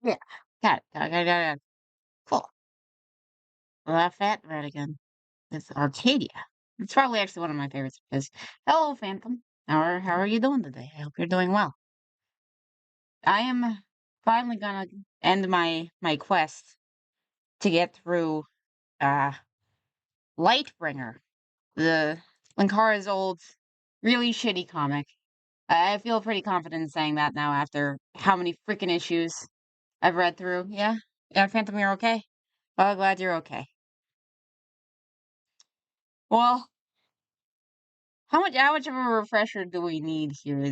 Yeah. Got it. Cool. TheFatRat again. It's Arcadia. It's probably actually one of my favorites because, hello, Phantom. How are you doing today? I hope you're doing well. I am finally gonna end my quest to get through uh Lightbringer, the Linkara's old, really shitty comic. I feel pretty confident in saying that now after how many freaking issues I've read through. Yeah? Yeah, Phantom, you're okay? Well, glad you're okay. Well, how much of a refresher do we need here?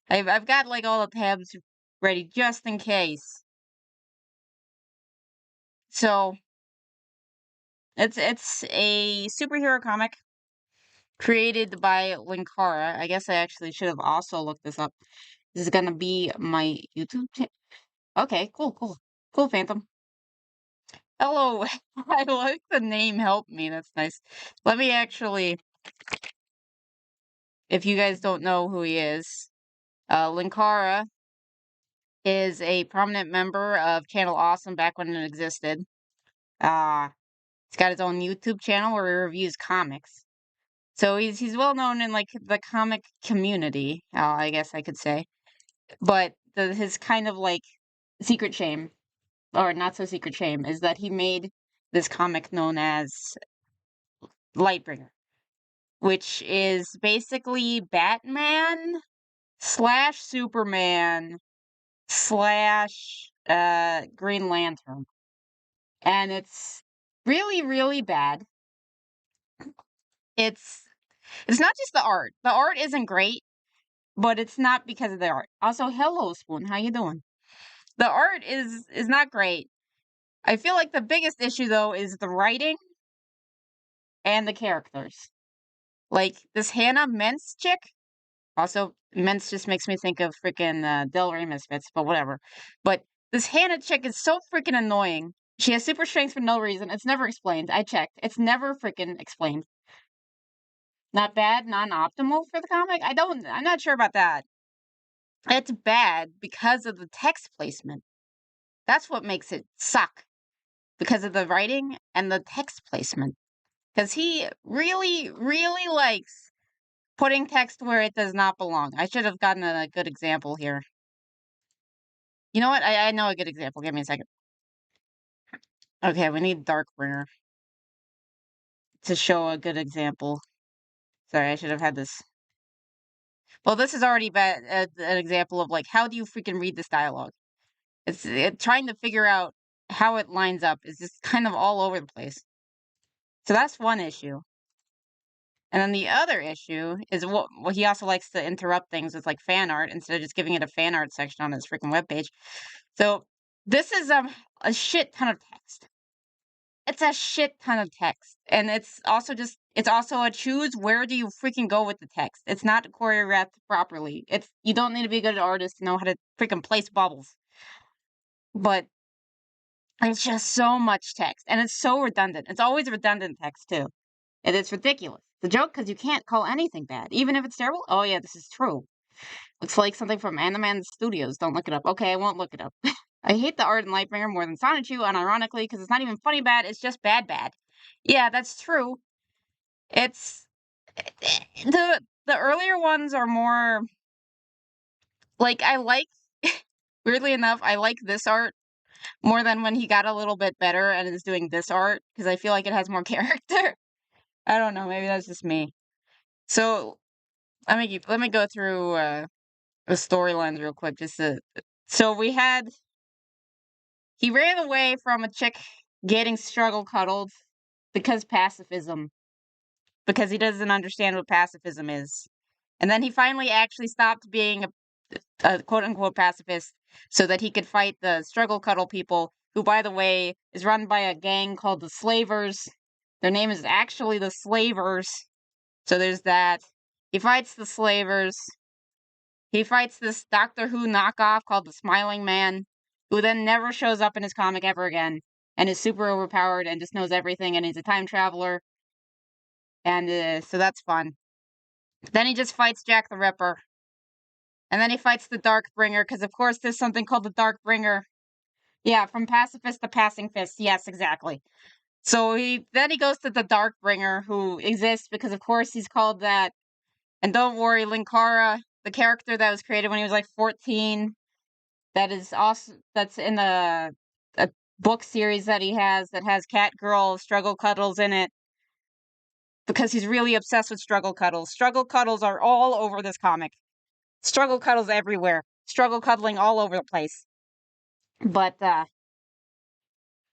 I've got like all the tabs ready just in case. So it's a superhero comic created by Linkara. I guess I actually should have also looked this up. This is gonna be my YouTube channel. Okay, cool, Phantom. Hello. I like the name. Help me. That's nice. Let me actually, if you guys don't know who he is, Linkara is a prominent member of Channel Awesome back when it existed. Uh, he's got his own YouTube channel where he reviews comics. So he's well known in like the comic community, I guess I could say. But his kind of like secret shame, or not so secret shame, is that he made this comic known as Lightbringer, which is basically Batman slash Superman slash Green Lantern. And it's really, really bad. It's it's not just the art. The art isn't great, but it's not because of the art. Also, hello Spoon, how you doing? The art is not great. I feel like the biggest issue though is the writing and the characters. Like this Hannah Mintz chick. Also, Mintz just makes me think of freaking Del Rey Misfits, but whatever. But this Hannah chick is so freaking annoying. She has super strength for no reason. It's never explained. I checked. It's never freaking explained. Not bad, non-optimal for the comic. I'm not sure about that. It's bad because of the text placement. That's what makes it suck. Because of the writing and the text placement. Because he really, really likes putting text where it does not belong. I should have gotten a good example here. You know what? I know a good example. Give me a second. Okay, we need Darkbringer to show a good example. Sorry, I should have had this. Well, this is already an example of like how do you freaking read this dialogue? Trying to figure out how it lines up is just kind of all over the place. So that's one issue. And then the other issue is what he also likes to interrupt things with like fan art instead of just giving it a fan art section on his freaking webpage. So this is a shit ton of text. It's a shit ton of text. And it's also a choose where do you freaking go with the text. It's not choreographed properly. You don't need to be a good artist to know how to freaking place bubbles. But it's just so much text. And it's so redundant. It's always redundant text too. And it's ridiculous. The joke because you can't call anything bad. Even if it's terrible. Oh yeah, this is true. It's like something from Animan Studios. Don't look it up. Okay, I won't look it up. I hate the art in Lightbringer more than Sonichu, unironically, because it's not even funny bad, it's just bad bad. Yeah, that's true. It's the earlier ones are more like I like weirdly enough, I like this art more than when he got a little bit better and is doing this art because I feel like it has more character. I don't know, maybe that's just me. So let me go through the storylines real quick so he ran away from a chick getting struggle cuddled because pacifism. Because he doesn't understand what pacifism is. And then he finally actually stopped being a quote unquote pacifist so that he could fight the struggle cuddle people, who, by the way, is run by a gang called the Slavers. Their name is actually the Slavers. So there's that. He fights the Slavers. He fights this Doctor Who knockoff called the Smiling Man, who then never shows up in his comic ever again and is super overpowered and just knows everything and he's a time traveler. And so that's fun. Then he just fights Jack the Ripper. And then he fights the Darkbringer, because of course there's something called the Darkbringer. Yeah, from pacifist to passing fist. Yes, exactly. So he goes to the Darkbringer, who exists because, of course, he's called that. And don't worry, Linkara, the character that was created when he was like 14, that is also that's in a book series that he has that has cat girl struggle cuddles in it because he's really obsessed with struggle cuddles. Struggle cuddles are all over this comic. Struggle cuddles everywhere. Struggle cuddling all over the place. But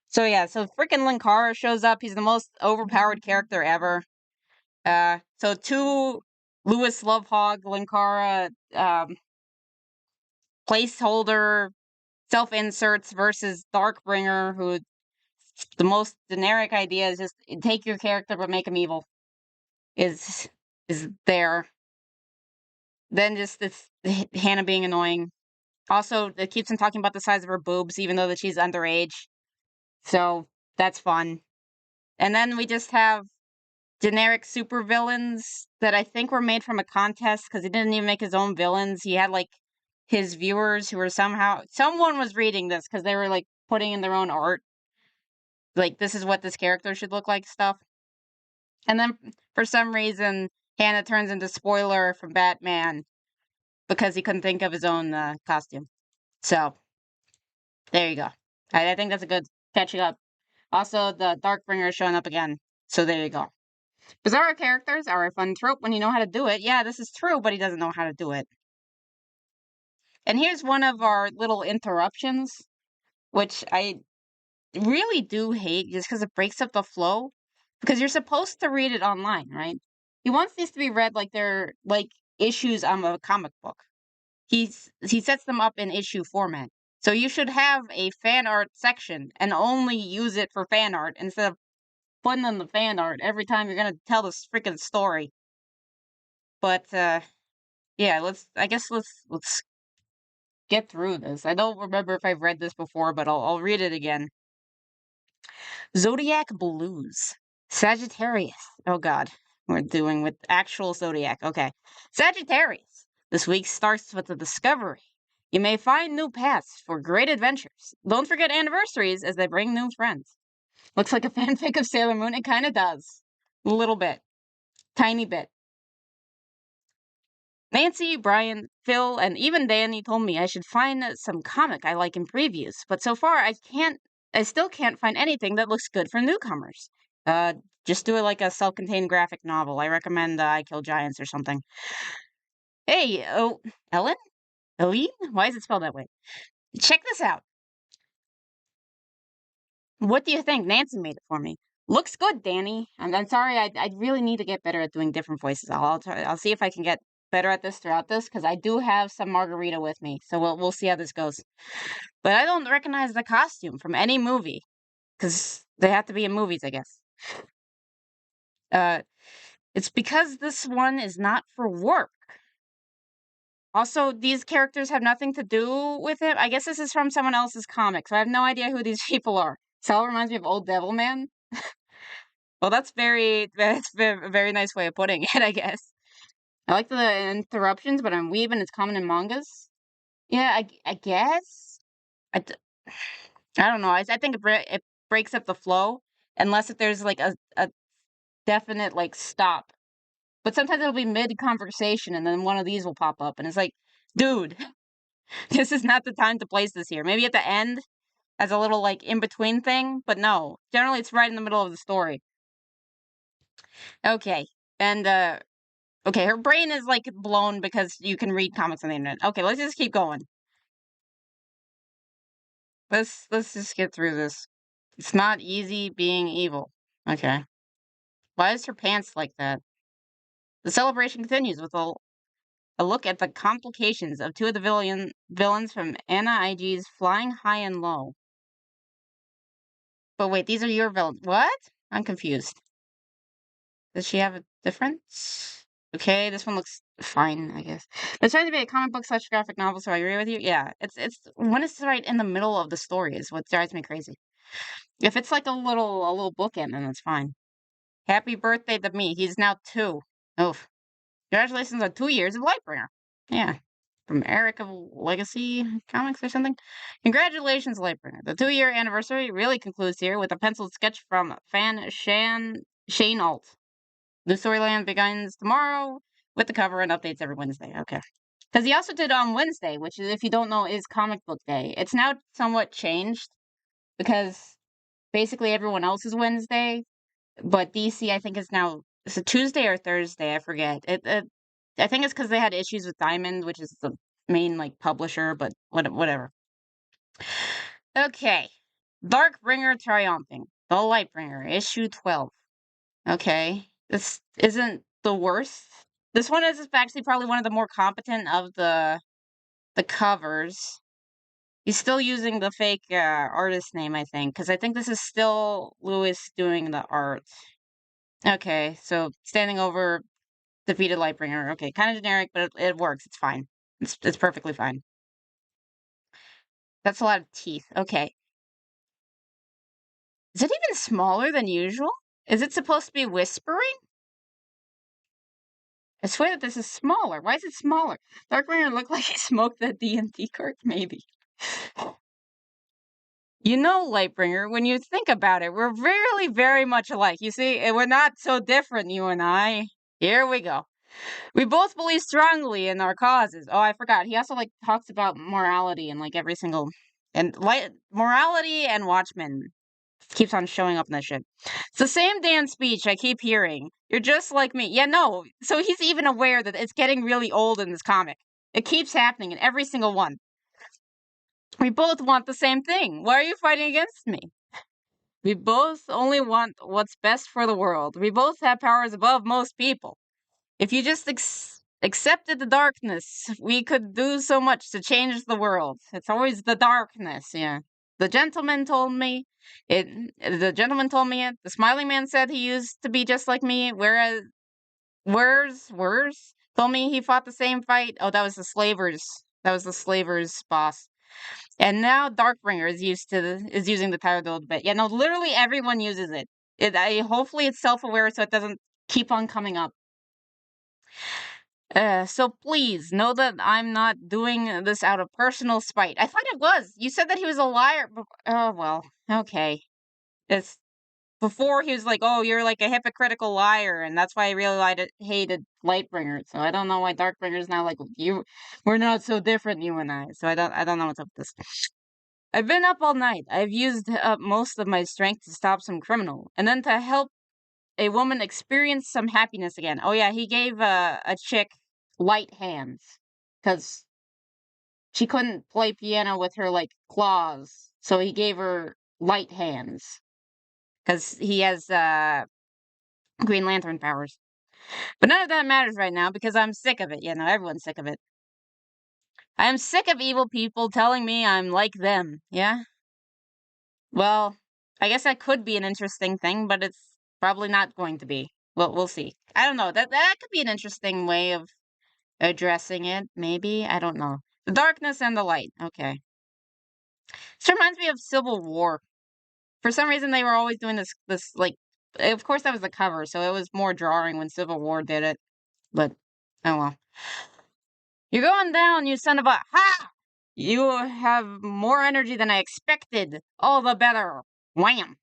so yeah, so freaking Linkara shows up. He's the most overpowered character ever. So two Lewis Lovehog Linkara placeholder self inserts versus Darkbringer, who the most generic idea is just take your character but make him evil. Is there? Then just this Hannah being annoying. Also, it keeps on talking about the size of her boobs, even though that she's underage. So that's fun. And then we just have generic supervillains that I think were made from a contest because he didn't even make his own villains. He had like his viewers who were someone was reading this because they were like putting in their own art. Like, this is what this character should look like stuff. And then for some reason, Hannah turns into Spoiler from Batman because he couldn't think of his own costume. So there you go. I think that's a good catching up. Also, the Darkbringer is showing up again. So there you go. Bizarre characters are a fun trope when you know how to do it. Yeah, this is true, but he doesn't know how to do it. And here's one of our little interruptions, which I really do hate just because it breaks up the flow. Because you're supposed to read it online, right? He wants these to be read like they're like issues on a comic book. He sets them up in issue format. So you should have a fan art section and only use it for fan art instead of putting in the fan art every time you're gonna tell this freaking story. But yeah, let's get through this. I don't remember if I've read this before, but I'll read it again. Zodiac Blues. Sagittarius. Oh god. We're doing with actual zodiac. Okay. Sagittarius. This week starts with a discovery. You may find new paths for great adventures. Don't forget anniversaries as they bring new friends. Looks like a fanfic of Sailor Moon. It kind of does. A little bit. Tiny bit. Nancy, Brian, Phil, and even Danny told me I should find some comic I like in previews, but so far I still can't find anything that looks good for newcomers. Uh, just do it like a self-contained graphic novel. I recommend I Kill Giants or something. Hey, oh, Ellen? Eileen? Why is it spelled that way? Check this out. What do you think? Nancy made it for me. Looks good, Danny. I'm sorry. I really need to get better at doing different voices. I'll try. I'll see if I can get better at this throughout this because I do have some margarita with me. So we'll see how this goes. But I don't recognize the costume from any movie because they have to be in movies, I guess. Uh, it's because this one is not for work. Also, these characters have nothing to do with it. I guess this is from someone else's comic, so I have no idea who these people are. Sal reminds me of Old Devilman. Well, that's a very nice way of putting it, I guess. I like the interruptions, but I'm weeb and it's common in mangas. Yeah, I guess. I, d- I don't know. I think it breaks up the flow unless if there's like a definite like stop. But sometimes it'll be mid conversation and then one of these will pop up and it's like, dude, this is not the time to place this here. Maybe at the end as a little like in between thing, but no. Generally it's right in the middle of the story. Okay. And okay, her brain is like blown because you can read comics on the internet. Okay, let's just keep going. Let's just get through this. It's not easy being evil. Okay. Why is her pants like that? The celebration continues with a look at the complications of two of the villains from Anna IG's Flying High and Low. But wait, these are your villains. What? I'm confused. Does she have a difference? Okay, this one looks fine, I guess. It's trying to be a comic book / graphic novel, so I agree with you. Yeah, it's when it's right in the middle of the story is what drives me crazy. If it's like a little bookend, then it's fine. Happy birthday to me. He's now 2. Oof. Congratulations on 2 years of Lightbringer. Yeah. from Eric of Legacy Comics or something. Congratulations, Lightbringer. The 2-year anniversary really concludes here with a penciled sketch from fan Shane Alt. The storyline begins tomorrow with the cover and updates every Wednesday. Okay. Because he also did on Wednesday, which is, if you don't know, is comic book day. It's now somewhat changed because basically everyone else is Wednesday, but DC I think is now it's a Tuesday or Thursday. I forget. I think it's because they had issues with Diamond, which is the main like publisher, but whatever. Okay, Darkbringer triumphing. The Lightbringer, issue 12. Okay, this isn't the worst. This one is actually probably one of the more competent of the covers. He's still using the fake artist name, I think, because I think this is still Lewis doing the art. Okay, so standing over defeated Lightbringer. Okay, kind of generic, but it works. It's fine. It's perfectly fine. That's a lot of teeth. Okay. Is it even smaller than usual? Is it supposed to be whispering? I swear that this is smaller. Why is it smaller? Darkbringer looked like he smoked that D&D card, maybe. You know, Lightbringer, when you think about it, we're really very much alike. You see, and we're not so different, you and I. Here we go. We both believe strongly in our causes. Oh, I forgot. He also like talks about morality and like every single and morality and Watchmen keeps on showing up in that shit. It's the same damn speech I keep hearing. You're just like me. Yeah, no. So he's even aware that it's getting really old in this comic. It keeps happening in every single one. We both want the same thing. Why are you fighting against me? We both only want what's best for the world. We both have powers above most people. If you just accepted the darkness, we could do so much to change the world. It's always the darkness, yeah. The gentleman told me it. The gentleman told me it. The smiling man said he used to be just like me, whereas Wers told me he fought the same fight. Oh, that was the slavers. That was the slavers' boss. And now Darkbringer is using the title a bit. Yeah, no, literally everyone uses it. Hopefully it's self-aware so it doesn't keep on coming up. So please know that I'm not doing this out of personal spite. I thought it was. You said that he was a liar. Oh well, okay. It's before he was like, "Oh, you're like a hypocritical liar," and that's why I really hated Lightbringer. So I don't know why Darkbringer's now like you. We're not so different, you and I. So I don't know what's up with this. I've been up all night. I've used up most of my strength to stop some criminal, and then to help a woman experience some happiness again. Oh yeah, he gave a chick light hands because she couldn't play piano with her like claws, so he gave her light hands because he has Green Lantern powers. But none of that matters right now because I'm sick of it. You know, everyone's sick of it. I am sick of evil people telling me I'm like them. Yeah. Well, I guess that could be an interesting thing, but it's probably not going to be. Well, we'll see. I don't know. That could be an interesting way of addressing it, maybe. I don't know. The darkness and the light. Okay. This reminds me of Civil War. For some reason, they were always doing this like. Of course, that was the cover, so it was more drawing when Civil War did it. But oh well. You're going down, you son of a ha! You have more energy than I expected. All the better. Wham!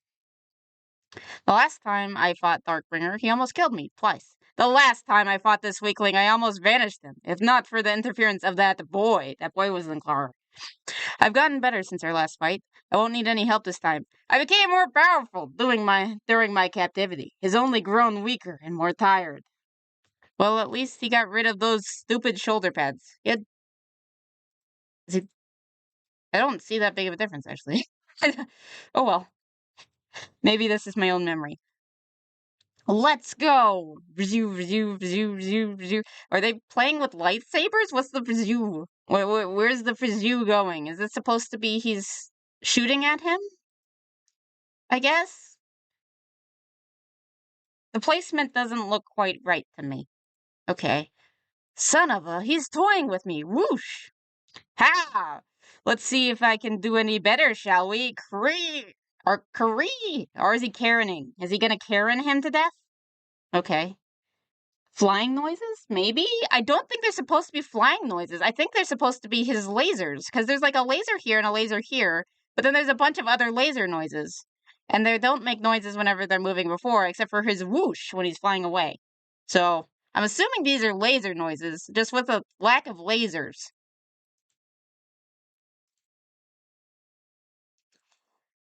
The last time I fought Darkbringer, he almost killed me twice. The last time I fought this weakling, I almost vanished him. If not for the interference of that boy was Linkara. I've gotten better since our last fight. I won't need any help this time. I became more powerful during my captivity. He's only grown weaker and more tired. Well, at least he got rid of those stupid shoulder pads. I don't see that big of a difference, actually. Oh well. Maybe this is my own memory. Let's go! Vzoo, vzoo, vzoo, vzoo, vzoo. Are they playing with lightsabers? What's the vzoo? Where's the vzoo going? Is it supposed to be he's shooting at him? I guess? The placement doesn't look quite right to me. Okay. Son of a, he's toying with me. Whoosh! Ha! Let's see if I can do any better, shall we? Cree! Or Cree! Or is he Karening? Is he gonna Karen him to death? Okay. Flying noises? Maybe? I don't think they're supposed to be flying noises. I think they're supposed to be his lasers, because there's like a laser here and a laser here, but then there's a bunch of other laser noises. And they don't make noises whenever they're moving before, except for his whoosh when he's flying away. So, I'm assuming these are laser noises, just with a lack of lasers.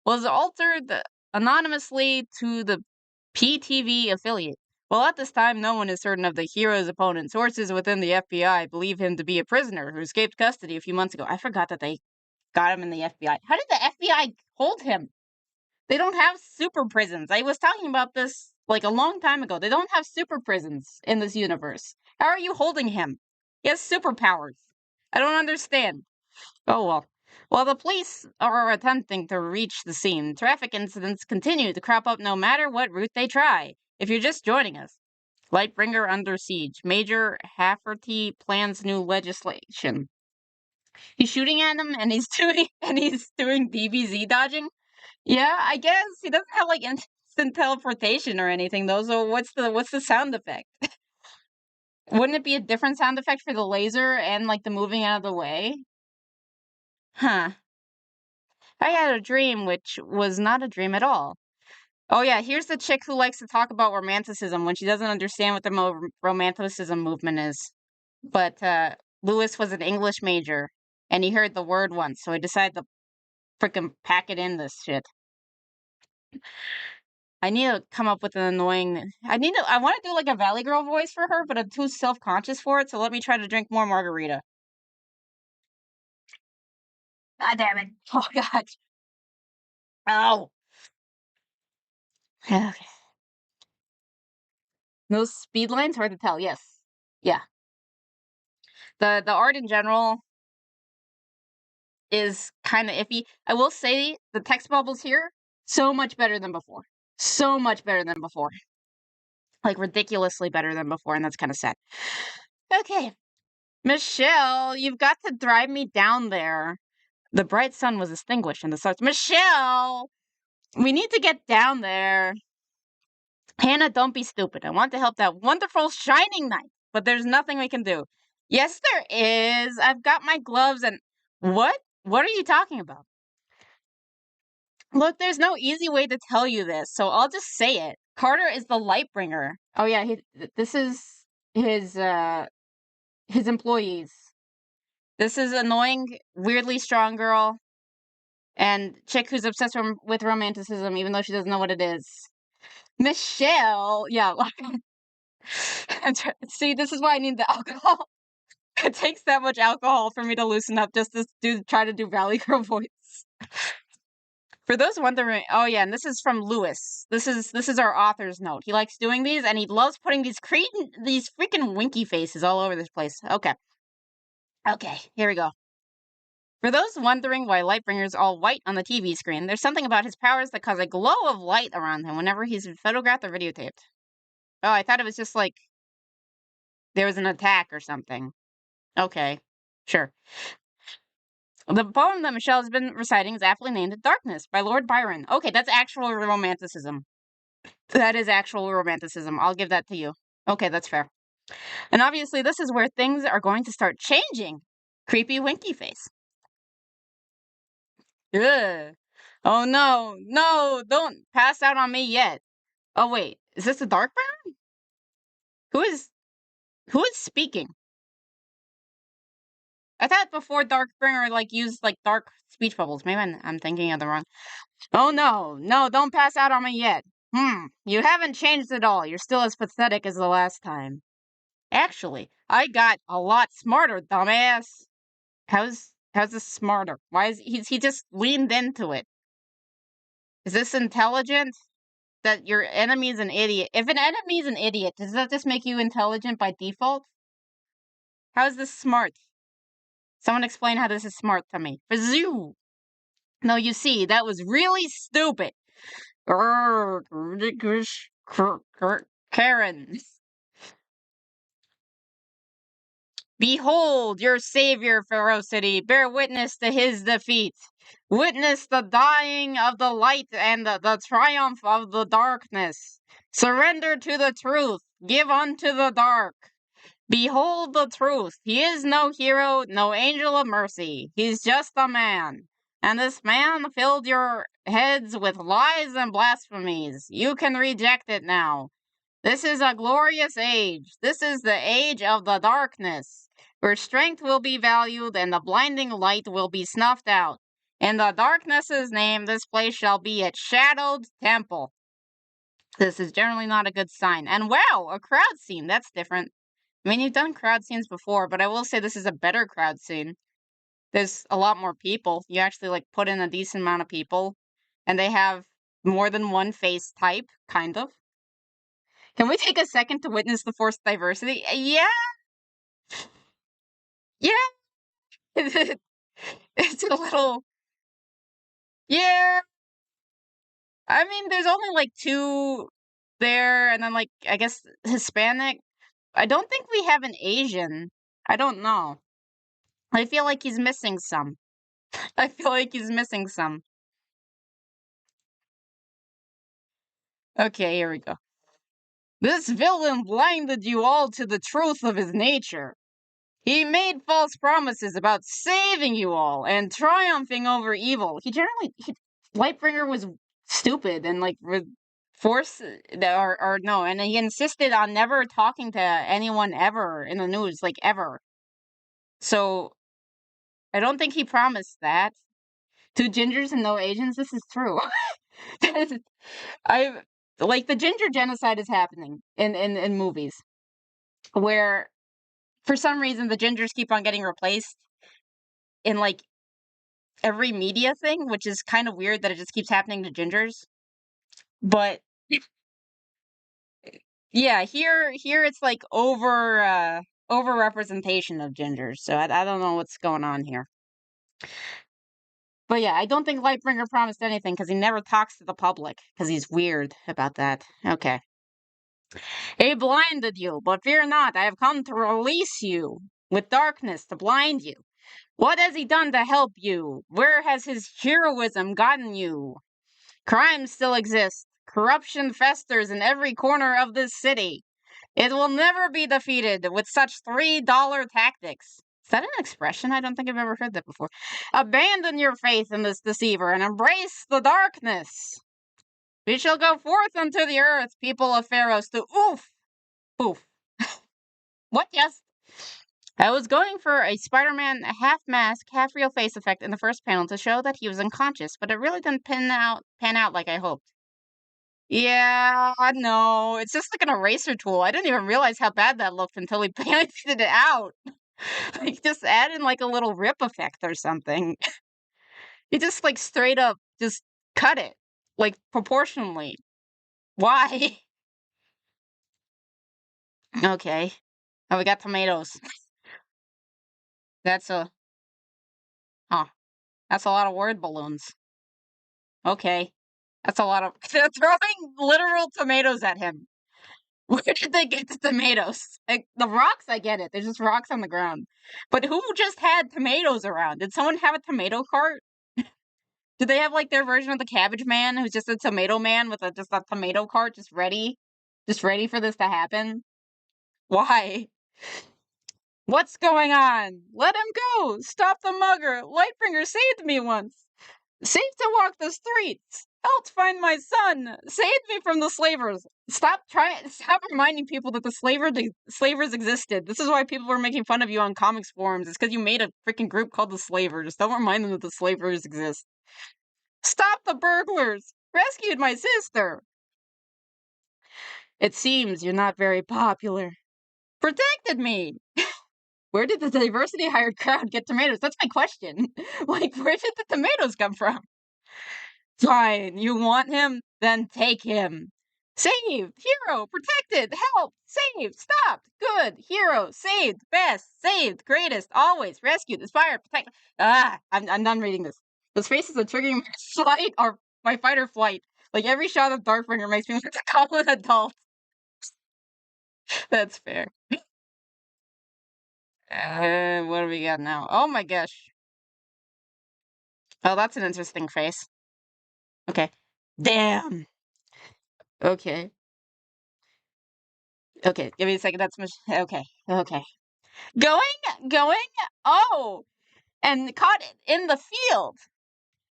Was altered anonymously to the PTV affiliate. Well, at this time, no one is certain of the hero's opponent. Sources within the FBI believe him to be a prisoner who escaped custody a few months ago. I forgot that they got him in the FBI. How did the FBI hold him? They don't have super prisons. I was talking about this like a long time ago. They don't have super prisons in this universe. How are you holding him? He has superpowers. I don't understand. Oh well. While the police are attempting to reach the scene, traffic incidents continue to crop up no matter what route they try. If you're just joining us, Lightbringer under siege. Major Hafferty plans new legislation. He's shooting at him and he's doing DBZ dodging. Yeah, I guess he doesn't have like instant teleportation or anything though. So what's the sound effect? Wouldn't it be a different sound effect for the laser and like the moving out of the way? Huh. I had a dream which was not a dream at all. Oh yeah, here's the chick who likes to talk about romanticism when she doesn't understand what the romanticism movement is. But Lewis was an English major, and he heard the word once, so he decided to frickin' pack it in this shit. I need to come up with an annoying. I want to do like a Valley Girl voice for her, but I'm too self-conscious for it. So let me try to drink more margarita. God damn it! Oh god! Oh. Okay. Those speed lines hard to tell. Yes. Yeah. The art in general is kind of iffy. I will say the text bubbles here so much better than before. So much better than before. Like ridiculously better than before, and that's kind of sad. Okay. Michelle, you've got to drive me down there. The bright sun was extinguished and the stars. Michelle, we need to get down there. Hannah, don't be stupid. I want to help that wonderful shining knight, but there's nothing we can do. Yes, there is. I've got my gloves and what? What are you talking about? Look, there's no easy way to tell you this, so I'll just say it. Carter is the Lightbringer. Oh yeah, this is his employees. This is annoying, weirdly strong girl, and chick who's obsessed with romanticism, even though she doesn't know what it is. Michelle, yeah. See, this is why I need the alcohol. It takes that much alcohol for me to loosen up just to try to do Valley Girl voice. For those wondering, oh yeah, and this is from Lewis. This is our author's note. He likes doing these, and he loves putting these freaking winky faces all over this place. Okay. Okay, here we go. For those wondering why Lightbringer's all white on the TV screen, there's something about his powers that cause a glow of light around him whenever he's photographed or videotaped. Oh, I thought it was just like there was an attack or something. Okay, sure. The poem that Michelle has been reciting is aptly named Darkness by Lord Byron. Okay, that's actual romanticism. That is actual romanticism. I'll give that to you. Okay, that's fair. And obviously, this is where things are going to start changing. Creepy winky face. Ugh. Oh no, no, don't pass out on me yet. Oh wait, is this a Darkbringer? Who is speaking? I thought before Darkbringer like used like dark speech bubbles. Maybe I'm thinking of the wrong. Oh no, no, don't pass out on me yet. You haven't changed at all. You're still as pathetic as the last time. Actually, I got a lot smarter, dumbass. How's this smarter? Why is he just leaned into it? Is this intelligent? That your enemy is an idiot. If an enemy is an idiot, does that just make you intelligent by default? How is this smart? Someone explain how this is smart to me. Fazoo! No, you see, that was really stupid. Karen. Behold your savior, ferocity. Bear witness to his defeat. Witness the dying of the light and the triumph of the darkness. Surrender to the truth. give unto the dark. Behold the truth. He is no hero, no angel of mercy. He's just a man. And this man filled your heads with lies and blasphemies. You can reject it now. This is a glorious age. This is the age of the darkness, where strength will be valued and the blinding light will be snuffed out. In the darkness's name, this place shall be its shadowed temple. This is generally not a good sign. And wow, a crowd scene. That's different. I mean, you've done crowd scenes before, but I will say this is a better crowd scene. There's a lot more people. You actually, like, put in a decent amount of people, and they have more than one face type, kind of. Can we take a second to witness the forced diversity? Yeah, yeah. It's a little, yeah. I mean, there's only like two there, and then, like, I guess Hispanic. I don't think we have an Asian. I don't know. I feel like he's missing some. I feel like he's missing some. Okay, here we go. This villain blinded you all to the truth of his nature. He made false promises about saving you all and triumphing over evil. Lightbringer was stupid and, like, forced, or no, and he insisted on never talking to anyone ever in the news, like, ever. So I don't think he promised that. Two gingers and no Asians, this is true. I like the ginger genocide is happening in movies where for some reason the gingers keep on getting replaced in, like, every media thing, which is kind of weird that it just keeps happening to gingers. But yeah, here it's like over representation of gingers. So I don't know what's going on here. But yeah, I don't think Lightbringer promised anything because he never talks to the public because he's weird about that. Okay. He blinded you, but fear not, I have come to release you with darkness to blind you. What has he done to help you? Where has his heroism gotten you? Crime still exists. Corruption festers in every corner of this city. It will never be defeated with such $3 tactics. Is that an expression? I don't think I've ever heard that before. Abandon your faith in this deceiver and embrace the darkness. We shall go forth unto the earth, people of Pharaohs, to oof, poof. What? Yes. I was going for a Spider-Man half mask, half real face effect in the first panel to show that he was unconscious, but it really didn't pan out like I hoped. Yeah, no, it's just like an eraser tool. I didn't even realize how bad that looked until he painted it out. Like, just add in, like, a little rip effect or something. He just, like, straight up just cut it, like, proportionally. Why? Okay. Oh, we got tomatoes. That's a huh. That's a lot of word balloons. Okay. That's a lot of they're throwing literal tomatoes at him. Where did they get the tomatoes? Like, the rocks, I get it. There's just rocks on the ground. But who just had tomatoes around? Did someone have a tomato cart? Did they have, like, their version of the cabbage man who's just a tomato man with just a tomato cart just ready for this to happen? Why? What's going on? Let him go! Stop the mugger! Lightbringer saved me once! Safe to walk the streets! Helped find my son! Saved me from the slavers! Stop reminding people that the slavers existed. This is why people were making fun of you on comics forums. It's because you made a freaking group called the Slavers. Don't remind them that the slavers exist. Stop the burglars! Rescued my sister! It seems you're not very popular. Protected me! Where did the diversity hired crowd get tomatoes? That's my question. Like, where did the tomatoes come from? Fine, you want him? Then take him. Saved! Hero! Protected! Help! Saved! Stopped! Good! Hero! Saved! Best! Saved! Greatest! Always! Rescued! Inspired! Protect! I'm done reading this. This face is a triggering flight or my fight or flight. Like, every shot of Darkbringer makes me want to call an adult. That's fair. What do we got now? Oh my gosh. Oh, that's an interesting face. Okay. Damn. Okay. Okay, give me a second. That's okay. Okay. Going. Oh, and caught it in the field.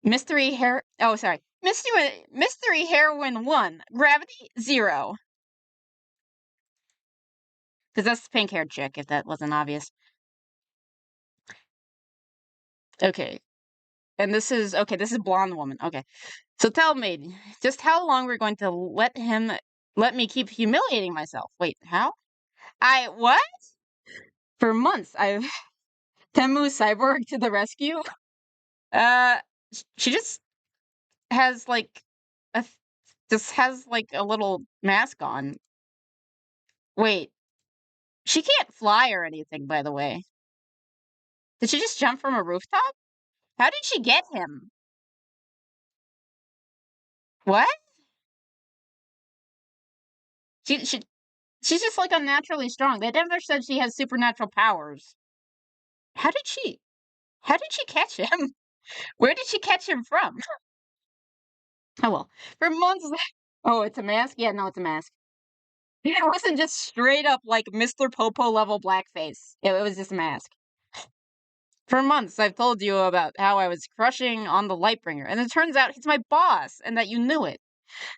Mystery hair. Oh, sorry. Mystery heroine 1. Gravity 0. Because that's the pink haired chick, if that wasn't obvious. Okay. And this is blonde woman. Okay. So tell me, just how long we're going to let me keep humiliating myself? Wait, how? What? For months, I've Temu Cyborg to the rescue. Uh, she just has like a, just has like a little mask on. Wait, she can't fly or anything, by the way. Did she just jump from a rooftop? How did she get him? What? She she's just like unnaturally strong. They never said she has supernatural powers. How did she? How did she catch him? Where did she catch him from? Oh well. For months. Oh, it's a mask? Yeah, no, it's a mask. It wasn't just straight up like Mr. Popo level blackface. It was just a mask. For months, I've told you about how I was crushing on the Lightbringer, and it turns out he's my boss, and that you knew it.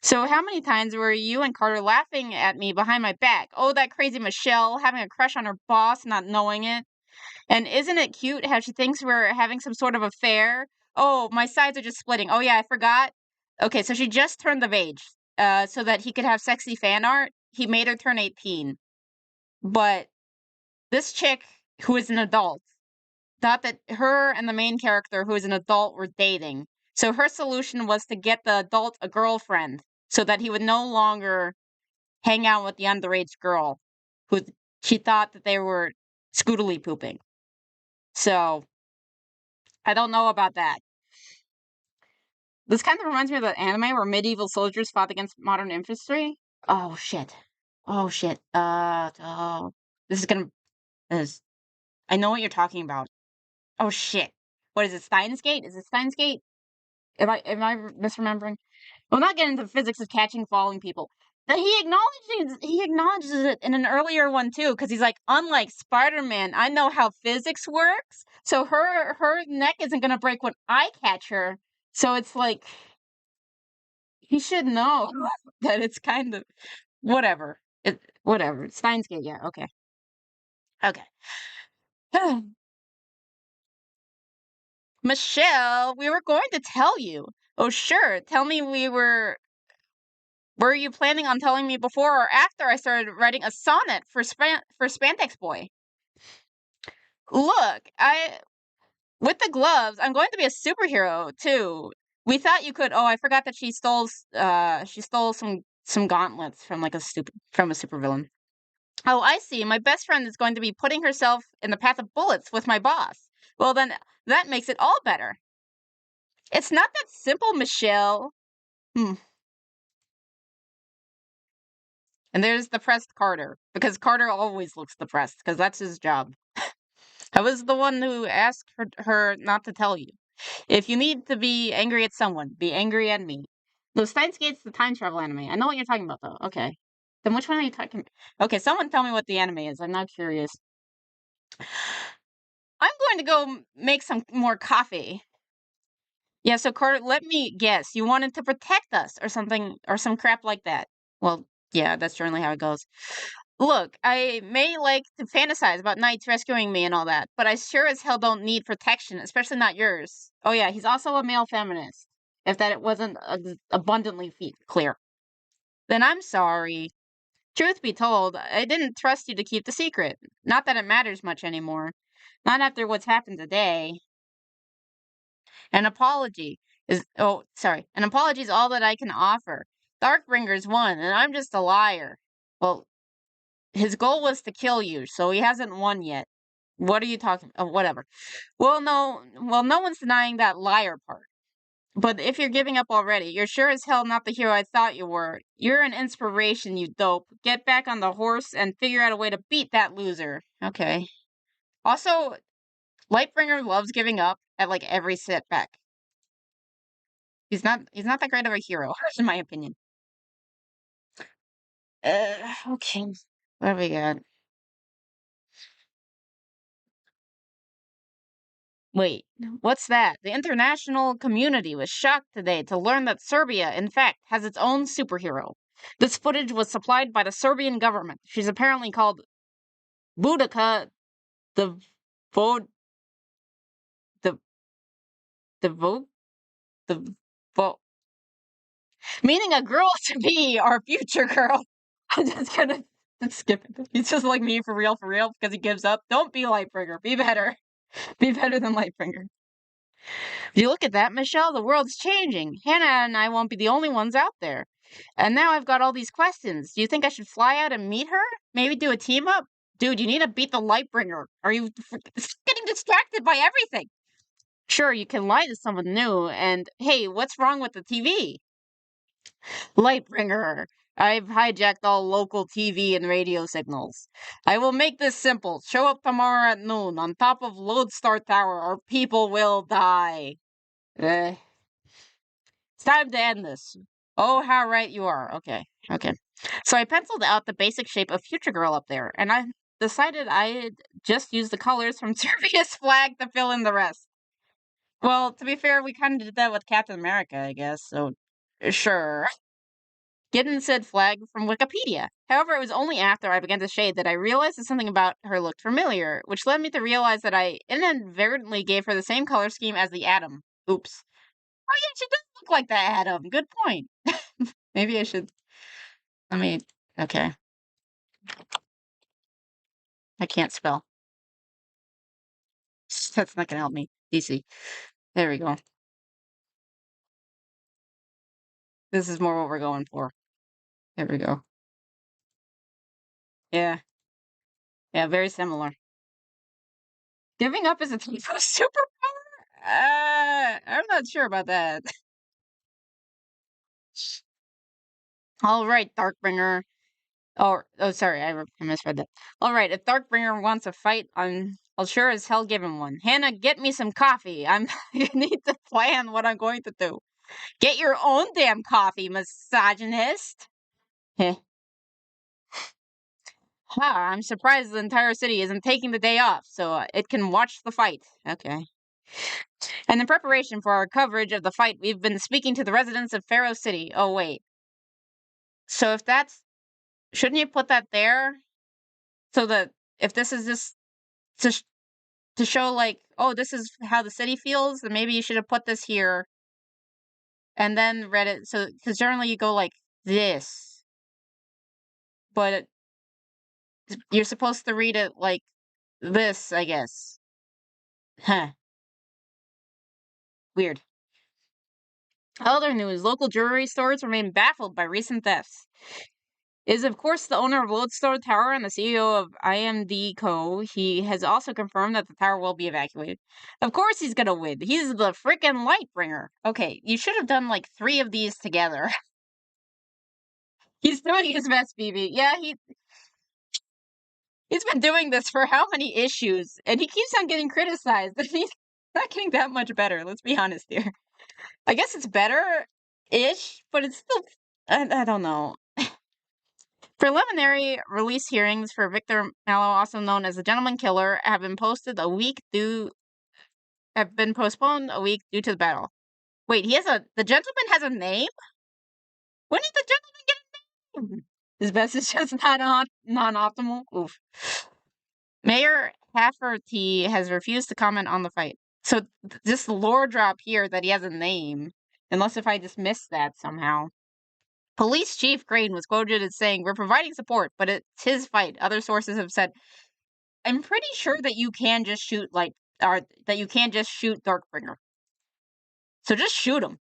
So how many times were you and Carter laughing at me behind my back? Oh, that crazy Michelle having a crush on her boss, not knowing it. And isn't it cute how she thinks we're having some sort of affair? Oh, my sides are just splitting. Oh yeah, I forgot. Okay, so she just turned of age, so that he could have sexy fan art. He made her turn 18. But this chick, who is an adult, thought that her and the main character, who is an adult, were dating. So her solution was to get the adult a girlfriend so that he would no longer hang out with the underage girl who she thought that they were scootily pooping. So I don't know about that. This kind of reminds me of the anime where medieval soldiers fought against modern infantry. Oh shit. Oh shit. Oh. This is gonna. This, I know what you're talking about. Oh shit. What is it? Steins Gate? Is it Steins Gate? Am I misremembering? We'll not get into the physics of catching falling people. But he acknowledges it in an earlier one too, because he's like, unlike Spider-Man, I know how physics works. So her neck isn't gonna break when I catch her. So it's like he should know that it's kind of whatever. Whatever. Steins Gate, yeah, okay. Okay. Michelle, we were going to tell you. Oh sure. Tell me were you planning on telling me before or after I started writing a sonnet for Spandex Boy? Look, with the gloves, I'm going to be a superhero too. We thought you could. Oh, I forgot that she stole some gauntlets from like from a supervillain. Oh, I see. My best friend is going to be putting herself in the path of bullets with my boss. Well, then that makes it all better. It's not that simple, Michelle. Hmm. And there's depressed Carter, because Carter always looks depressed, because that's his job. I was the one who asked her not to tell you. If you need to be angry at someone, be angry at me. The Steins Gate's the time travel anime. I know what you're talking about, though. Okay. Then which one are you talking? Okay, someone tell me what the anime is. I'm now curious. I'm going to go make some more coffee. Yeah, so Carter, let me guess. You wanted to protect us or something, or some crap like that. Well, yeah, that's generally how it goes. Look, I may like to fantasize about knights rescuing me and all that, but I sure as hell don't need protection, especially not yours. Oh yeah, he's also a male feminist, if that wasn't abundantly clear. Then I'm sorry. Truth be told, I didn't trust you to keep the secret. Not that it matters much anymore. Not after what's happened today. An apology an apology is all that I can offer. Darkbringer's won, and I'm just a liar. Well, his goal was to kill you, so he hasn't won yet. What are you talking? Oh, whatever. No one's denying that liar part. But if you're giving up already, you're sure as hell not the hero I thought you were. You're an inspiration, you dope. Get back on the horse and figure out a way to beat that loser. Okay. Also, Lightbringer loves giving up at like every setback. He's not that great of a hero, in my opinion. Okay. What have we got? Wait, what's that? The international community was shocked today to learn that Serbia, in fact, has its own superhero. This footage was supplied by the Serbian government. She's apparently called Budica the Vo the the Vo the Vo meaning a girl to be our future girl. I'm just gonna skip it. He's just like me for real, because he gives up. Don't be Lightbringer. Be better. Be better than Lightbringer. If you look at that, Michelle, the world's changing. Hannah and I won't be the only ones out there. And now I've got all these questions. Do you think I should fly out and meet her? Maybe do a team up? Dude, you need to beat the Lightbringer. Are you getting distracted by everything? Sure, you can lie to someone new, and hey, what's wrong with the TV? Lightbringer, I've hijacked all local TV and radio signals. I will make this simple. Show up tomorrow at noon on top of Lodestar Tower, or people will die. It's time to end this. Oh, how right you are. Okay. So I penciled out the basic shape of Future Girl up there, and I decided I'd just use the colors from Serbia's flag to fill in the rest. Well, to be fair, we kind of did that with Captain America, I guess, so sure. Gideon said flag from Wikipedia. However, it was only after I began to shade that I realized that something about her looked familiar, which led me to realize that I inadvertently gave her the same color scheme as the atom. Oops. Oh yeah, she does look like the atom. Good point. Maybe I should... Okay. I can't spell. That's not gonna help me. DC. There we go. This is more what we're going for. There we go. Yeah. Yeah, very similar. Giving up is a type of superpower? I'm not sure about that. All right, Darkbringer. Oh, sorry, I misread that. All right, if Darkbringer wants a fight, I'll sure as hell give him one. Hannah, get me some coffee. I need to plan what I'm going to do. Get your own damn coffee, misogynist. Heh. I'm surprised the entire city isn't taking the day off, so it can watch the fight. Okay. And in preparation for our coverage of the fight, we've been speaking to the residents of Pharaoh City. Oh, wait. So if that's... Shouldn't you put that there? So that if this is just to show, like, oh, this is how the city feels, then maybe you should have put this here and then read it. So, because generally you go like this, but you're supposed to read it like this, I guess. Huh. Weird. Other news, local jewelry stores remain baffled by recent thefts. Is, of course, the owner of Lodestar Tower and the CEO of IMD Co. He has also confirmed that the tower will be evacuated. Of course he's gonna win. He's the frickin' Lightbringer. Okay, you should have done like 3 of these together. He's doing his best, BB. Yeah, he's been doing this for how many issues? And he keeps on getting criticized. And he's not getting that much better, let's be honest here. I guess it's better-ish, but it's still... I don't know. Preliminary release hearings for Victor Mallow, also known as the Gentleman Killer, have been postponed a week due to the battle. Wait, the gentleman has a name? When did the gentleman get a name? His best is just not non-optimal. Oof. Mayor Hafferty has refused to comment on the fight. So this lore drop here that he has a name, unless if I just missed that somehow. Police Chief Crane was quoted as saying, "We're providing support, but it's his fight." Other sources have said, I'm pretty sure that you can just shoot Darkbringer. So just shoot him.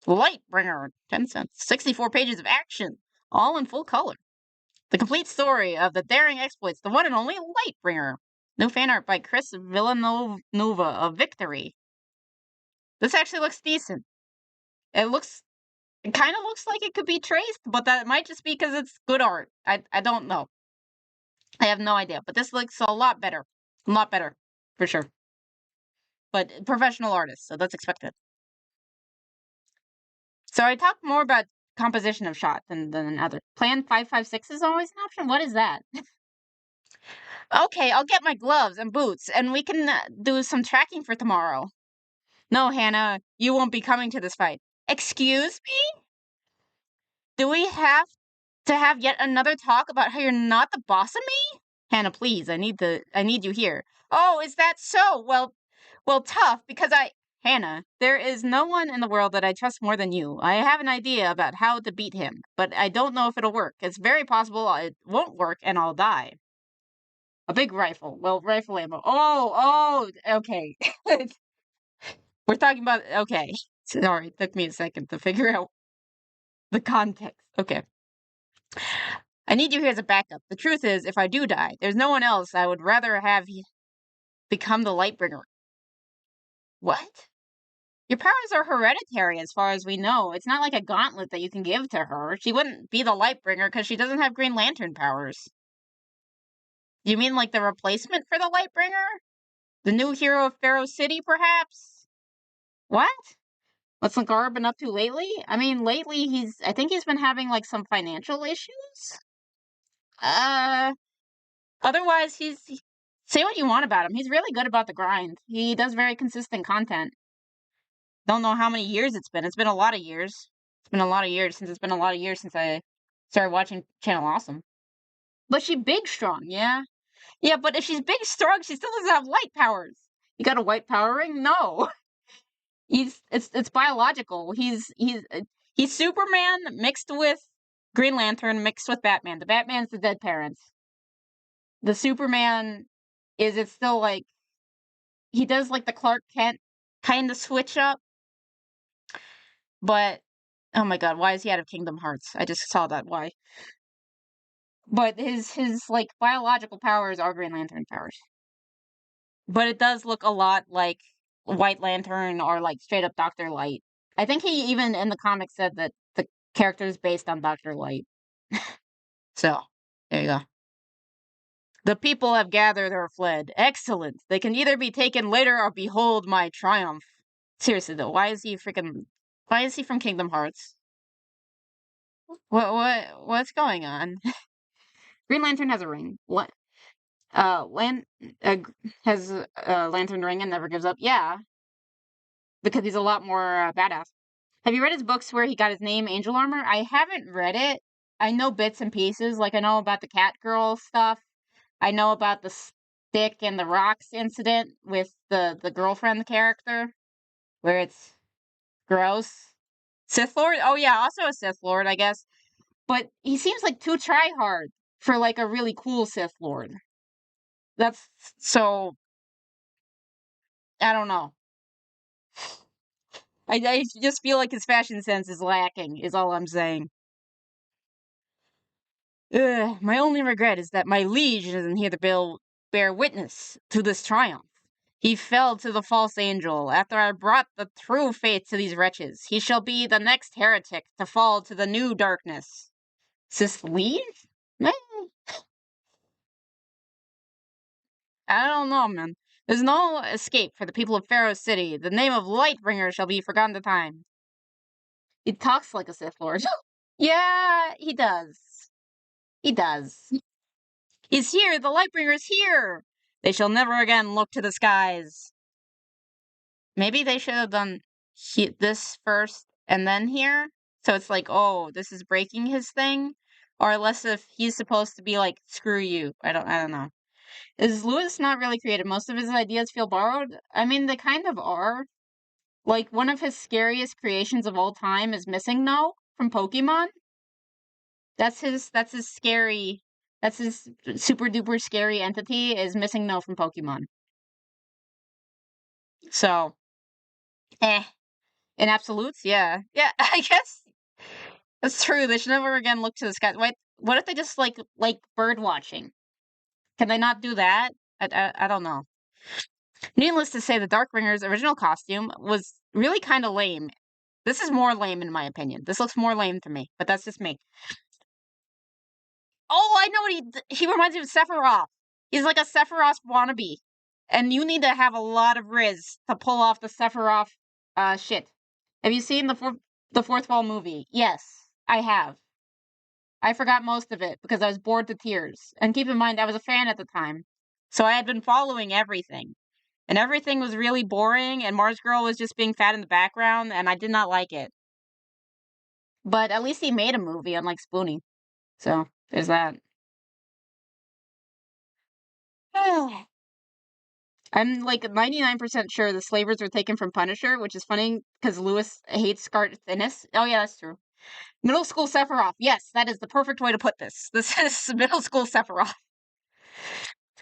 Lightbringer, 10 cents. 64 pages of action, all in full color. The complete story of the daring exploits, the one and only Lightbringer. New fan art by Chris Villanova of Victory. This actually looks decent. It kind of looks like it could be traced, but that might just be because it's good art. I don't know. I have no idea, but this looks a lot better. A lot better, for sure. But professional artists, so that's expected. So I talked more about composition of shot than another. Plan 556 is always an option? What is that? Okay, I'll get my gloves and boots, and we can do some tracking for tomorrow. No, Hannah, you won't be coming to this fight. Excuse me? Do we have to have yet another talk about how you're not the boss of me? Hannah, please, I need you here. Oh, is that so? Well, tough, because Hannah, there is no one in the world that I trust more than you. I have an idea about how to beat him, but I don't know if it'll work. It's very possible it won't work and I'll die. A big rifle. Well, rifle ammo. Oh, okay. We're talking about, okay. Sorry, it took me a second to figure out the context. Okay. I need you here as a backup. The truth is, if I do die, there's no one else I would rather have become the Lightbringer. What? Your powers are hereditary as far as we know. It's not like a gauntlet that you can give to her. She wouldn't be the Lightbringer because she doesn't have Green Lantern powers. You mean like the replacement for the Lightbringer? The new hero of Pharaoh City, perhaps? What? What's Linkara been up to lately? I mean, lately I think he's been having like some financial issues. Otherwise say what you want about him. He's really good about the grind. He does very consistent content. Don't know how many years it's been. It's been a lot of years. It's been a lot of years since I started watching Channel Awesome. But she big strong, yeah? Yeah, but if she's big strong, she still doesn't have light powers. You got a white power ring? No. It's biological. He's Superman mixed with Green Lantern mixed with Batman. The Batman's the dead parents. The Superman it's still like he does like the Clark Kent kind of switch up. But oh my god, why is he out of Kingdom Hearts? I just saw that. Why? But his like biological powers are Green Lantern powers. But it does look a lot like White Lantern or like straight up Dr. Light. I think he even in the comic said that the character is based on Dr. Light. So, there you go. The people have gathered or fled. Excellent. They can either be taken later or behold my triumph. Seriously though, why is he from Kingdom Hearts? What's going on? Green Lantern has a ring. What? Has a lantern ring and never gives up. Yeah, because he's a lot more badass. Have you read his books where he got his name, Angel Armor? I haven't read it. I know bits and pieces. Like I know about the Catgirl stuff. I know about the stick and the rocks incident with the girlfriend character, where it's gross. Sith Lord? Oh yeah, also a Sith Lord, I guess. But he seems like too try-hard for like a really cool Sith Lord. That's so I don't know. I just feel like his fashion sense is lacking, is all I'm saying. Ugh, my only regret is that my liege isn't here to bear witness to this triumph. He fell to the false angel after I brought the true faith to these wretches. He shall be the next heretic to fall to the new darkness. Sis liege? Meh. I don't know, man. There's no escape for the people of Pharaoh City. The name of Lightbringer shall be forgotten to time. He talks like a Sith Lord. Yeah, he does. He does. He's here! The Lightbringer's here! They shall never again look to the skies. Maybe they should have done this first and then here? So it's like, oh, this is breaking his thing? Or unless if he's supposed to be like, screw you. I don't know. Is Lewis not really creative? Most of his ideas feel borrowed? I mean, they kind of are. Like, one of his scariest creations of all time is Missing No from Pokemon. That's his scary, that's his super duper scary entity is Missing No from Pokemon. So, in absolutes, yeah. Yeah, I guess that's true. They should never again look to the sky. What if they just like bird watching? Can they not do that? I don't know. Needless to say, the Darkbringer's original costume was really kind of lame. This is more lame in my opinion. This looks more lame to me, but that's just me. Oh, I know what he reminds me of Sephiroth. He's like a Sephiroth wannabe. And you need to have a lot of Riz to pull off the Sephiroth shit. Have you seen the fourth wall movie? Yes. I have. I forgot most of it because I was bored to tears. And keep in mind, I was a fan at the time. So I had been following everything. And everything was really boring, and Mars Girl was just being fat in the background, and I did not like it. But at least he made a movie, unlike Spoonie. So, there's that. I'm like 99% sure the slavers were taken from Punisher, which is funny because Lewis hates Garth Ennis. Oh, yeah, that's true. Middle school Sephiroth. Yes, that is the perfect way to put this. This is middle school Sephiroth.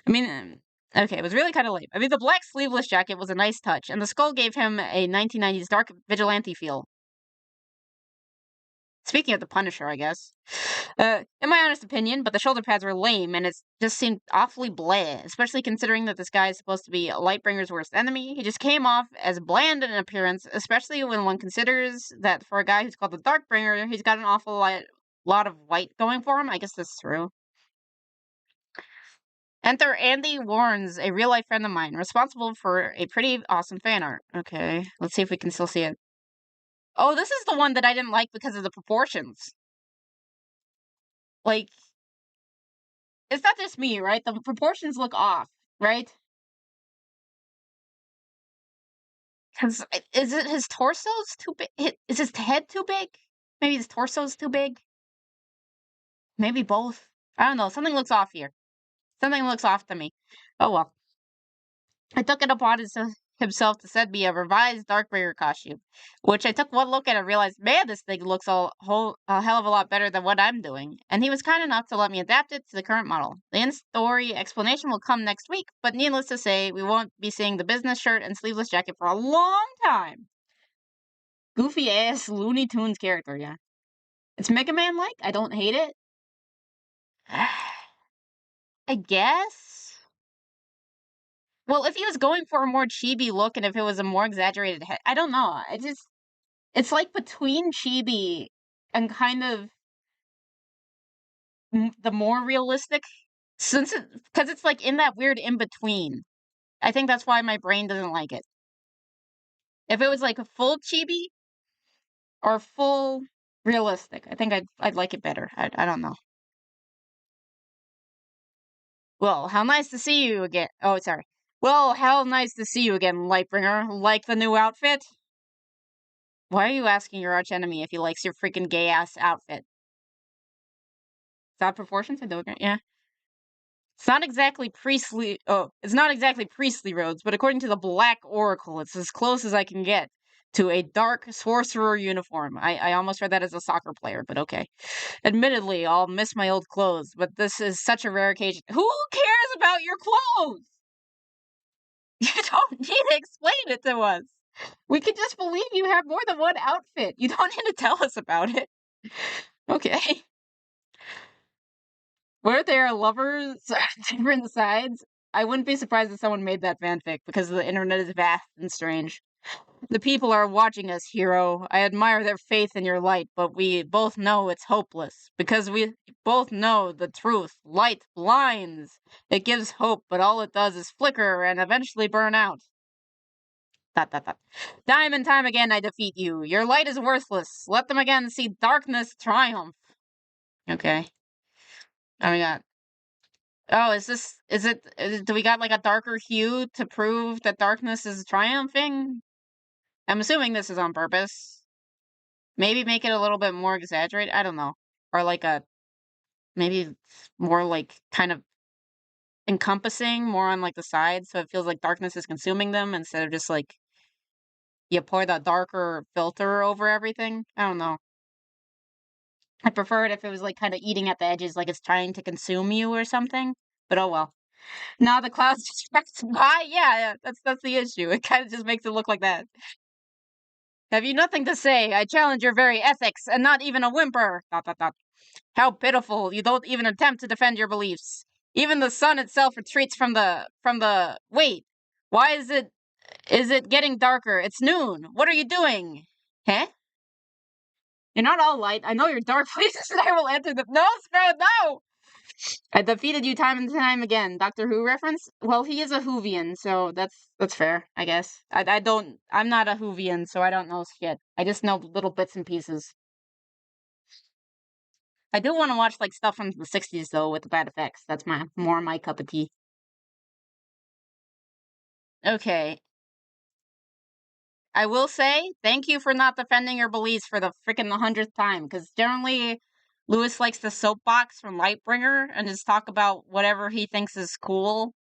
I mean, okay, it was really kind of lame. I mean, the black sleeveless jacket was a nice touch, and the skull gave him a 1990s dark vigilante feel. Speaking of the Punisher, I guess. In my honest opinion, but the shoulder pads were lame, and it just seemed awfully bland, especially considering that this guy is supposed to be Lightbringer's worst enemy. He just came off as bland in appearance, especially when one considers that for a guy who's called the Darkbringer, he's got an awful lot of white going for him. I guess that's true. Enter Andy Warrens, a real-life friend of mine, responsible for a pretty awesome fan art. Okay, let's see if we can still see it. Oh, this is the one that I didn't like because of the proportions. Like, it's not just me, right? The proportions look off, right? Because is it his torso's too big? Is his head too big? Maybe his torso's too big? Maybe both. I don't know. Something looks off here. Something looks off to me. Oh well. I took it upon himself to send me a revised Darkbringer costume, which I took one look at and realized, man, this thing looks a hell of a lot better than what I'm doing. And he was kind enough to let me adapt it to the current model. The in-story explanation will come next week, but needless to say, we won't be seeing the business shirt and sleeveless jacket for a long time. Goofy ass Looney Tunes character, yeah. It's Mega Man like. I don't hate it. I guess. Well, if he was going for a more chibi look and if it was a more exaggerated head, I don't know. It's like between chibi and kind of the more realistic, because it's like in that weird in between. I think that's why my brain doesn't like it. If it was like a full chibi or full realistic, I think I'd like it better. I don't know. Well, how nice to see you again. Oh, sorry. Well, how nice to see you again, Lightbringer. Like the new outfit? Why are you asking your arch enemy if he likes your freaking gay ass outfit? Is that proportions? I don't know. Yeah. It's not exactly priestly. Oh, it's not exactly priestly robes, but according to the Black Oracle, it's as close as I can get to a dark sorcerer uniform. I almost read that as a soccer player, but okay. Admittedly, I'll miss my old clothes, but this is such a rare occasion. Who cares about your clothes? You don't need to explain it to us. We can just believe you have more than one outfit. You don't need to tell us about it. Okay. Were there lovers different sides? I wouldn't be surprised if someone made that fanfic because the internet is vast and strange. The people are watching us, hero. I admire their faith in your light, but we both know it's hopeless because we both know the truth. Light blinds. It gives hope, but all it does is flicker and eventually burn out. Dot, dot, dot. Time and time again I defeat you. Your light is worthless. Let them again see darkness triumph. Okay. Oh my god. Oh, do we got like a darker hue to prove that darkness is triumphing? I'm assuming this is on purpose. Maybe make it a little bit more exaggerated. I don't know. Or like maybe more like kind of encompassing more on like the sides so it feels like darkness is consuming them instead of just like you pour that darker filter over everything. I don't know. I prefer it if it was like kind of eating at the edges, like it's trying to consume you or something. But oh well. Now the clouds just pass by. Yeah, that's the issue. It kind of just makes it look like that. Have you nothing to say? I challenge your very ethics, and not even a whimper. Dot, dot, dot. How pitiful! You don't even attempt to defend your beliefs. Even the sun itself retreats from the. Wait, why is it? Is it getting darker? It's noon. What are you doing? Huh? You're not all light. I know your dark places, and I will enter them. No, Sprout, no! I defeated you time and time again. Doctor Who reference? Well, he is a Whovian, so that's fair, I guess. I'm not a Whovian, so I don't know shit. I just know little bits and pieces. I do want to watch like stuff from the 60s though with the bad effects. That's more my cup of tea. Okay. I will say thank you for not defending your beliefs for the freaking 100th time, because generally Lewis likes the soapbox from Lightbringer and just talk about whatever he thinks is cool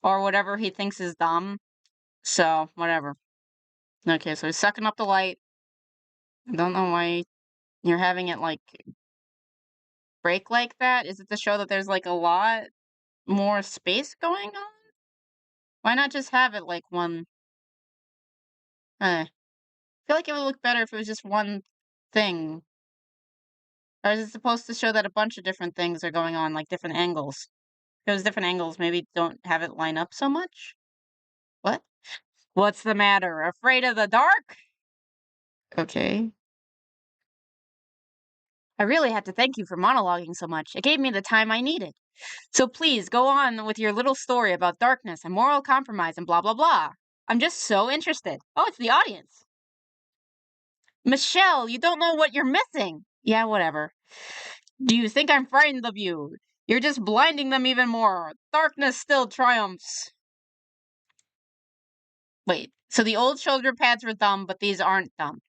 or whatever he thinks is dumb. So, whatever. Okay, so he's sucking up the light. I don't know why you're having it like break like that. Is it to show that there's like a lot more space going on? Why not just have it like one? I feel like it would look better if it was just one thing. Or is it supposed to show that a bunch of different things are going on, like different angles? Because different angles maybe don't have it line up so much? What? What's the matter? Afraid of the dark? Okay. I really have to thank you for monologuing so much. It gave me the time I needed. So please go on with your little story about darkness and moral compromise and blah blah blah. I'm just so interested. Oh, it's the audience. Michelle, you don't know what you're missing. Yeah, whatever. Do you think I'm frightened of you? You're just blinding them even more. Darkness still triumphs. Wait, so the old shoulder pads were dumb, but these aren't dumb.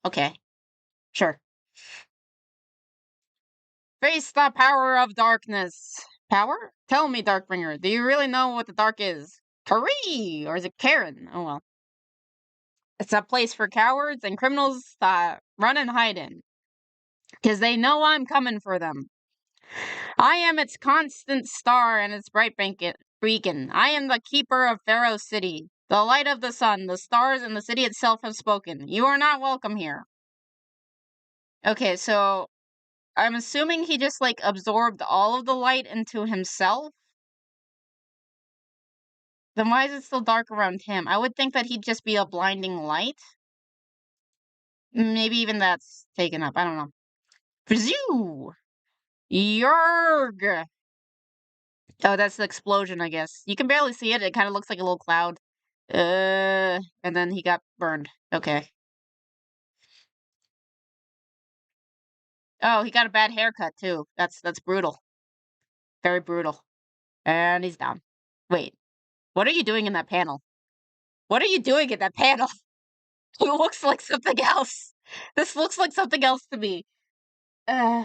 Okay, sure. Face the power of darkness. Power? Tell me, Darkbringer, do you really know what the dark is? Karee! Or is it Karen? Oh well. It's a place for cowards and criminals that run and hide in. Because they know I'm coming for them. I am its constant star and its bright beacon. I am the keeper of Pharaoh City. The light of the sun, the stars, and the city itself have spoken. You are not welcome here. Okay, so I'm assuming he just, like, absorbed all of the light into himself? Then why is it still dark around him? I would think that he'd just be a blinding light. Maybe even that's taken up. I don't know. Phew! Yerg! Oh, that's the explosion, I guess. You can barely see it. It kind of looks like a little cloud. And then he got burned. Okay. Oh, he got a bad haircut, too. That's brutal. Very brutal. And he's down. Wait. What are you doing in that panel? What are you doing in that panel? It looks like something else. This looks like something else to me. Uh,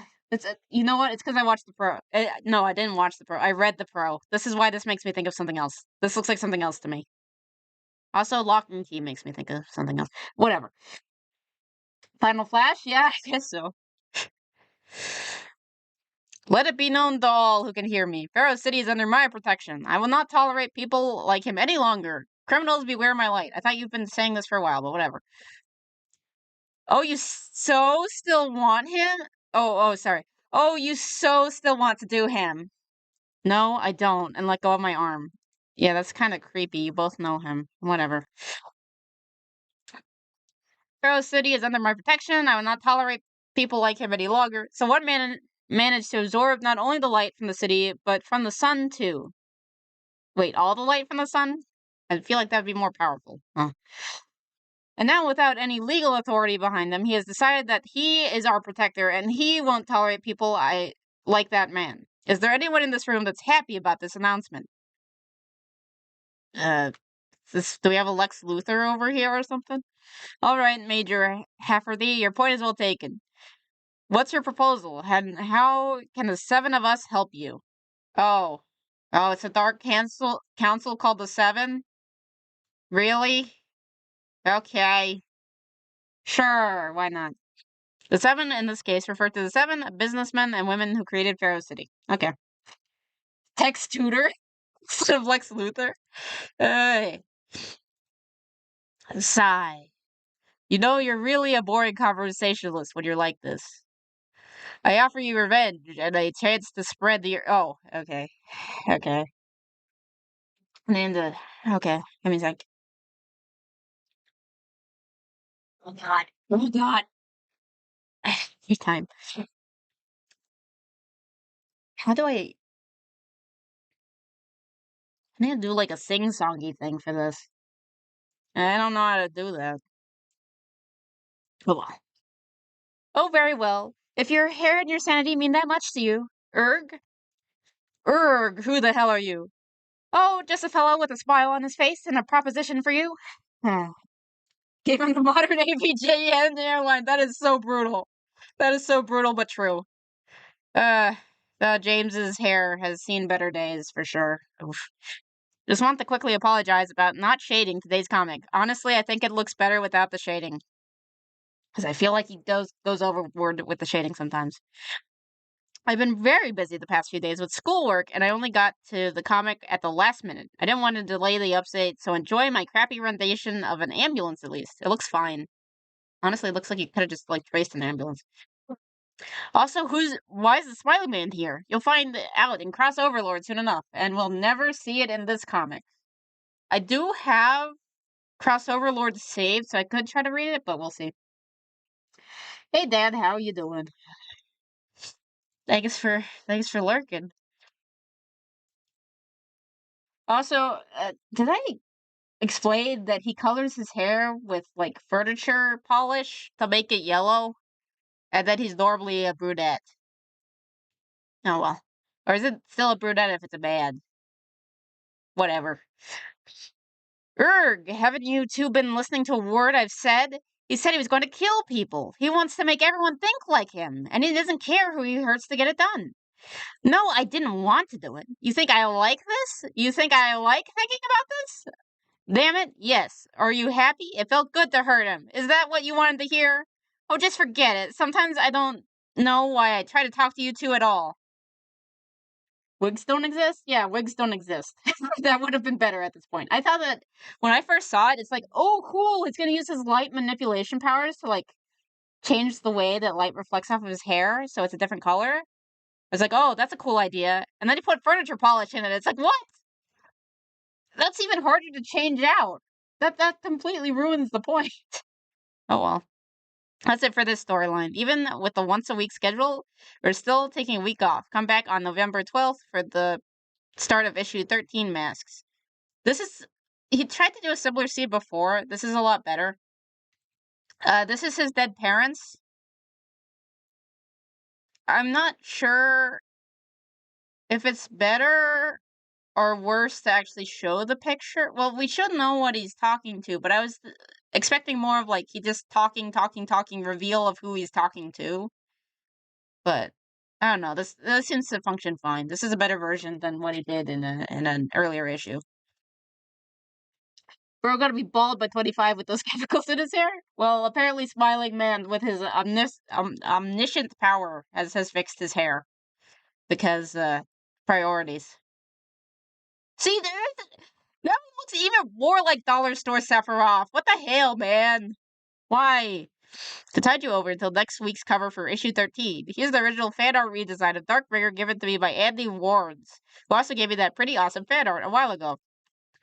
you know what? It's because I watched the pro. No, I didn't watch the pro. I read the pro. This is why this makes me think of something else. This looks like something else to me. Also, Lock and Key makes me think of something else. Whatever. Final Flash? Yeah, I guess so. Let it be known to all who can hear me. Pharaoh City is under my protection. I will not tolerate people like him any longer. Criminals, beware my light. I thought you've been saying this for a while, but whatever. Oh, you so still want him? Oh, sorry. Oh, you so still want to do him. No, I don't. And let go of my arm. Yeah, that's kind of creepy. You both know him. Whatever. Pharaoh City is under my protection. I will not tolerate people like him any longer. So one man managed to absorb not only the light from the city, but from the sun too. Wait, all the light from the sun? I feel like that would be more powerful. Huh. And now, without any legal authority behind them, he has decided that he is our protector and he won't tolerate people like that man. Is there anyone in this room that's happy about this announcement? Do we have a Lex Luthor over here or something? All right, Major Hafferty, your point is well taken. What's your proposal? And how can the seven of us help you? Oh, it's a dark council called the Seven? Really? Okay. Sure, why not? The seven, in this case, refer to the seven businessmen and women who created Pharaoh City. Okay. Tex Tutor instead of Lex Luthor. Hey. Sigh. You know you're really a boring conversationalist when you're like this. I offer you revenge and a chance to spread the... Oh, okay. Okay. And, okay. Give me a sec. Oh, God. Oh, God. Your time. How do I need to do, like, a sing-songy thing for this. I don't know how to do that. Oh, well. Oh, very well. If your hair and your sanity mean that much to you, erg, erg, who the hell are you? Oh, just a fellow with a smile on his face and a proposition for you. Given the modern AVJN airline, that is so brutal. That is so brutal, but true. James's hair has seen better days for sure. Oof. Just want to quickly apologize about not shading today's comic. Honestly, I think it looks better without the shading. Because I feel like he goes overboard with the shading sometimes. I've been very busy the past few days with schoolwork, and I only got to the comic at the last minute. I didn't want to delay the update, so enjoy my crappy rendition of an ambulance at least. It looks fine. Honestly, it looks like you could have just, like, traced an ambulance. Also, why is the Smiley Man here? You'll find it out in Cross Overlord soon enough, and we'll never see it in this comic. I do have Cross Overlord saved, so I could try to read it, but we'll see. Hey, Dad, how you doing? Thanks for lurking. Also, did I explain that he colors his hair with, like, furniture polish to make it yellow, and that he's normally a brunette? Oh, well. Or is it still a brunette if it's a man? Whatever. Erg, haven't you two been listening to a word I've said? He said he was going to kill people. He wants to make everyone think like him, and he doesn't care who he hurts to get it done. No, I didn't want to do it. You think I like this? You think I like thinking about this? Damn it, yes. Are you happy? It felt good to hurt him. Is that what you wanted to hear? Oh, just forget it. Sometimes I don't know why I try to talk to you two at all. Wigs don't exist? Yeah, wigs don't exist. That would have been better at this point. I thought that when I first saw it, it's like, oh, cool. He's going to use his light manipulation powers to, like, change the way that light reflects off of his hair so it's a different color. I was like, oh, that's a cool idea. And then he put furniture polish in it. It's like, what? That's even harder to change out. That completely ruins the point. Oh, well. That's it for this storyline. Even with the once-a-week schedule, we're still taking a week off. Come back on November 12th for the start of issue 13 Masks. He tried to do a similar scene before. This is a lot better. This is his dead parents. I'm not sure if it's better or worse to actually show the picture. Well, we should know what he's talking to, but I was expecting more of, like, he just talking, reveal of who he's talking to. But I don't know. This seems to function fine. This is a better version than what he did in an earlier issue. Bro gotta be bald by 25 with those chemicals in his hair? Well, apparently Smiling Man with his omniscient power has fixed his hair. Because, priorities. See, that one looks even more like Dollar Store Sephiroth. What the hell, man? Why? To tide you over until next week's cover for issue 13, here's the original fan art redesign of Darkbringer given to me by Andy Warnes, who also gave me that pretty awesome fan art a while ago.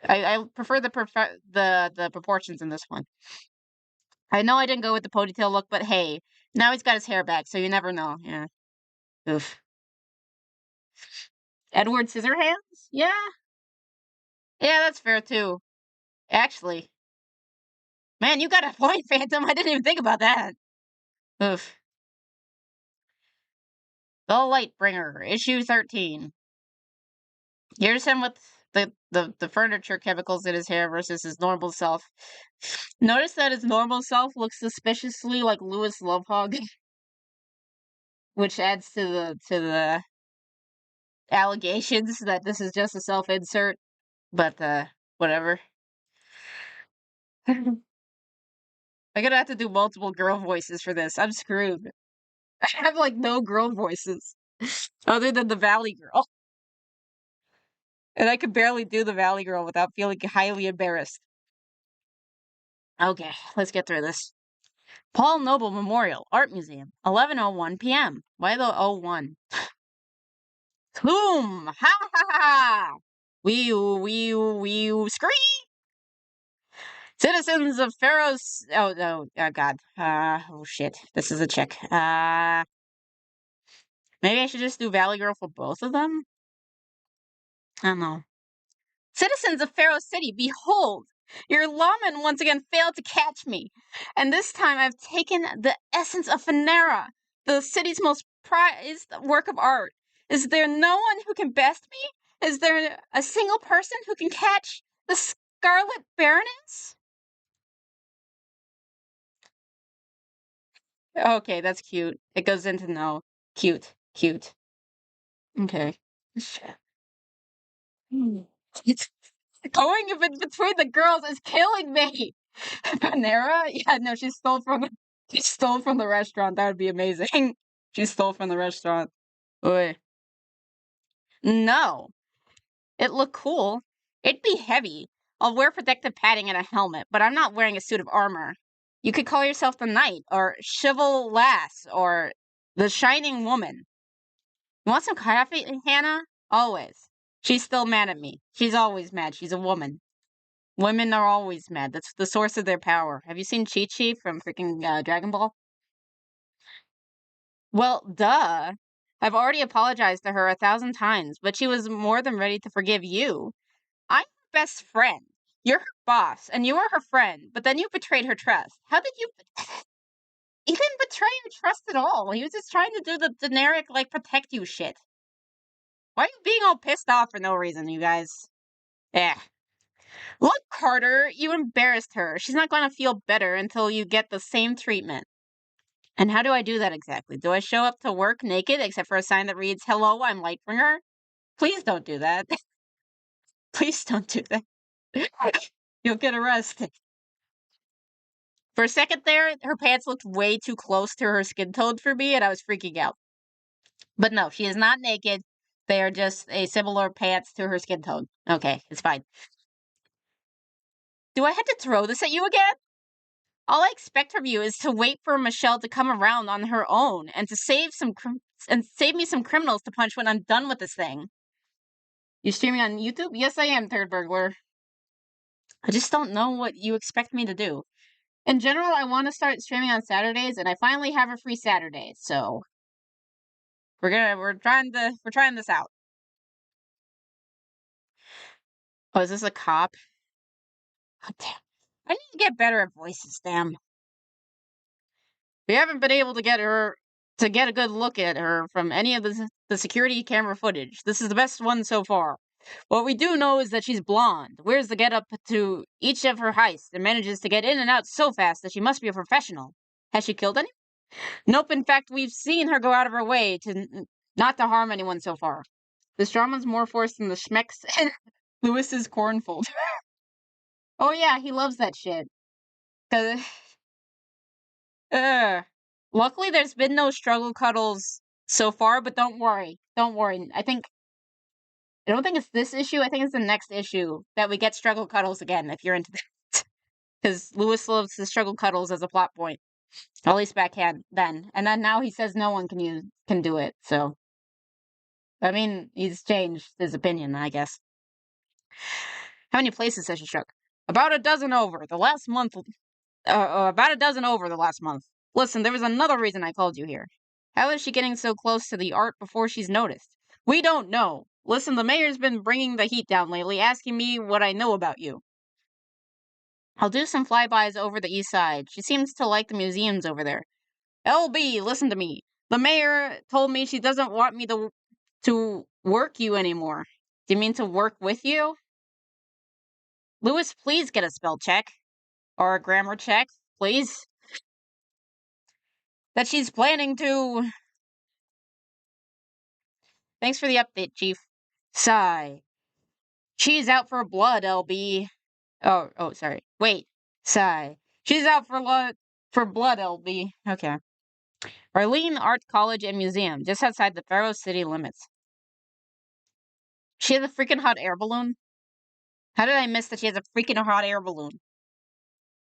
I prefer the proportions in this one. I know I didn't go with the ponytail look, but hey, now he's got his hair back, so you never know. Yeah. Oof. Edward Scissorhands? Yeah. Yeah, that's fair too. Actually. Man, you got a point, Phantom. I didn't even think about that. Oof. The Lightbringer, issue 13. Here's him with the furniture chemicals in his hair versus his normal self. Notice that his normal self looks suspiciously like Louis Lovehog, which adds to the allegations that this is just a self-insert. But whatever. I'm gonna have to do multiple girl voices for this. I'm screwed. I have, like, no girl voices other than the Valley Girl. And I could barely do the Valley Girl without feeling highly embarrassed. Okay, let's get through this. Paul Noble Memorial Art Museum, 11:01 p.m. Why the 01? Boom! Ha ha ha! Wee scree! Citizens of Pharaoh's. Oh no! Oh god! Oh shit! This is a check. Maybe I should just do Valley Girl for both of them. I don't know. Citizens of Pharaoh City, behold! Your lawmen once again failed to catch me, and this time I've taken the essence of Phanera, the city's most prized work of art. Is there no one who can best me? Is there a single person who can catch the Scarlet Baroness? Okay, that's cute. It goes into no. Cute. Cute. Okay. Shit. It's going in between the girls is killing me. Panera? Yeah, no, she stole from the restaurant. That would be amazing. She stole from the restaurant. Oy. No. It looked cool. It'd be heavy. I'll wear protective padding and a helmet, but I'm not wearing a suit of armor. You could call yourself the Knight, or Chival Lass, or the Shining Woman. You want some coffee, Hannah? Always. She's still mad at me. She's always mad. She's a woman. Women are always mad. That's the source of their power. Have you seen Chi-Chi from freaking Dragon Ball? Well, duh. I've already apologized to her 1,000 times, but she was more than ready to forgive you. I'm her best friend. You're her boss, and you are her friend, but then you betrayed her trust. How did you... He didn't betray your trust at all. He was just trying to do the generic, like, protect you shit. Why are you being all pissed off for no reason, you guys? Eh. Look, Carter, you embarrassed her. She's not going to feel better until you get the same treatment. And how do I do that exactly? Do I show up to work naked except for a sign that reads, "Hello, I'm Lightbringer"? Please don't do that. Please don't do that. You'll get arrested. For a second there, her pants looked way too close to her skin tone for me, and I was freaking out. But no, she is not naked. They are just a similar pants to her skin tone. Okay, it's fine. Do I have to throw this at you again? All I expect from you is to wait for Michelle to come around on her own and to save me some criminals to punch when I'm done with this thing. You streaming on YouTube? Yes, I am, Third Burglar. I just don't know what you expect me to do. In general, I want to start streaming on Saturdays, and I finally have a free Saturday, so we're trying this out. Oh, is this a cop? Oh, damn. I need to get better at voices, damn. We haven't been able to get a good look at her from any of the security camera footage. This is the best one so far. What we do know is that she's blonde, wears the getup to each of her heists, and manages to get in and out so fast that she must be a professional. Has she killed any? Nope, in fact, we've seen her go out of her way not to harm anyone so far. This drama's more forced than the Schmecks and Lewis's cornfold. Oh yeah, he loves that shit. 'Cause, luckily there's been no struggle cuddles so far, but don't worry. Don't worry. I don't think it's this issue. I think it's the next issue that we get struggle cuddles again, if you're into that. Because Lewis loves the struggle cuddles as a plot point. At least backhand then. And then now he says no one can do it, so. I mean, he's changed his opinion, I guess. How many places has she struck? About a dozen over the last month. About a dozen over the last month. Listen, there was another reason I called you here. How is she getting so close to the art before she's noticed? We don't know. Listen, the mayor's been bringing the heat down lately, asking me what I know about you. I'll do some flybys over the east side. She seems to like the museums over there. LB, listen to me. The mayor told me she doesn't want me to work you anymore. Do you mean to work with you? Lewis, please get a spell check. Or a grammar check, please. That she's planning to... Thanks for the update, Chief. Sigh. She's out for blood, LB. Oh, sorry. Wait. Sigh. She's out for blood, LB. Okay. Arlene Art College and Museum, just outside the Pharaoh City limits. She has a freaking hot air balloon? How did I miss that she has a freaking hot air balloon?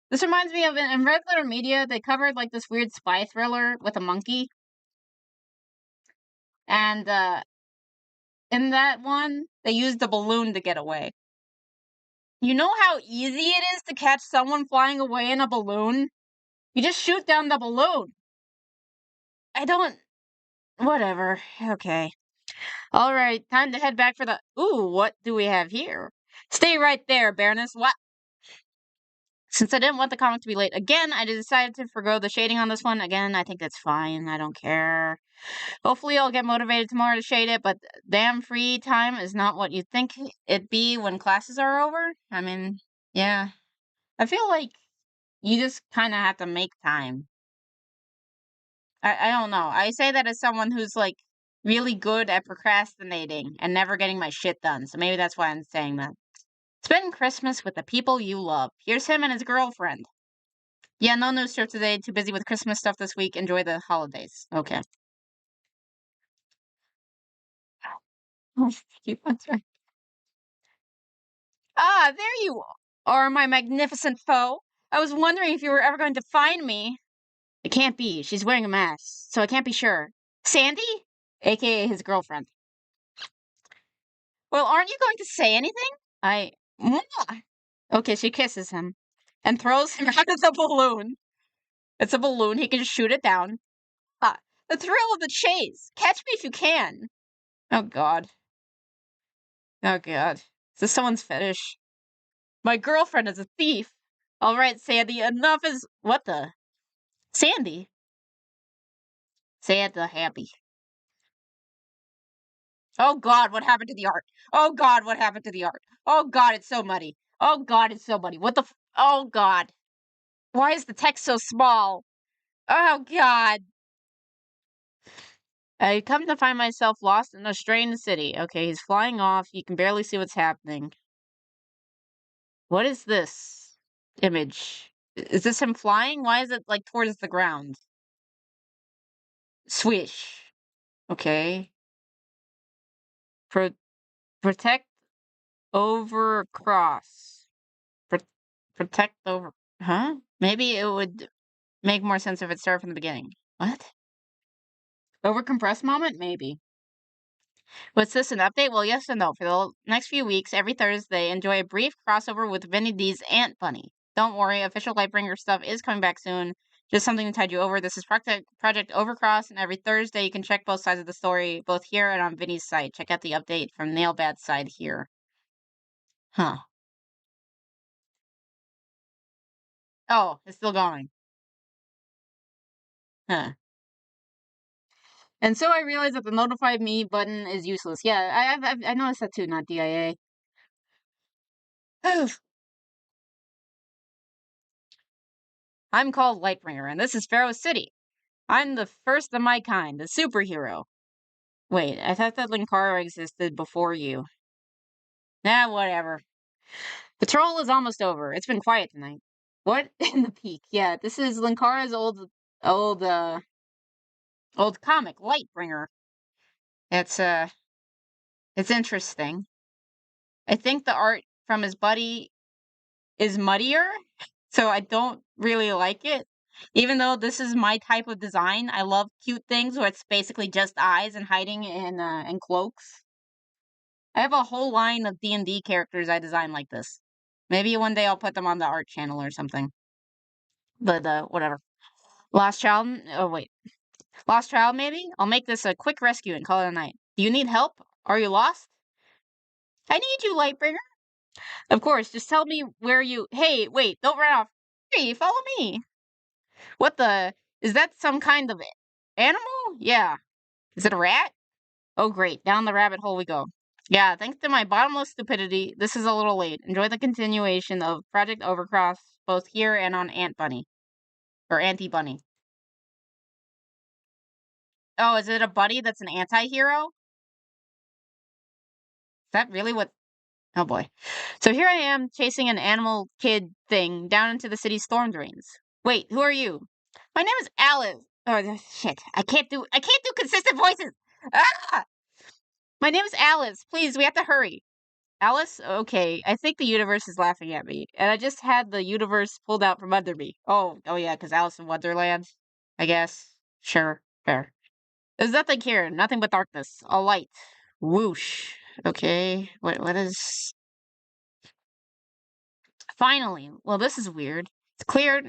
This reminds me of, in Red Letter Media, they covered, like, this weird spy thriller with a monkey. And, in that one, they used the balloon to get away. You know how easy it is to catch someone flying away in a balloon? You just shoot down the balloon. Whatever. Okay. Alright, time to head back for the... Ooh, what do we have here? Stay right there, Baroness. What? Since I didn't want the comic to be late again, I decided to forgo the shading on this one. Again, I think that's fine. I don't care. Hopefully I'll get motivated tomorrow to shade it, but damn free time is not what you think it'd be when classes are over. I mean, yeah. I feel like you just kind of have to make time. I don't know. I say that as someone who's like really good at procrastinating and never getting my shit done. So maybe that's why I'm saying that. Spend Christmas with the people you love. Here's him and his girlfriend. Yeah, no news trip today. Too busy with Christmas stuff this week. Enjoy the holidays. Okay. Keep on trying. Ah, there you are, my magnificent foe. I was wondering if you were ever going to find me. It can't be. She's wearing a mask, so I can't be sure. Sandy? AKA his girlfriend. Well, aren't you going to say anything? I. Mwah! Okay, she kisses him and throws him out of the balloon. It's a balloon. He can shoot it down. Ah, the thrill of the chase. Catch me if you can. Oh, God. Oh, God. Is this someone's fetish? My girlfriend is a thief. All right, Sandy, enough is. What the? Sandy? Santa happy. Oh, God, what happened to the art? Oh, God, what happened to the art? Oh, God, it's so muddy. Oh, God, it's so muddy. What the. Oh, God. Why is the text so small? Oh, God. I come to find myself lost in a strange city. Okay, he's flying off. You can barely see what's happening. What is this image? Is this him flying? Why is it like towards the ground? Swish. Okay. Pro- protect over cross. Pro- protect over. Huh? Maybe it would make more sense if it started from the beginning. What? Over compressed moment? Maybe. Was this an update? Well, yes and no. For the next few weeks, every Thursday, enjoy a brief crossover with Vinny D's Ant Bunny. Don't worry, official Lightbringer stuff is coming back soon. Just something to tide you over. This is Project Overcross, and every Thursday you can check both sides of the story, both here and on Vinny's site. Check out the update from Nailbat's side here. Huh. Oh, it's still going. Huh. And so I realized that the notify me button is useless. Yeah, I noticed that too, not DIA. I'm called Lightbringer, and this is Pharaoh City. I'm the first of my kind, a superhero. Wait, I thought that Linkara existed before you. Nah, whatever. Patrol is almost over. It's been quiet tonight. What in the peak? Yeah, this is Linkara's old, old comic, Lightbringer. It's, it's interesting. I think the art from his buddy is muddier, so I don't really like it. Even though this is my type of design, I love cute things where it's basically just eyes and hiding in cloaks. I have a whole line of D&D characters I design like this. Maybe one day I'll put them on the art channel or something. But whatever. Lost Child. Oh wait, Lost Child. Maybe I'll make this a quick rescue and call it a night. Do you need help? Are you lost? I need you, Lightbringer. Of course. Just tell me where you. Hey, wait! Don't run off. Hey, follow me. What the? Is that some kind of animal? Yeah. Is it a rat? Oh, great. Down the rabbit hole we go. Yeah, thanks to my bottomless stupidity, this is a little late. Enjoy the continuation of Project Overcross, both here and on Ant Bunny. Or Auntie Bunny. Oh, is it a buddy that's an anti-hero? Is that really what... Oh boy. So here I am, chasing an animal kid thing down into the city's storm drains. Wait, who are you? My name is Alice. Oh, shit. I can't do consistent voices! Ah! My name is Alice. Please, we have to hurry. Alice? Okay, I think the universe is laughing at me. And I just had the universe pulled out from under me. Oh yeah, because Alice in Wonderland, I guess. Sure, fair. There's nothing here, nothing but darkness. A light. Whoosh. Okay, what is... Finally. Well, this is weird. It's clear...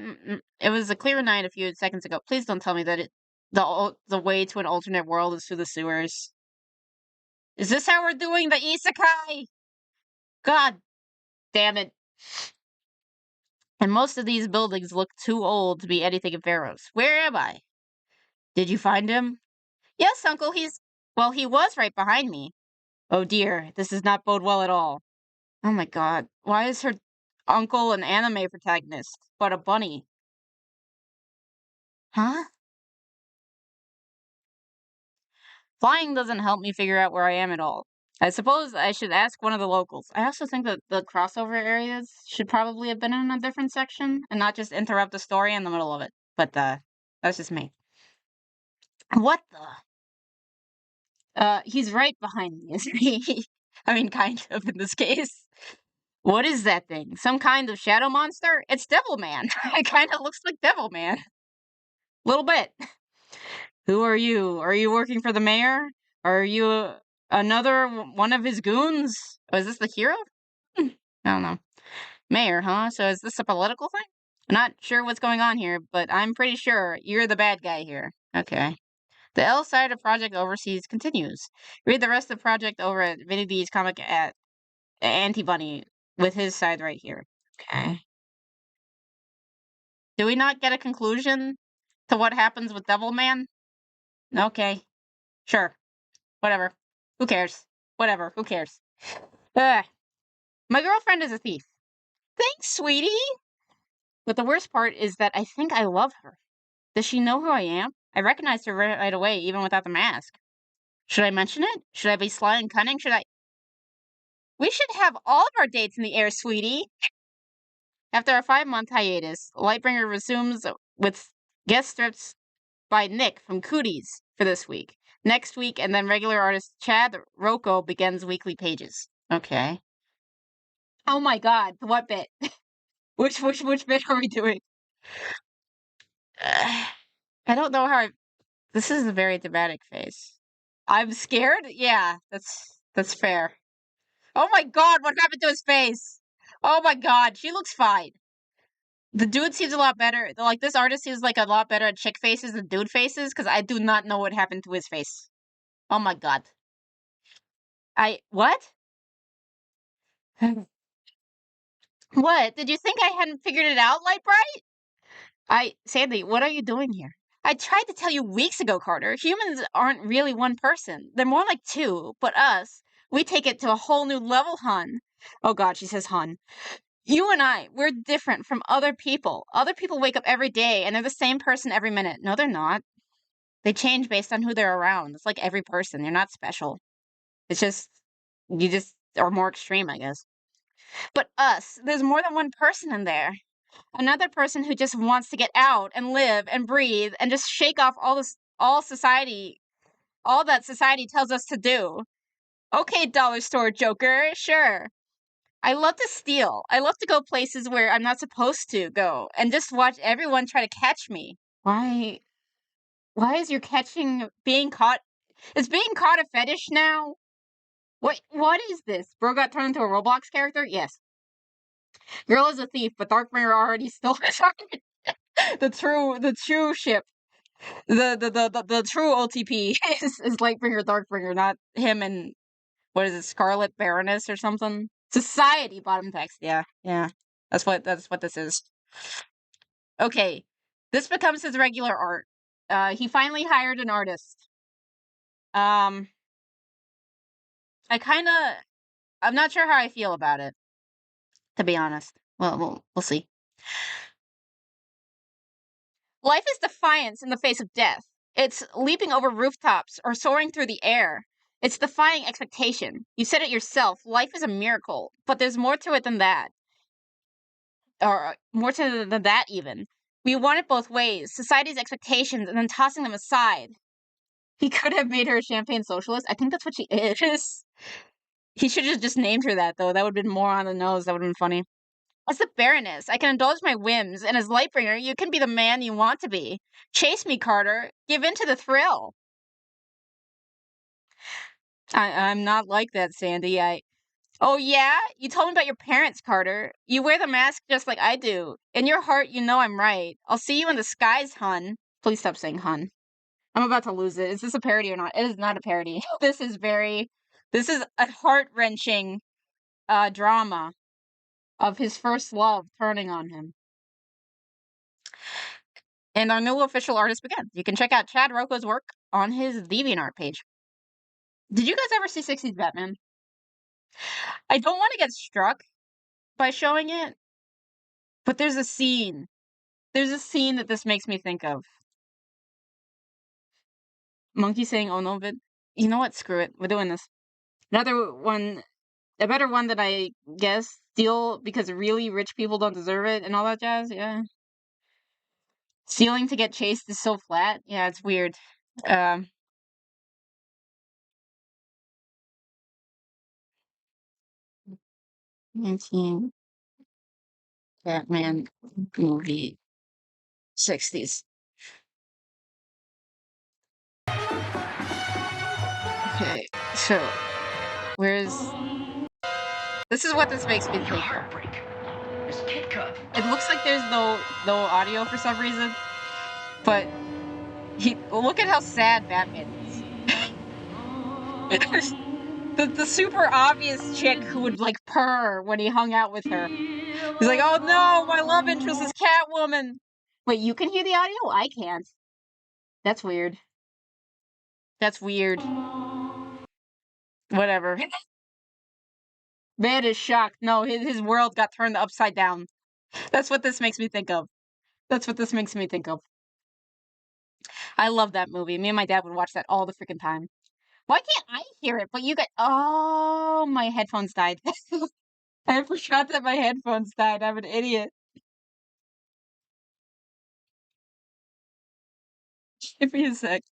It was a clear night a few seconds ago. Please don't tell me that the way to an alternate world is through the sewers. Is this how we're doing the isekai? God damn it. And most of these buildings look too old to be anything of Pharaoh's. Where am I? Did you find him? Yes, Uncle, well, he was right behind me. Oh dear, this does not bode well at all. Oh my god, why is her uncle an anime protagonist, but a bunny? Huh? Flying doesn't help me figure out where I am at all. I suppose I should ask one of the locals. I also think that the crossover areas should probably have been in a different section and not just interrupt the story in the middle of it. But, that's just me. What the? He's right behind me, isn't he? I mean, kind of in this case. What is that thing? Some kind of shadow monster? It's Devilman. It kind of looks like Devilman. Little bit. Who are you? Are you working for the mayor? Are you another one of his goons? Oh, is this the hero? I don't know. Mayor, huh? So is this a political thing? I'm not sure what's going on here, but I'm pretty sure you're the bad guy here. Okay. The L side of Project Overseas continues. Read the rest of the project over at Vinny D's comic at Anti-Bunny with his side right here. Okay. Do we not get a conclusion to what happens with Devilman? Okay. Sure. Whatever. Who cares? Whatever. Who cares? Ugh. My girlfriend is a thief. Thanks, sweetie. But the worst part is that I think I love her. Does she know who I am? I recognized her right away, even without the mask. Should I mention it? Should I be sly and cunning? Should I? We should have all of our dates in the air, sweetie. After a 5-month hiatus, Lightbringer resumes with guest strips by Nick from Cooties for this week. Next week, and then regular artist Chad Rocco begins weekly pages. Okay. Oh my god, what bit? Which bit are we doing? I don't know how this is a very dramatic face. I'm scared? Yeah, that's fair. Oh my god, what happened to his face? Oh my god, she looks fine. The dude seems a lot better. Like, this artist seems like a lot better at chick faces than dude faces, because I do not know what happened to his face. Oh my god. What? What? Did you think I hadn't figured it out, Lightbright? Sandy, what are you doing here? I tried to tell you weeks ago, Carter. Humans aren't really one person. They're more like two, but us, we take it to a whole new level, hun. Oh god, she says hun. You and we're different from other people. Other people wake up every day and they're the same person every minute. No, they're not. They change based on who they're around. It's like every person. You're not special. It's just, you just are more extreme, I guess. But us, there's more than one person in there. Another person who just wants to get out and live and breathe and just shake off all that society tells us to do. Okay, dollar store joker, sure. I love to steal. I love to go places where I'm not supposed to go and just watch everyone try to catch me. Why is being caught? Is being caught a fetish now? What is this? Bro got turned into a Roblox character? Yes. Girl is a thief, but Darkbringer already stole his heart. The true ship. The true OTP is Lightbringer Darkbringer, not him and what is it, Scarlet Baroness or something? Society bottom text, yeah. That's what this is. Okay. This becomes his regular art. He finally hired an artist. I'm not sure how I feel about it, to be honest. Well, we'll see. Life is defiance in the face of death. It's leaping over rooftops or soaring through the air. It's defying expectation. You said it yourself. Life is a miracle, but there's more to it than that. Or more to than that, even. We want it both ways. Society's expectations and then tossing them aside. He could have made her a champagne socialist. I think that's what she is. He should have just named her that, though. That would have been more on the nose. That would have been funny. As the Baroness, I can indulge my whims, and as Lightbringer, you can be the man you want to be. Chase me, Carter. Give in to the thrill. I'm not like that, Sandy. Oh, yeah? You told me about your parents, Carter. You wear the mask just like I do. In your heart, you know I'm right. I'll see you in the skies, hun. Please stop saying hun. I'm about to lose it. Is this a parody or not? It is not a parody. This is a heart-wrenching drama of his first love turning on him. And our new official artist begins. You can check out Chad Rocco's work on his DeviantArt page. Did you guys ever see 60s Batman? I don't want to get struck by showing it, but there's a scene. There's a scene that this makes me think of. Monkey saying, "Oh no, vid." You know what? Screw it. We're doing this. Another one, a better one that I guess steal because really rich people don't deserve it and all that jazz. Yeah. Stealing to get chased is so flat. Yeah, it's weird. Um, 19 Batman movie 60s. Okay, so where's this is what this makes me think of. It looks like there's no audio for some reason, but look at how sad Batman is. The super obvious chick who would like purr when he hung out with her. He's like, "Oh no, my love interest is Catwoman." Wait, you can hear the audio? I can't. That's weird. That's weird. Whatever. Man is shocked. No, his world got turned upside down. That's what this makes me think of. That's what this makes me think of. I love that movie. Me and my dad would watch that all the freaking time. Why can't I hear it? But you got. Oh, my headphones died. I forgot that my headphones died. I'm an idiot. Give me a sec.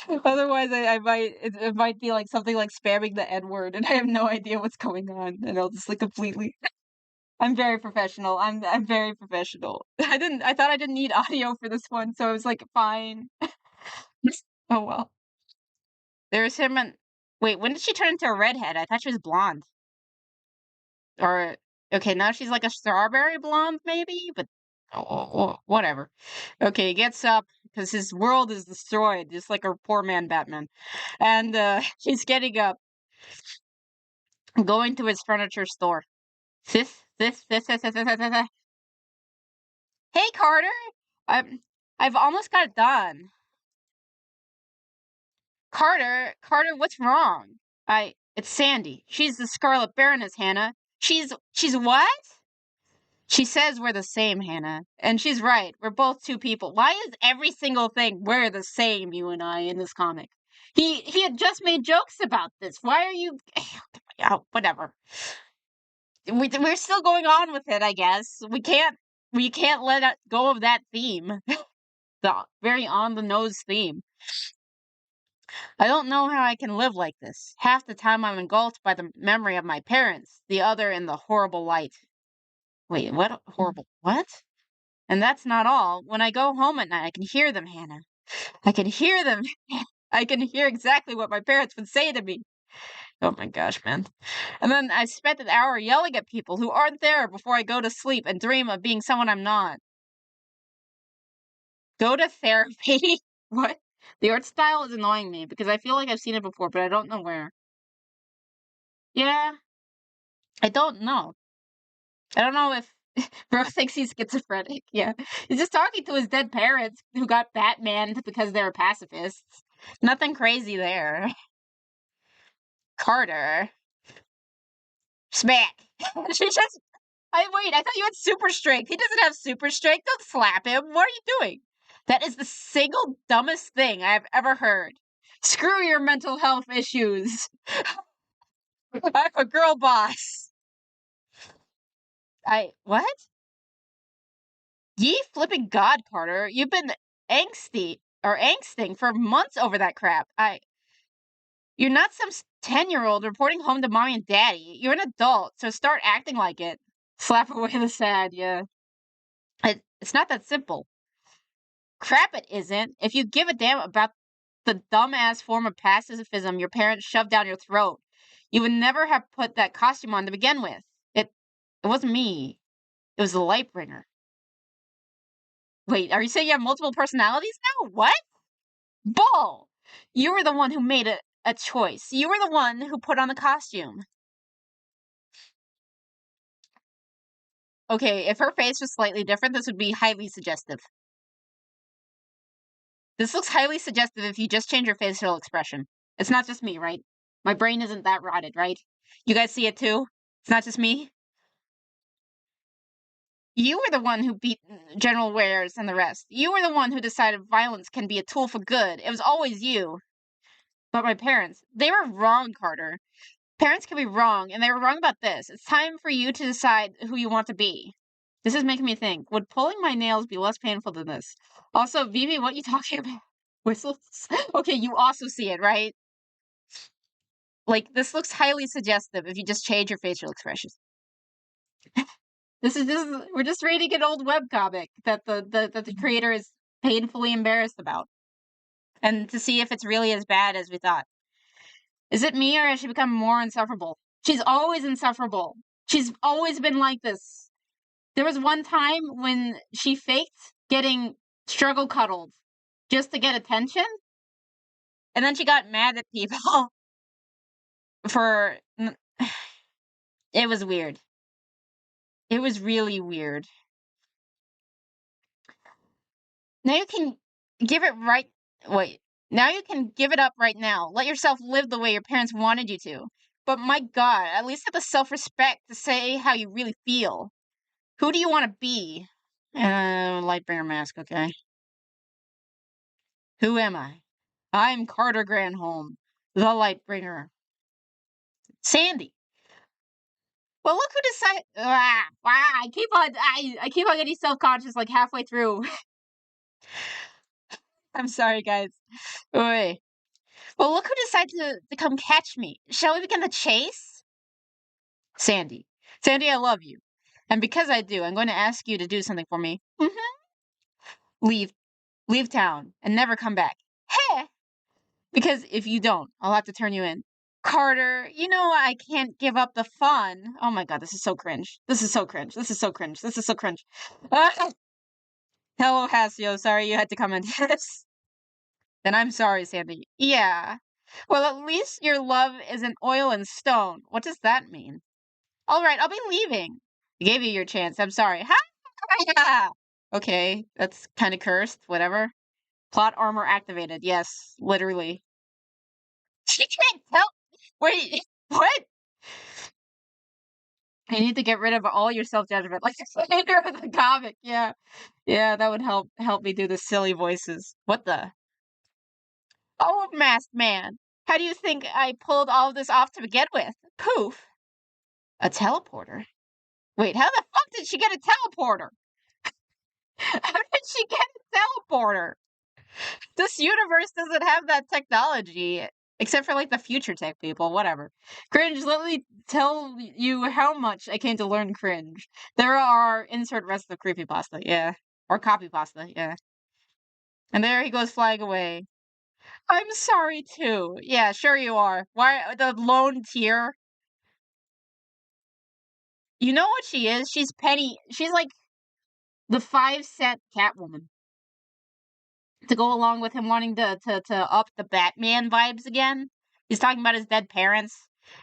Otherwise, I might it might be like something like spamming the N word, and I have no idea what's going on, and I'll just like completely. I'm very professional. I'm very professional. I thought I didn't need audio for this one, so I was like, fine. Oh well. There's him and wait, when did she turn into a redhead? I thought she was blonde. Or okay, now she's like a strawberry blonde, maybe, but whatever. Okay, he gets up because his world is destroyed, just like a poor man Batman, and he's getting up, going to his furniture store. This. Hey, Carter, I'm, I've almost got it done. Carter, what's wrong? It's Sandy. She's the Scarlet Baroness, Hannah. She's what? She says we're the same, Hannah. And she's right. We're both two people. Why is every single thing we're the same, you and I, in this comic? He had just made jokes about this. Why are you oh, whatever. We're still going on with it, I guess. We can't let go of that theme. The very on the nose theme. I don't know how I can live like this. Half the time I'm engulfed by the memory of my parents, the other in the horrible light. Wait, what horrible what? And that's not all. When I go home at night, I can hear them, Hannah. I can hear them. I can hear exactly what my parents would say to me. Oh my gosh, man. And then I spent an hour yelling at people who aren't there before I go to sleep and dream of being someone I'm not. Go to therapy? What? The art style is annoying me because I feel like I've seen it before, but I don't know where. Yeah, I don't know. I don't know if Bro thinks he's schizophrenic. Yeah. He's just talking to his dead parents who got Batman because they were pacifists. Nothing crazy there. Carter. Smack. She just. I thought you had super strength. He doesn't have super strength. Don't slap him. What are you doing? That is the single dumbest thing I have ever heard. Screw your mental health issues. I'm a girl boss. What? Ye flipping God, Carter. You've been angsting for months over that crap. You're not some 10-year-old reporting home to mommy and daddy. You're an adult, so start acting like it. Slap away the sad, yeah. It's not that simple. Crap, it isn't. If you give a damn about the dumbass form of pacifism your parents shoved down your throat, you would never have put that costume on to begin with. It wasn't me. It was the Lightbringer. Wait, are you saying you have multiple personalities now? What? Bull! You were the one who made a choice. You were the one who put on the costume. Okay, if her face was slightly different, this would be highly suggestive. This looks highly suggestive if you just change your facial expression. It's not just me, right? My brain isn't that rotted, right? You guys see it too? It's not just me? You were the one who beat General Wares and the rest. You were the one who decided violence can be a tool for good. It was always you. But my parents, they were wrong, Carter. Parents can be wrong, and they were wrong about this. It's time for you to decide who you want to be. This is making me think. Would pulling my nails be less painful than this? Also, Vivi, what are you talking about? Whistles? Okay, you also see it, right? Like, this looks highly suggestive if you just change your facial expressions. We're just reading an old webcomic that the creator is painfully embarrassed about. And to see if it's really as bad as we thought. Is it me, or has she become more insufferable? She's always insufferable. She's always been like this. There was one time when she faked getting struggle cuddled just to get attention, and then she got mad at people for. It was weird. It was really weird. Now you can give it right. Wait. Now you can give it up right now. Let yourself live the way your parents wanted you to. But my God, at least have the self-respect to say how you really feel. Who do you want to be? Lightbringer mask, okay. Who am I? I'm Carter Granholm, the Lightbringer. Sandy. Well, look who decided. I keep on getting self-conscious like halfway through. I'm sorry, guys. Wait. Well, look who decided to come catch me. Shall we begin the chase? Sandy. Sandy, I love you. And because I do, I'm going to ask you to do something for me. Leave. Leave town and never come back. Hey! Because if you don't, I'll have to turn you in. Carter, you know I can't give up the fun. Oh my God, this is so cringe. This is so cringe. This is so cringe. This is so cringe. Hello, Hasio. Sorry you had to come into this. Then I'm sorry, Sandy. Yeah. Well, at least your love isn't oil and stone. What does that mean? All right, I'll be leaving. I gave you your chance. I'm sorry. Ha! Okay, that's kind of cursed. Whatever. Plot armor activated. Yes, literally. She can't tell. Wait, what? I need to get rid of all your self-judgment, like the creator of the comic. Yeah, yeah, that would help me do the silly voices. What the? Oh, masked man! How do you think I pulled all of this off to begin with? Poof! A teleporter? Wait, how the fuck did she get a teleporter? How did she get a teleporter? This universe doesn't have that technology. Except for, like, the future tech people. Whatever. Cringe, let me tell you how much I came to learn cringe. There are insert rest of creepypasta, yeah. Or copypasta, yeah. And there he goes flying away. I'm sorry, too. Yeah, sure you are. Why, the lone tear? You know what she is? She's Penny. She's like the 5-cent Catwoman. To go along with him wanting to up the Batman vibes again. He's talking about his dead parents.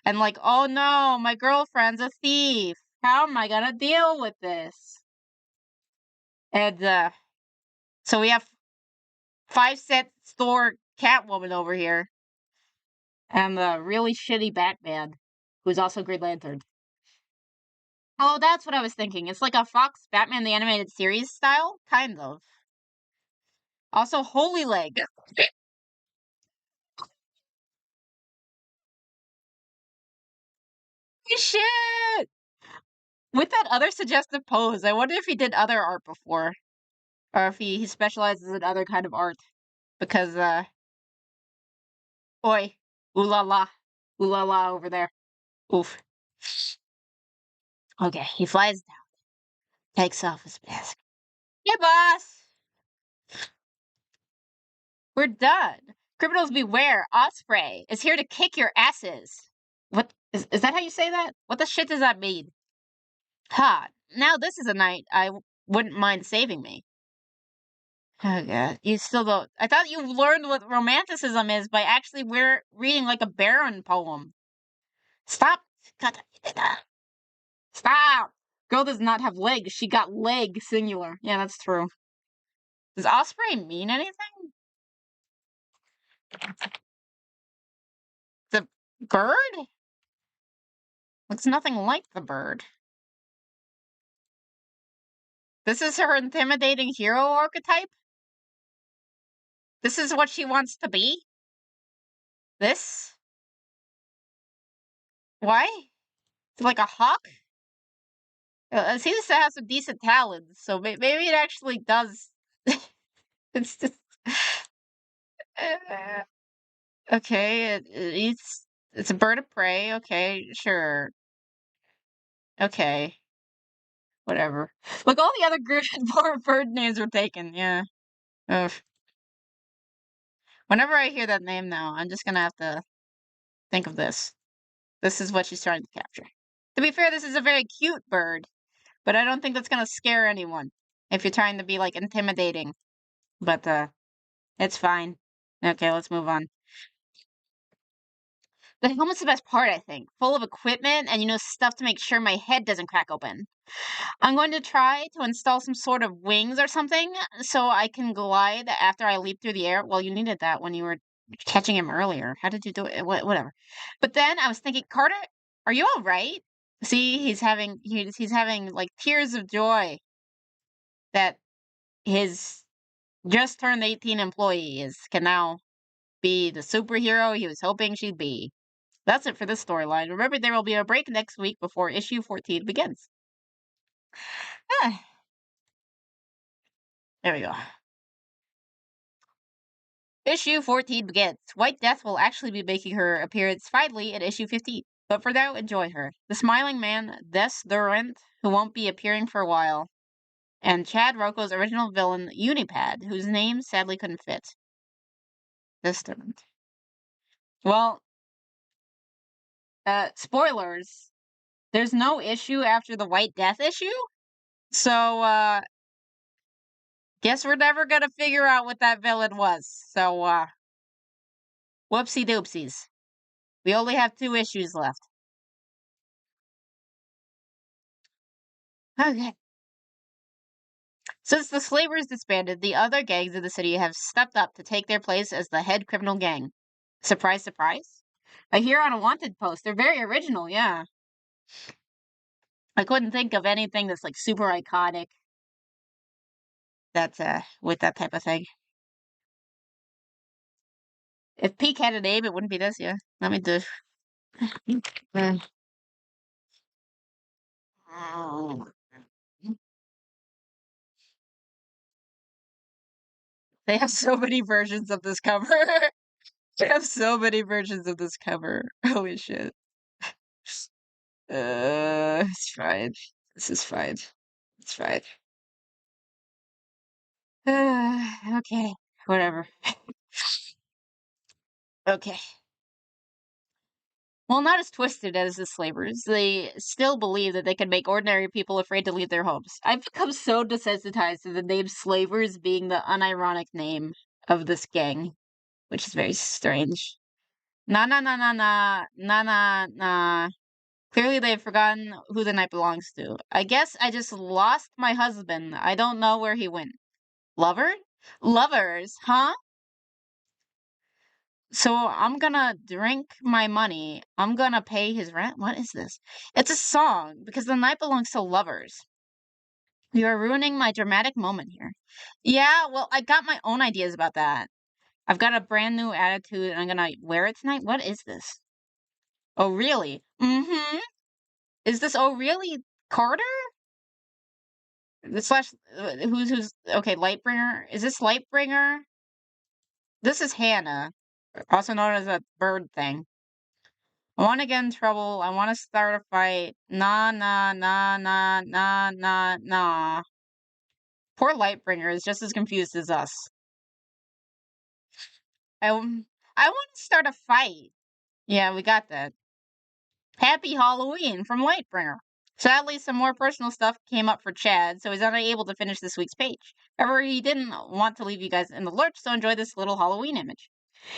And like, oh no, my girlfriend's a thief. How am I gonna deal with this? And so we have 5-cent store Catwoman over here. And the really shitty Batman, who's also Green Lantern. Oh, that's what I was thinking. It's like a Fox Batman the Animated Series style? Kind of. Also, Holy Leg. Shit! With that other suggestive pose, I wonder if he did other art before. Or if he specializes in other kind of art. Because, oi, ooh la la over there. Oof. Okay, he flies down, takes off his mask. Hey, boss! We're done. Criminals beware, Osprey is here to kick your asses. What, is that how you say that? What the shit does that mean? Ha, now this is a night I wouldn't mind saving me. Oh, yeah, you still don't. I thought you learned what romanticism is by actually we're reading like a Baron poem. Stop. Stop. Girl does not have legs. She got leg singular. Yeah, that's true. Does Osprey mean anything? The bird? Looks nothing like the bird. This is her intimidating hero archetype? This is what she wants to be? This? Why? It's like a hawk? It seems to have some decent talons, so maybe it actually does. It's just okay. It's a bird of prey. Okay, sure. Okay, whatever. Look, all the other bird names were taken. Yeah. Ugh. Whenever I hear that name now, I'm just gonna have to think of this. This is what she's trying to capture. To be fair, this is a very cute bird, but I don't think that's gonna scare anyone if you're trying to be like intimidating. But it's fine. Okay, let's move on. The helmet's the best part, I think. Full of equipment and, stuff to make sure my head doesn't crack open. I'm going to try to install some sort of wings or something so I can glide after I leap through the air. Well, you needed that when you were catching him earlier. How did you do it? Whatever. But then I was thinking, Carter, are you all right? See, he's having like tears of joy that his just turned 18 employee can now be the superhero he was hoping she'd be. That's it for this storyline. Remember, there will be a break next week before issue 14 begins. There we go. Issue 14 begins. White Death will actually be making her appearance finally in issue 15. But for now, enjoy her. The smiling man, Des Durant, who won't be appearing for a while. And Chad Rocco's original villain, Unipad, whose name sadly couldn't fit. Des Durant. Well, spoilers. There's no issue after the White Death issue. So, guess we're never gonna figure out what that villain was. So, whoopsie doopsies. We only have 2 issues left. Okay. Since the slavers disbanded, the other gangs in the city have stepped up to take their place as the head criminal gang. Surprise, surprise. I hear on a wanted post. They're very original, yeah. I couldn't think of anything that's like super iconic that's with that type of thing. If Peak had a name, it wouldn't be this, yeah. Let me do. They have so many versions of this cover. They have so many versions of this cover. Holy shit. It's fine. This is fine. It's fine. Okay. Whatever. Okay. Well, not as twisted as the slavers. They still believe that they can make ordinary people afraid to leave their homes. I've become so desensitized to the name slavers being the unironic name of this gang, which is very strange. Na na na na na na na na. Clearly, they've forgotten who the night belongs to. I guess I just lost my husband. I don't know where he went. Lover? Lovers, huh? So I'm gonna drink my money. I'm gonna pay his rent. What is this? It's a song because the night belongs to lovers. You are ruining my dramatic moment here. Yeah, well, I got my own ideas about that. I've got a brand new attitude and I'm gonna wear it tonight. What is this? Oh, really? Mm-hmm. Is this oh really Carter? The slash who's okay, Lightbringer? Is this Lightbringer? This is Hannah, also known as a bird thing. I want to get in trouble. I want to start a fight. Nah, nah, nah, nah, nah, nah, nah. Poor Lightbringer is just as confused as us. I want to start a fight. Yeah, we got that. Happy Halloween from Lightbringer. Sadly, some more personal stuff came up for Chad, so he's unable to finish this week's page. However, he didn't want to leave you guys in the lurch, so enjoy this little Halloween image.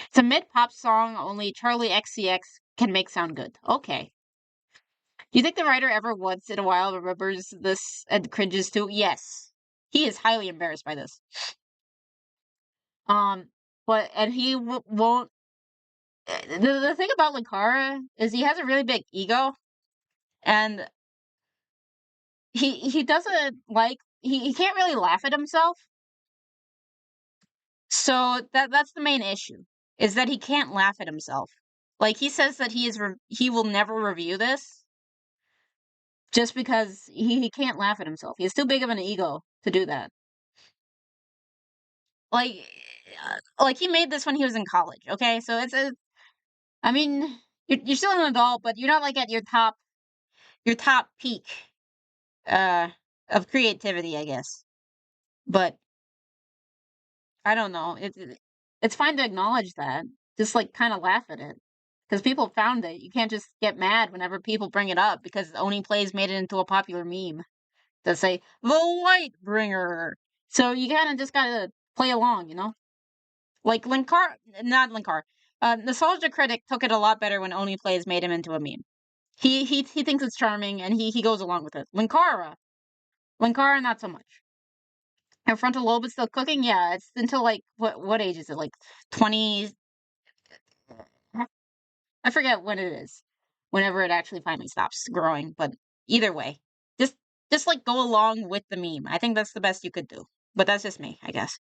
It's a mid-pop song only Charlie XCX can make sound good. Okay. Do you think the writer ever once in a while remembers this and cringes too? Yes. He is highly embarrassed by this. and he won't. The thing about Linkara is he has a really big ego, and he doesn't like he can't really laugh at himself. So that's the main issue, is that he can't laugh at himself. Like, he says that he will never review this just because he can't laugh at himself. He has too big of an ego to do that. Like, he made this when he was in college. Okay, so I mean, you're still an adult, but you're not like at your top peak uh of creativity, I guess. But I don't know. It's fine to acknowledge that. Just like kind of laugh at it. Because people found it. You can't just get mad whenever people bring it up because Oni Plays made it into a popular meme that say the Lightbringer. So you kind of just gotta play along, you know? Like Linkar, not Linkar. Nostalgia Critic took it a lot better when Oni Plays made him into a meme. He thinks it's charming and he goes along with it. Linkara, not so much. Her frontal lobe is still cooking. Yeah, it's until like what age is it? Like 20. I forget when it is. Whenever it actually finally stops growing, but either way, just like go along with the meme. I think that's the best you could do. But that's just me, I guess.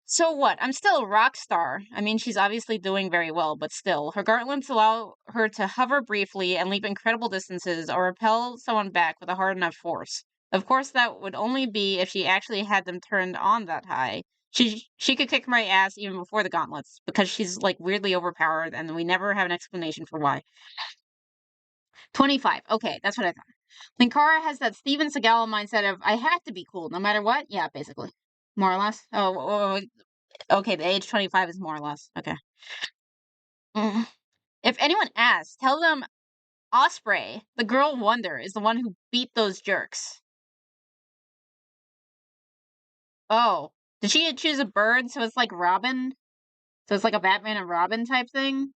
So what? I'm still a rock star. I mean, she's obviously doing very well, but still, her gauntlets allow her to hover briefly and leap incredible distances or repel someone back with a hard enough force. Of course, that would only be if she actually had them turned on that high. She could kick my ass even before the gauntlets because she's like weirdly overpowered, and we never have an explanation for why. 25. Okay, that's what I thought. Linkara has that Steven Seagal mindset of I have to be cool no matter what. Yeah, basically, more or less. Okay, the age 25 is more or less. Okay. Mm. If anyone asks, tell them Osprey, the girl wonder, is the one who beat those jerks. Oh, did she choose a bird so it's like Robin? So it's like a Batman and Robin type thing?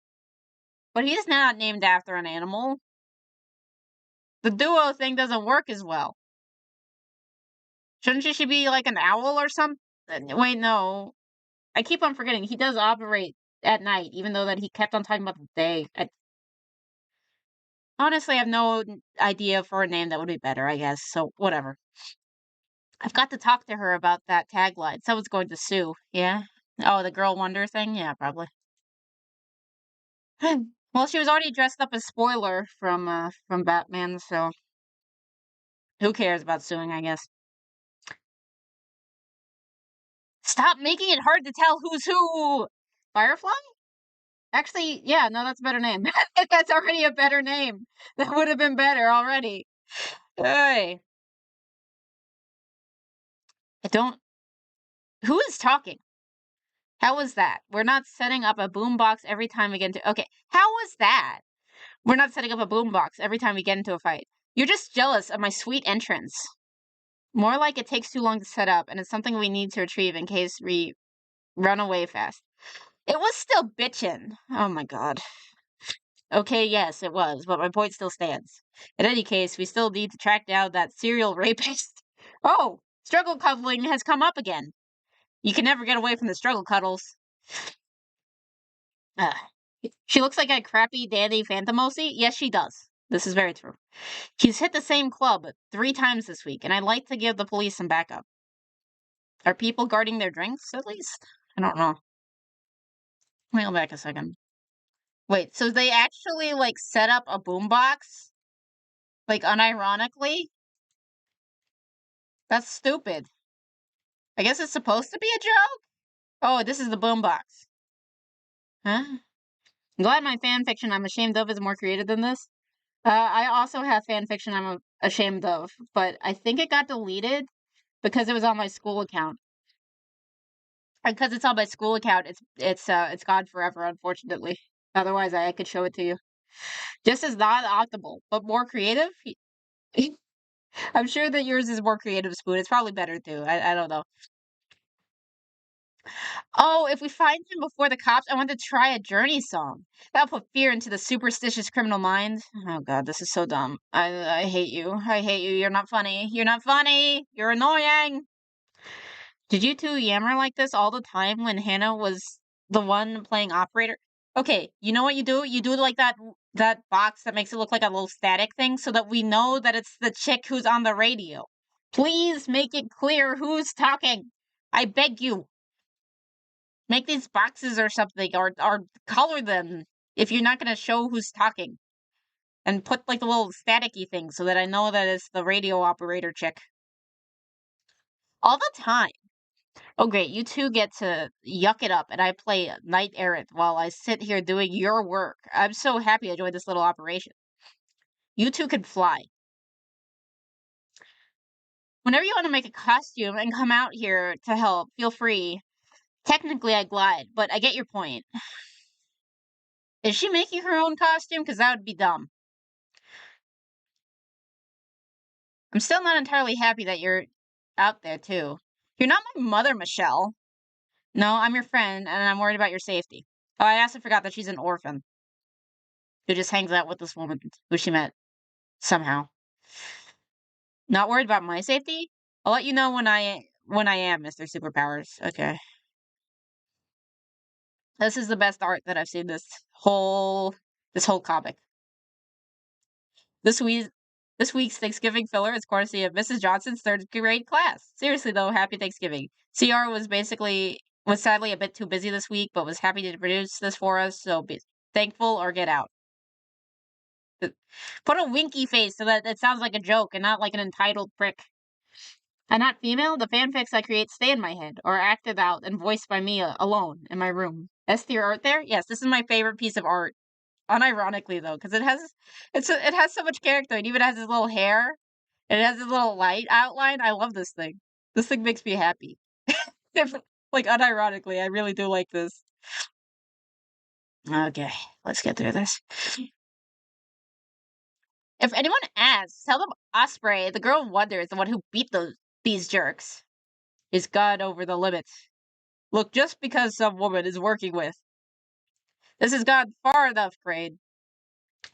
But he's not named after an animal. The duo thing doesn't work as well. Shouldn't she be like an owl or something? Wait, no. I keep on forgetting. He does operate at night, even though that he kept on talking about the day. Honestly, I have no idea for a name that would be better, I guess. So, whatever. I've got to talk to her about that tagline. Someone's going to sue. Yeah? Oh, the girl wonder thing? Yeah, probably. Well, she was already dressed up as Spoiler from Batman, so who cares about suing, I guess. Stop making it hard to tell who's who! Firefly? Actually, yeah, no, that's a better name. That's already a better name. That would have been better already. Hey. I don't. Who is talking? How was that? We're not setting up a boombox every time we get into. Okay, how was that? We're not setting up a boombox every time we get into a fight. You're just jealous of my sweet entrance. More like it takes too long to set up, and it's something we need to retrieve in case we run away fast. It was still bitchin'. Oh my god. Okay, yes, it was, but my point still stands. In any case, we still need to track down that serial rapist. Oh, struggle cuddling has come up again. You can never get away from the struggle cuddles. Uh, she looks like a crappy Danny Phantomosi. Yes, she does. This is very true. She's hit the same club 3 times this week, and I'd like to give the police some backup. Are people guarding their drinks, at least? I don't know. Let me go back a second. Wait, so they actually, like, set up a boombox? Like, unironically? That's stupid. I guess it's supposed to be a joke? Oh, this is the boombox. Huh? I'm glad my fanfiction I'm ashamed of is more creative than this. I also have fanfiction I'm ashamed of, but I think it got deleted because it was on my school account. Because it's on my school account, it's gone forever, unfortunately. Otherwise, I could show it to you. Just as not optimal, but more creative. I'm sure that yours is more creative, Spoon. It's probably better too. I don't know. Oh, if we find him before the cops, I want to try a Journey song. That'll put fear into the superstitious criminal mind. Oh god, this is so dumb. I hate you. I hate you. You're not funny. You're not funny. You're annoying. Did you two yammer like this all the time when Hannah was The one playing operator. Okay, you know what you do? You do like that box that makes it look like a little static thing so that we know that it's the chick who's on the radio. Please make it clear who's talking. I beg you. Make these boxes or something or color them if you're not going to show who's talking. And put like the little staticky thing so that I know that it's the radio operator chick. All the time. Oh, great. You two get to yuck it up, and I play Knight Errant while I sit here doing your work. I'm so happy I joined this little operation. You two can fly. Whenever you want to make a costume and come out here to help, feel free. Technically, I glide, but I get your point. Is she making her own costume? Because that would be dumb. I'm still not entirely happy that you're out there, too. You're not my mother, Michelle. No, I'm your friend, and I'm worried about your safety. Oh, I also forgot that she's an orphan who just hangs out with this woman who she met somehow. Not worried about my safety? I'll let you know when I am, Mr. Superpowers. Okay. This is the best art that I've seen this whole comic. This week's Thanksgiving filler is courtesy of Mrs. Johnson's third grade class. Seriously though, happy Thanksgiving. CR was sadly a bit too busy this week, but was happy to produce this for us, so be thankful or get out. Put a winky face so that it sounds like a joke and not like an entitled prick. I'm not female. The fanfics I create stay in my head, or acted out and voiced by me alone in my room. S tier art there? Yes, this is my favorite piece of art. Unironically though, because it has so much character. It even has his little hair. And it has his little light outline. I love this thing. This thing makes me happy. Like unironically, I really do like this. Okay, let's get through this. If anyone asks, tell them Osprey, the girl of wonder, is the one who beat these jerks. Is God over the limits? Look, just because some woman is working with. This has gone far enough, Crane.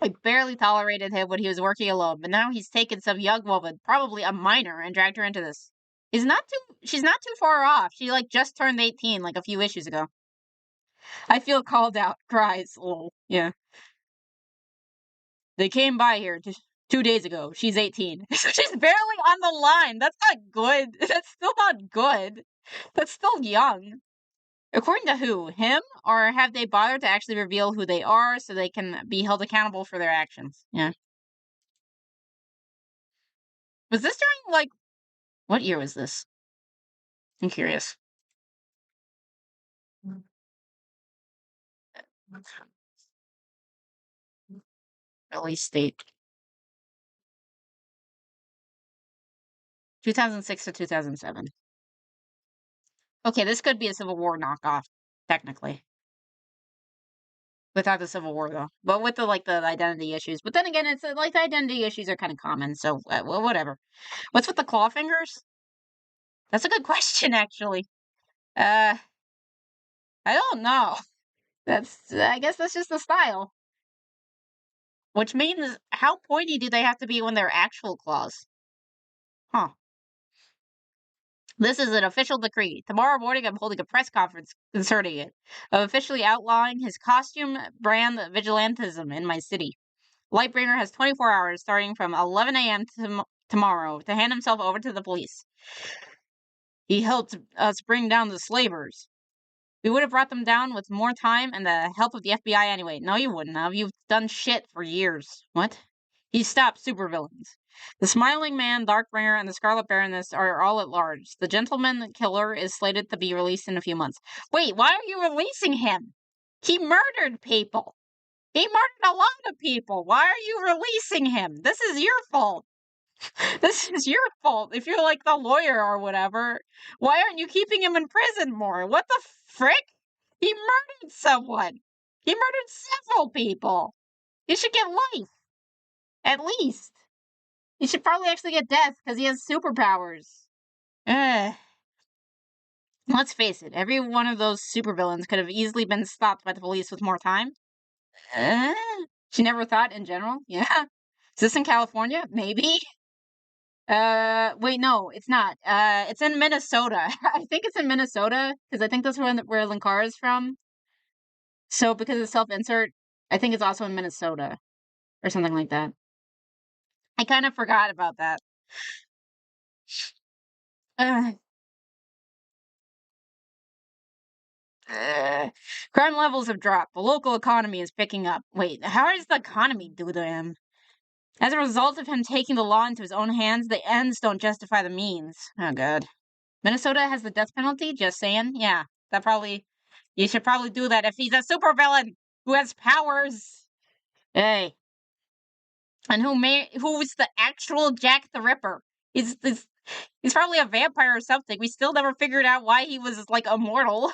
I barely tolerated him when he was working alone, but now he's taken some young woman, probably a minor, and dragged her into this. She's not too far off. She like just turned 18 like a few issues ago. I feel called out, cries, lol. Yeah. They came by here just 2 days ago. She's 18. She's barely on the line. That's not good. That's still not good. That's still young. According to who? Him? Or have they bothered to actually reveal who they are so they can be held accountable for their actions? Yeah. Was this during, like, what year was this? I'm curious. Release date. 2006 to 2007. Okay, this could be a Civil War knockoff, technically. Without the Civil War, though. But with the, like, the identity issues. But then again, it's, like, the identity issues are kind of common, so, well, whatever. What's with the claw fingers? That's a good question, actually. I don't know. I guess that's just the style. Which means, how pointy do they have to be when they're actual claws? Huh. This is an official decree. Tomorrow morning, I'm holding a press conference concerning it. I'm officially outlawing his costume brand vigilantism in my city. Lightbringer has 24 hours starting from 11 a.m. Tomorrow to hand himself over to the police. He helped us bring down the slavers. We would have brought them down with more time and the help of the FBI anyway. No, you wouldn't have. You've done shit for years. What? He stopped supervillains. The Smiling Man, Darkbringer, and the Scarlet Baroness are all at large. The Gentleman Killer is slated to be released in a few months. Wait, why are you releasing him? He murdered people. He murdered a lot of people. Why are you releasing him? This is your fault. This is your fault. If you're like the lawyer or whatever, why aren't you keeping him in prison more? What the frick? He murdered someone. He murdered several people. He should get life. At least. He should probably actually get death because he has superpowers. Let's face it, every one of those supervillains could have easily been stopped by the police with more time. She never thought in general? Yeah. Is this in California? Maybe. Wait, no, it's not. It's in Minnesota. I think it's in Minnesota because I think that's where Linkara is from. So because of self-insert, I think it's also in Minnesota or something like that. I kind of forgot about that. Uh, Crime levels have dropped. The local economy is picking up. Wait, how does the economy do to him? As a result of him taking the law into his own hands, the ends don't justify the means. Oh, God. Minnesota has the death penalty? Just saying. Yeah, that probably... You should probably do that if he's a supervillain who has powers. Hey. And who's the actual Jack the Ripper? He's probably a vampire or something. We still never figured out why he was, like, immortal.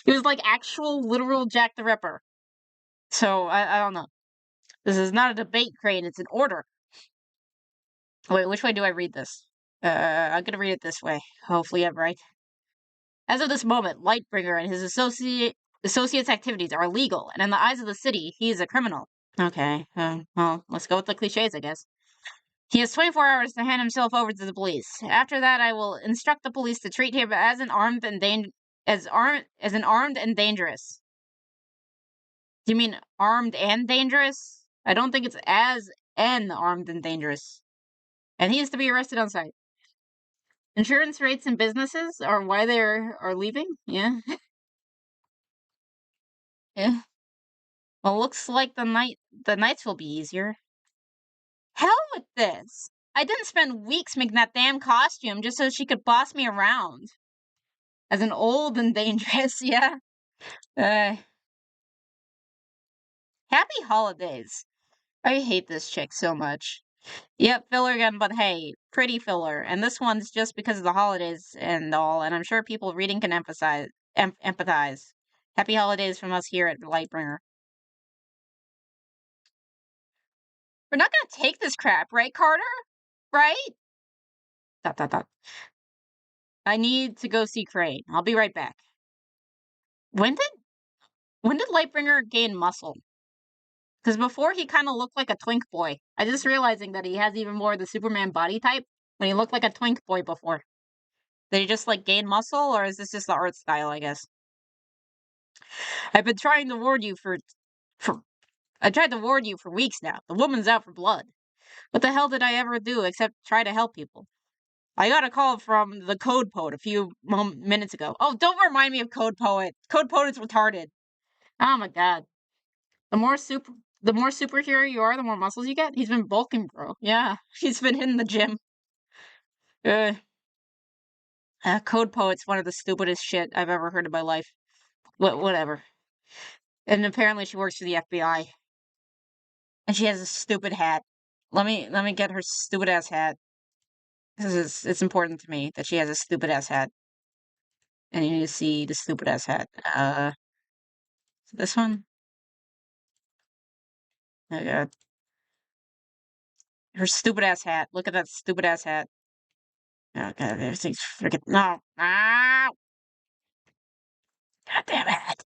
He was, like, actual, literal Jack the Ripper. So, I don't know. This is not a debate, Crane. It's an order. Wait, which way do I read this? I'm gonna read it this way. Hopefully I'm right. As of this moment, Lightbringer and his associates' activities are illegal, and in the eyes of the city, he is a criminal. Okay, well, let's go with the cliches, I guess. He has 24 hours to hand himself over to the police. After that, I will instruct the police to treat him as an armed and dangerous. Do you mean armed and dangerous? I don't think it's as an armed and dangerous. And he is to be arrested on sight. Insurance rates in businesses are why they are leaving? Yeah. Yeah. Well, looks like the nights will be easier. Hell with this! I didn't spend weeks making that damn costume just so she could boss me around. As an old and dangerous, yeah. Uh, Happy holidays. I hate this chick so much. Yep, filler again, but hey, pretty filler. And this one's just because of the holidays and all, and I'm sure people reading can empathize. Happy holidays from us here at Lightbringer. We're not gonna take this crap, right, Carter? Right? Dot dot dot. I need to go see Crane. I'll be right back. When did when did Lightbringer gain muscle? Because before he kind of looked like a twink boy. I just realizing that he has even more of the Superman body type when he looked like a twink boy before. Did he just like gain muscle, or is this just the art style? I guess. I've been trying to warn you for I tried to warn you for weeks now. The woman's out for blood. What the hell did I ever do except try to help people? I got a call from the Code Poet a few minutes ago. Oh, don't remind me of Code Poet. Code Poet is retarded. Oh my god. The more super, the more superhero you are, the more muscles you get. He's been bulking, bro. Yeah, he's been hitting the gym. Uh, Code Poet's one of the stupidest shit I've ever heard in my life. Whatever. And apparently she works for the FBI, and she has a stupid hat. Let me get her stupid ass hat. Because it's important to me that she has a stupid ass hat. And you need to see the stupid ass hat. This one? Oh god. Her stupid ass hat. Look at that stupid ass hat. Oh god, everything's freaking no. Ah! God damn it.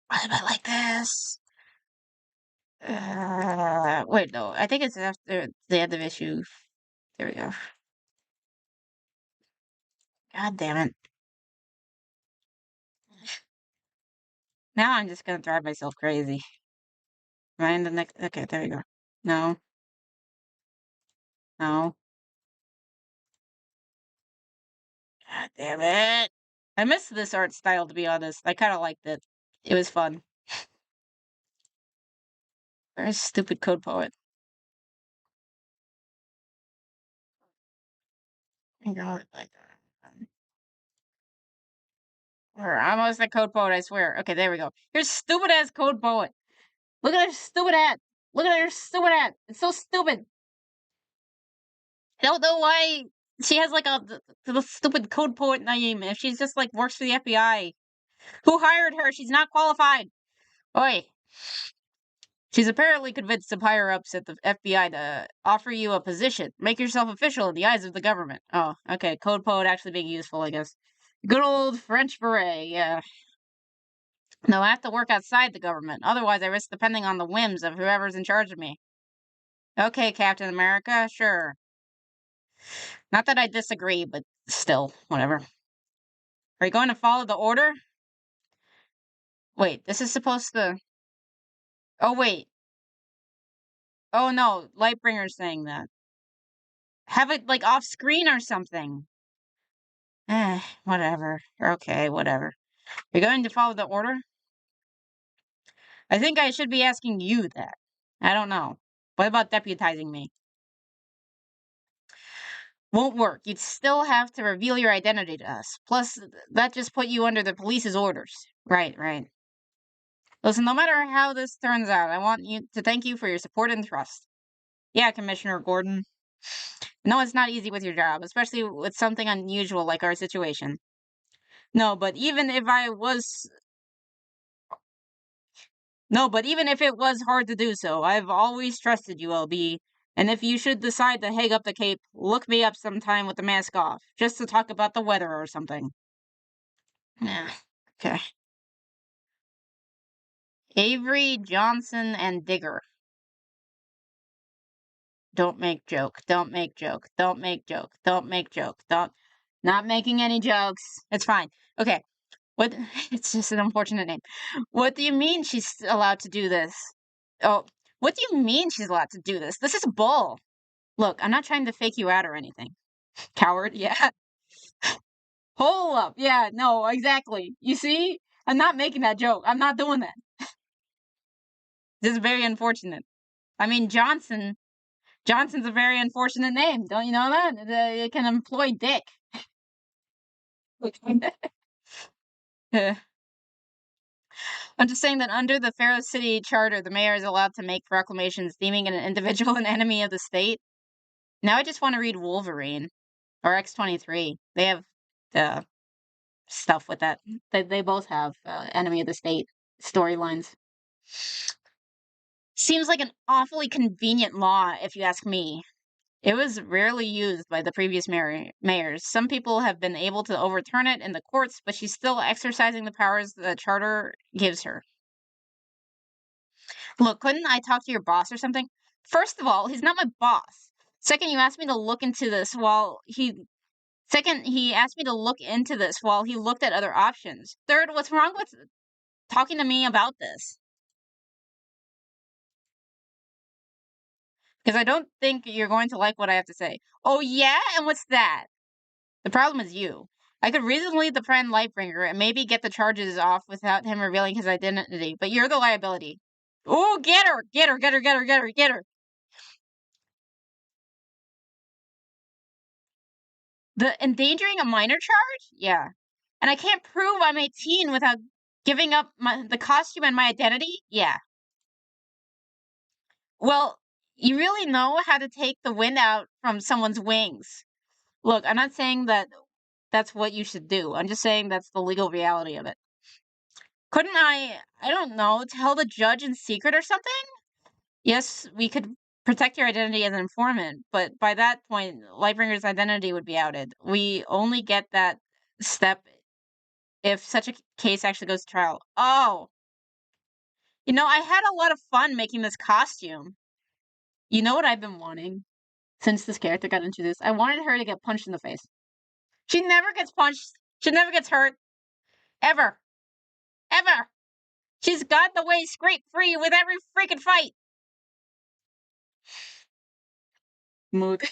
Why am I like this? Wait, no. I think it's after the end of issue. There we go. God damn it. Now I'm just gonna drive myself crazy. Am I in the next? Okay, there we go. No. No. God damn it. I missed this art style, to be honest. I kind of liked it. It was fun. Where's stupid Code Poet? I got it like that. We're almost at Code Poet, I swear. Okay, there we go. Here's stupid ass Code Poet. Look at her stupid hat. Look at her stupid hat. It's so stupid. I don't know why she has like the stupid Code Poet name if she's just like works for the FBI. Who hired her? She's not qualified. Oi. She's apparently convinced some higher ups at the FBI to offer you a position. Make yourself official in the eyes of the government. Oh, okay. Code Poet actually being useful, I guess. Good old French beret, yeah. No, I have to work outside the government. Otherwise, I risk depending on the whims of whoever's in charge of me. Okay, Captain America, sure. Not that I disagree, but still, whatever. Are you going to follow the order? Wait, this is supposed to... Oh, wait. Oh, no. Lightbringer's saying that. Have it, like, off screen or something. Whatever. Okay, whatever. You're going to follow the order? I think I should be asking you that. I don't know. What about deputizing me? Won't work. You'd still have to reveal your identity to us. Plus, that just put you under the police's orders. Right, right. Listen, no matter how this turns out, I want you to thank you for your support and trust. Yeah, Commissioner Gordon. No, it's not easy with your job, especially with something unusual like our situation. No, but even if I was No, but even if it was hard to do so, I've always trusted you, LB. And if you should decide to hang up the cape, look me up sometime with the mask off, just to talk about the weather or something. Yeah, okay. Avery, Johnson, and Digger. Don't make joke. Don't make joke. Don't make joke. Don't make joke. Don't. Not making any jokes. It's fine. Okay. What? It's just an unfortunate name. What do you mean she's allowed to do this? Oh, what do you mean she's allowed to do this? This is bull. Look, I'm not trying to fake you out or anything. Coward, yeah. Hold up. Yeah, no, exactly. You see? I'm not making that joke. I'm not doing that. This is very unfortunate. I mean, Johnson's a very unfortunate name. Don't you know that? It can employ Dick. I'm just saying that under the Pharaoh City Charter, the mayor is allowed to make proclamations deeming an individual an enemy of the state. Now I just want to read Wolverine or X-23. They have the stuff with that. They both have enemy of the state storylines. Seems like an awfully convenient law, if you ask me. It was rarely used by the previous mayors. Some people have been able to overturn it in the courts, but she's still exercising the powers the charter gives her. Look, couldn't I talk to your boss or something? First of all, he's not my boss. Second, you asked me to look into this while he Second, he asked me to look into this while he looked at other options. Third, what's wrong with talking to me about this? Because I don't think you're going to like what I have to say. Oh, yeah? And what's that? The problem is you. I could reasonably defend Lightbringer and maybe get the charges off without him revealing his identity, but you're the liability. Ooh, get her! Get her, get her, get her, get her, get her! The endangering a minor charge? Yeah. And I can't prove I'm 18 without giving up the costume and my identity? Yeah. Well, you really know how to take the wind out from someone's wings. Look, I'm not saying that that's what you should do. I'm just saying that's the legal reality of it. Couldn't I don't know, tell the judge in secret or something? Yes, we could protect your identity as an informant, but by that point, Lightbringer's identity would be outed. We only get that step if such a case actually goes to trial. Oh, I had a lot of fun making this costume. You know what I've been wanting since this character got introduced? I wanted her to get punched in the face. She never gets punched. She never gets hurt. Ever. Ever. She's got the way scrape free with every freaking fight. Mood.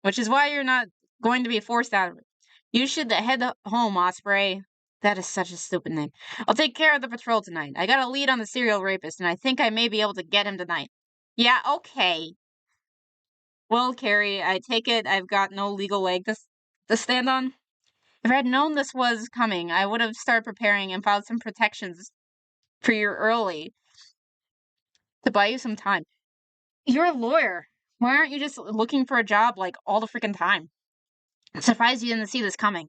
Which is why you're not going to be forced out of it. You should head home, Osprey. That is such a stupid name. I'll take care of the patrol tonight. I got a lead on the serial rapist, and I think I may be able to get him tonight. Yeah, okay. Well, Carrie, I take it I've got no legal leg to stand on? If I had known this was coming, I would have started preparing and filed some protections for you early to buy you some time. You're a lawyer. Why aren't you just looking for a job like all the freaking time? I'm surprised you didn't see this coming.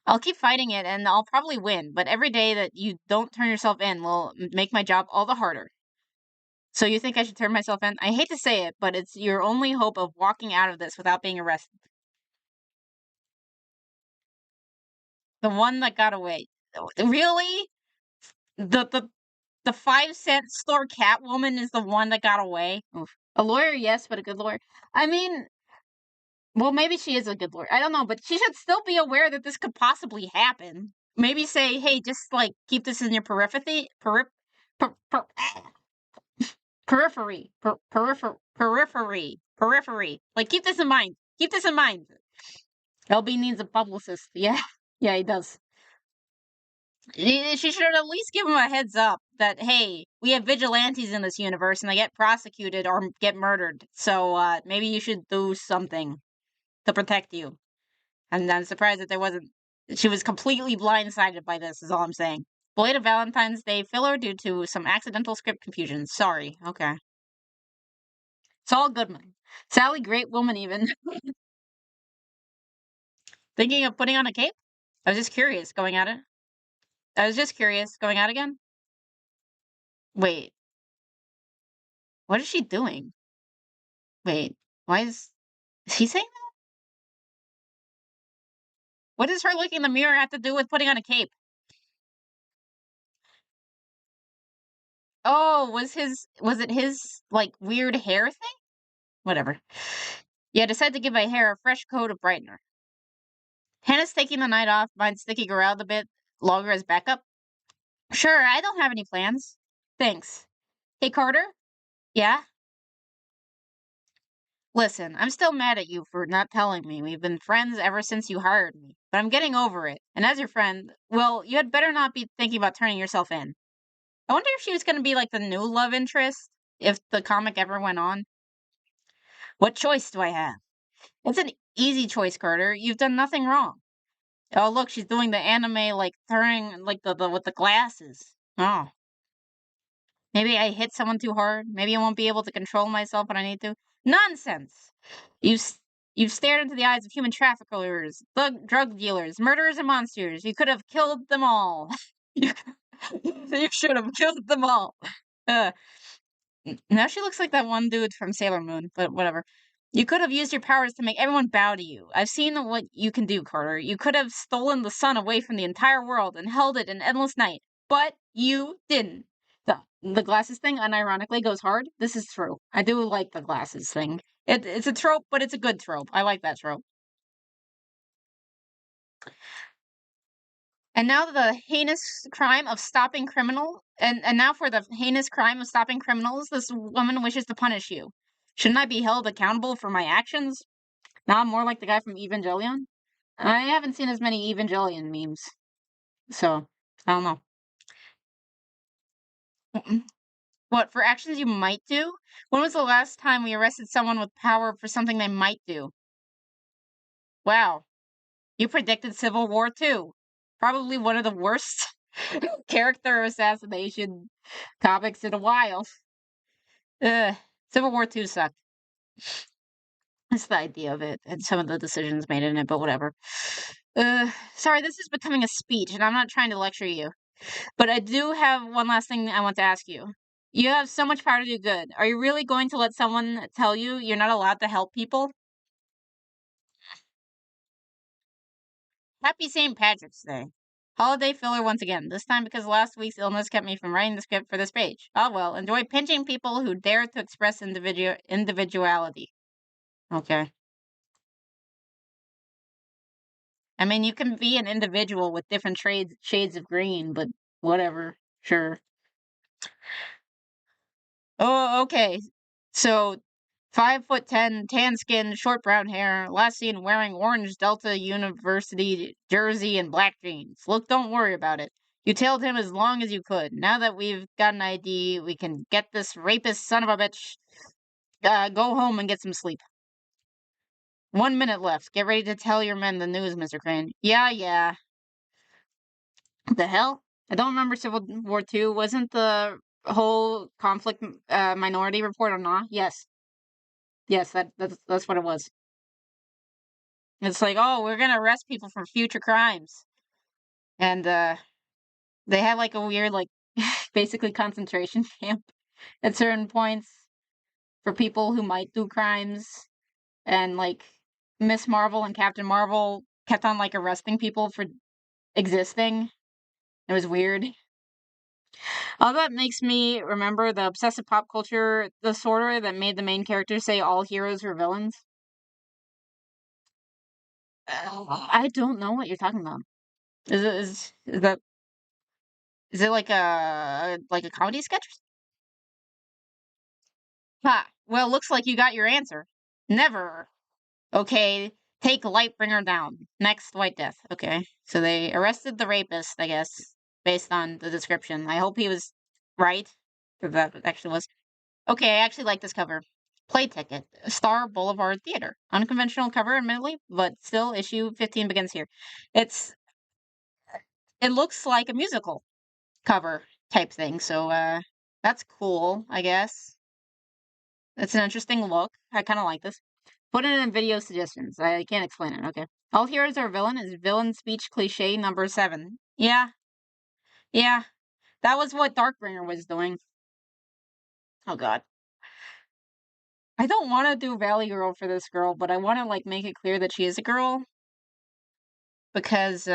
I'll keep fighting it and I'll probably win, but every day that you don't turn yourself in will make my job all the harder. So you think I should turn myself in? I hate to say it, but it's your only hope of walking out of this without being arrested. The one that got away. Really? The 5-cent store Catwoman is the one that got away? Oof. A lawyer, yes, but a good lawyer. I mean, Well, maybe she is a good lawyer. I don't know, but she should still be aware that this could possibly happen. Maybe say, hey, just like keep this in your periphery. Like keep this in mind. Keep this in mind. LB needs a publicist. Yeah, yeah, he does. She should at least give him a heads up that hey, we have vigilantes in this universe and they get prosecuted or get murdered. So maybe you should do something to protect you. And I'm surprised that there wasn't. She was completely blindsided by this. Is all I'm saying. Belated Valentine's Day filler due to some accidental script confusion. Sorry. Okay. Saul Goodman. Sally, great woman, even. Thinking of putting on a cape? I was just curious going at it. I was just curious going out again. Wait, what is she doing? Wait, why is he saying that? What does her looking in the mirror have to do with putting on a cape? Oh, was it his like weird hair thing? Whatever. Yeah, decided to give my hair a fresh coat of brightener. Hannah's taking the night off, mine sticking around a bit longer as backup. Sure, I don't have any plans. Thanks. Hey, Carter? Yeah? Listen, I'm still mad at you for not telling me. We've been friends ever since you hired me. But I'm getting over it. And as your friend, well, you had better not be thinking about turning yourself in. I wonder if she was going to be like the new love interest if the comic ever went on. What choice do I have? It's an easy choice, Carter. You've done nothing wrong. Oh, look, she's doing the anime, like, turning, like, the with the glasses. Oh. Maybe I hit someone too hard. Maybe I won't be able to control myself when I need to. Nonsense! You, you've stared into the eyes of human traffickers, drug dealers, murderers, and monsters. You could have killed them all. you, you should have killed them all. Uh, Now she looks like that one dude from Sailor Moon, but whatever. You could have used your powers to make everyone bow to you. I've seen what you can do, Carter. You could have stolen the sun away from the entire world and held it in endless night, but you didn't. The glasses thing, unironically, goes hard. This is true. I do like the glasses thing. It's a trope, but it's a good trope. I like that trope. And now the heinous crime of stopping criminal, and now for the heinous crime of stopping criminals, this woman wishes to punish you. Shouldn't I be held accountable for my actions? Now I'm more like the guy from Evangelion. I haven't seen as many Evangelion memes, so I don't know. What, for actions you might do? When was the last time we arrested someone with power for something they might do? Wow, you predicted Civil War too. Probably one of the worst character assassination topics in a while. Ugh, Civil War 2 sucked. That's the idea of it and some of the decisions made in it, but whatever. Sorry, this is becoming a speech, and I'm not trying to lecture you. But I do have one last thing I want to ask you. You have so much power to do good. Are you really going to let someone tell you you're not allowed to help people? Happy St. Patrick's Day. Holiday filler once again, this time because last week's illness kept me from writing the script for this page. Oh well, enjoy pinching people who dare to express individuality. Okay. I mean, you can be an individual with different shades of green, but whatever. Sure. Oh, okay. So, 5'10", tan skin, short brown hair, last seen wearing orange Delta University jersey and black jeans. Look, don't worry about it. You tailed him as long as you could. Now that we've got an ID, we can get this rapist son of a bitch. Go home and get some sleep. 1 minute left. Get ready to tell your men the news, Mr. Crane. Yeah, yeah. The hell? I don't remember Civil War II. Wasn't the whole conflict minority report or not? Yes. Yes, that's what it was. It's like, oh, we're gonna arrest people for future crimes. And they had like a weird like basically concentration camp at certain points for people who might do crimes. And like Miss Marvel and Captain Marvel kept on like arresting people for existing. It was weird. All that makes me remember the obsessive pop culture disorder that made the main characters say all heroes were villains. I don't know what you're talking about. Is that is it like a comedy sketch? Ha! Well, looks like you got your answer. Never. Okay, take Lightbringer down. Next, White Death. Okay, so they arrested the rapist, I guess, based on the description. I hope he was right. If that actually was. Okay, I actually like this cover. Play ticket. Star Boulevard Theater. Unconventional cover, admittedly, but still issue 15 begins here. It's it looks like a musical cover type thing, so that's cool, I guess. It's an interesting look. I kind of like this. Put it in video suggestions. I can't explain it. Okay. All heroes are villain is villain speech cliche number 7. Yeah, yeah. That was what Darkbringer was doing. Oh god. I don't want to do Valley Girl for this girl, but I want to like make it clear that she is a girl because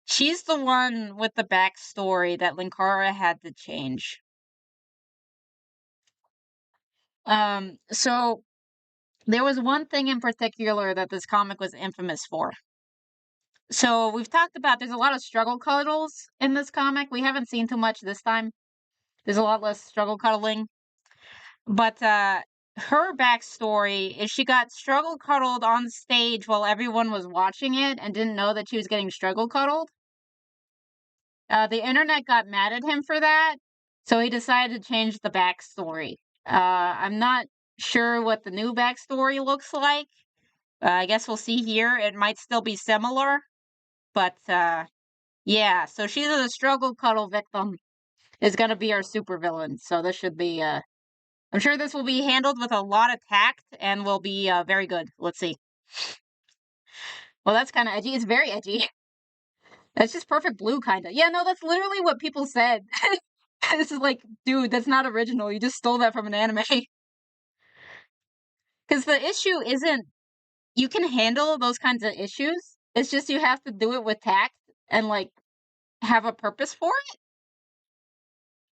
she's the one with the backstory that Linkara had to change. So there was one thing in particular that this comic was infamous for. So we've talked about there's a lot of struggle cuddles in this comic. We haven't seen too much this time. There's a lot less struggle cuddling. But her backstory is she got struggle cuddled on stage while everyone was watching it and didn't know that she was getting struggle cuddled. The internet got mad at him for that, so he decided to change the backstory. I'm not sure what the new backstory looks like. I guess we'll see here. It might still be similar, but yeah. So she's a struggle cuddle victim. Is going to be our supervillain. So this should be. I'm sure this will be handled with a lot of tact and will be very good. Let's see. Well, that's kind of edgy. It's very edgy. That's just perfect blue, kind of. Yeah, no, that's literally what people said. This is like, dude, that's not original. You just stole that from an anime. Because the issue isn't you can handle those kinds of issues. It's just you have to do it with tact and like have a purpose for it.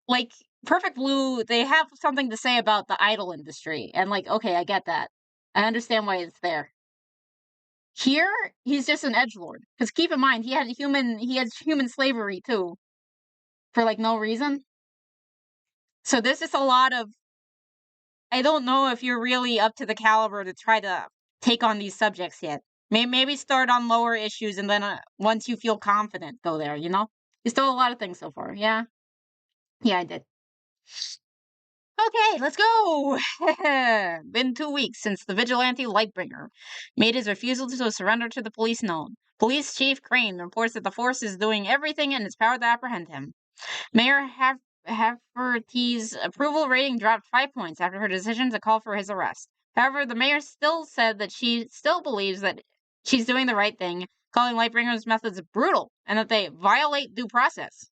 Like Perfect Blue, they have something to say about the idol industry, and like, okay, I get that. I understand why it's there. Here, he's just an edgelord. Because keep in mind, he had human slavery too, for like no reason. So there's just a lot of I don't know if you're really up to the caliber to try to take on these subjects yet. Maybe start on lower issues and then once you feel confident, go there, you know? You stole a lot of things so far. Yeah. Yeah, I did. Okay, let's go! Been 2 weeks since the vigilante Lightbringer made his refusal to surrender to the police known. Police Chief Crane reports that the force is doing everything in its power to apprehend him. Mayor Hafferty's approval rating dropped 5 points after her decision to call for his arrest. However, the mayor still said that she still believes that she's doing the right thing, calling Lightbringer's methods brutal and that they violate due process.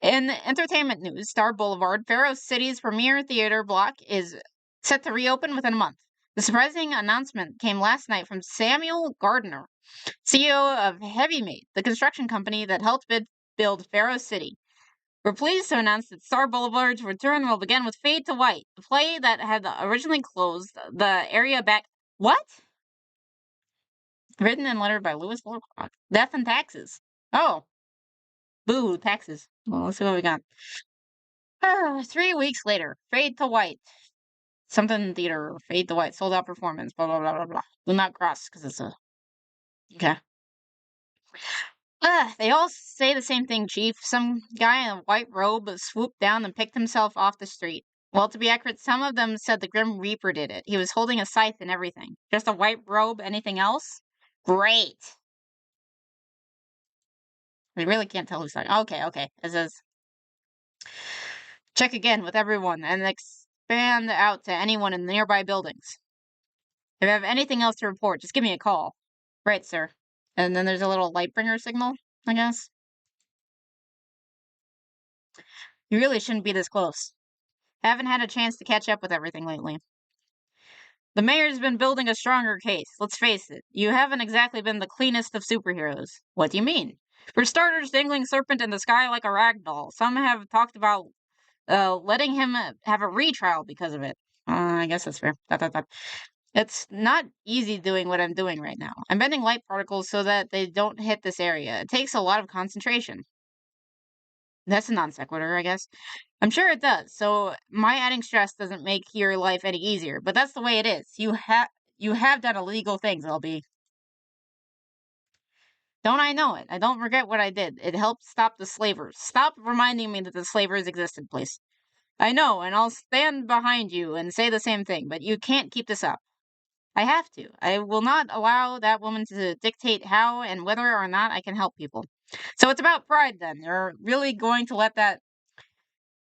In entertainment news, Star Boulevard, Faroe City's premier theater block, is set to reopen within a month. The surprising announcement came last night from Samuel Gardner, CEO of Heavymate, the construction company that helped build Faroe City. We're pleased to announce that Star Boulevard's return will begin with Fade to White, the play that had originally closed the area back. What? Written and lettered by Lewis Lovelock. Death and Taxes. Oh. Boo, taxes. Well, let's see what we got. 3 weeks later, Fade to White. Something theater, Fade to White, sold out performance, blah, blah, blah, blah, blah. Do not cross, because it's a. Okay. They all say the same thing, Chief. Some guy in a white robe swooped down and picked himself off the street. Well, to be accurate, some of them said the Grim Reaper did it. He was holding a scythe and everything. Just a white robe, anything else? Great. We really can't tell who's talking. Okay. It says, check again with everyone and expand out to anyone in the nearby buildings. If you have anything else to report, just give me a call. Right, sir. And then there's a little Lightbringer signal, I guess. You really shouldn't be this close. Haven't had a chance to catch up with everything lately. The mayor's been building a stronger case. Let's face it, you haven't exactly been the cleanest of superheroes. What do you mean? For starters, dangling serpent in the sky like a rag doll. Some have talked about letting him have a retrial because of it. I guess that's fair. It's not easy doing what I'm doing right now. I'm bending light particles so that they don't hit this area. It takes a lot of concentration. That's a non sequitur, I guess. I'm sure it does. So my adding stress doesn't make your life any easier, but that's the way it is. You have done illegal things, LB. Don't I know it? I don't regret what I did. It helped stop the slavers. Stop reminding me that the slavers existed, please. I know, and I'll stand behind you and say the same thing, but you can't keep this up. I have to. I will not allow that woman to dictate how and whether or not I can help people. So it's about pride then. You're really going to let that.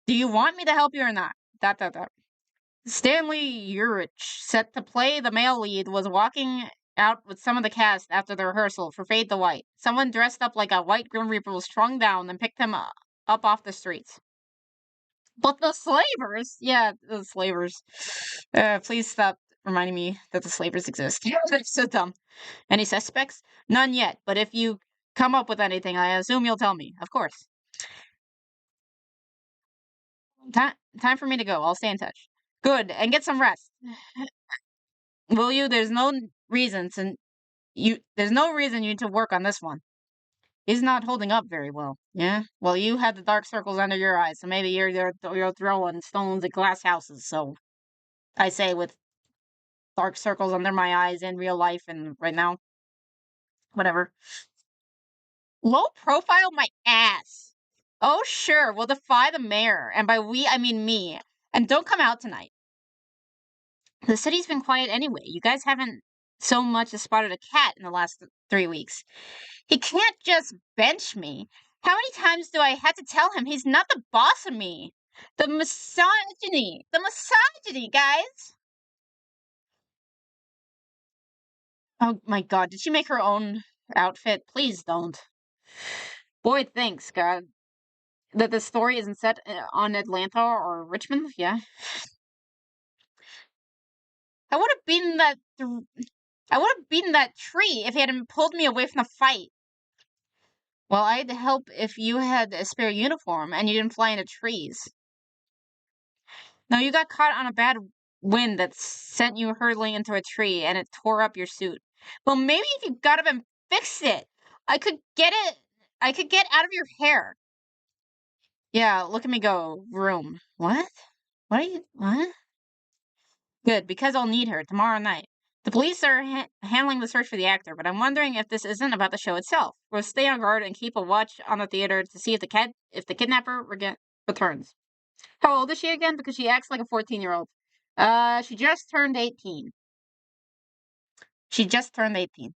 Do you want me to help you or not? Dot, dot, dot. Stanley Urich, set to play the male lead, was walking out with some of the cast after the rehearsal for Fade the White. Someone dressed up like a white Grim Reaper was strung down and picked him up off the streets. But the slavers, yeah, the slavers. Please stop reminding me that the slavers exist. That's so dumb. Any suspects? None yet, but if you come up with anything, I assume you'll tell me. Of course. Time for me to go. I'll stay in touch. Good, and get some rest. Will you? There's no reason you need to work on this one. He's not holding up very well. Yeah? Well, you had the dark circles under your eyes, so maybe you're throwing stones at glass houses, so I say with dark circles under my eyes in real life and right now. Whatever. Low profile my ass. Oh, sure, we'll defy the mayor. And by we, I mean me. And don't come out tonight. The city's been quiet anyway. You guys haven't so much as spotted a cat in the last 3 weeks. He can't just bench me. How many times do I have to tell him he's not the boss of me? The misogyny. The misogyny, guys. Oh my god, did she make her own outfit? Please don't. Boyd thinks, God, that the story isn't set on Atlanta or Richmond. Yeah. I would have beaten that. I would have beaten that tree if he hadn't pulled me away from the fight. Well, I'd help if you had a spare uniform and you didn't fly into trees. No, you got caught on a bad wind that sent you hurtling into a tree and it tore up your suit. Well, maybe if you got up and fixed it, I could get it. I could get out of your hair. Yeah, look at me go. Room. What? What are you? What? Good, because I'll need her tomorrow night. The police are handling the search for the actor, but I'm wondering if this isn't about the show itself. We'll stay on guard and keep a watch on the theater to see if the kidnapper returns. How old is she again? Because she acts like a 14-year-old. She just turned 18. She just turned 18.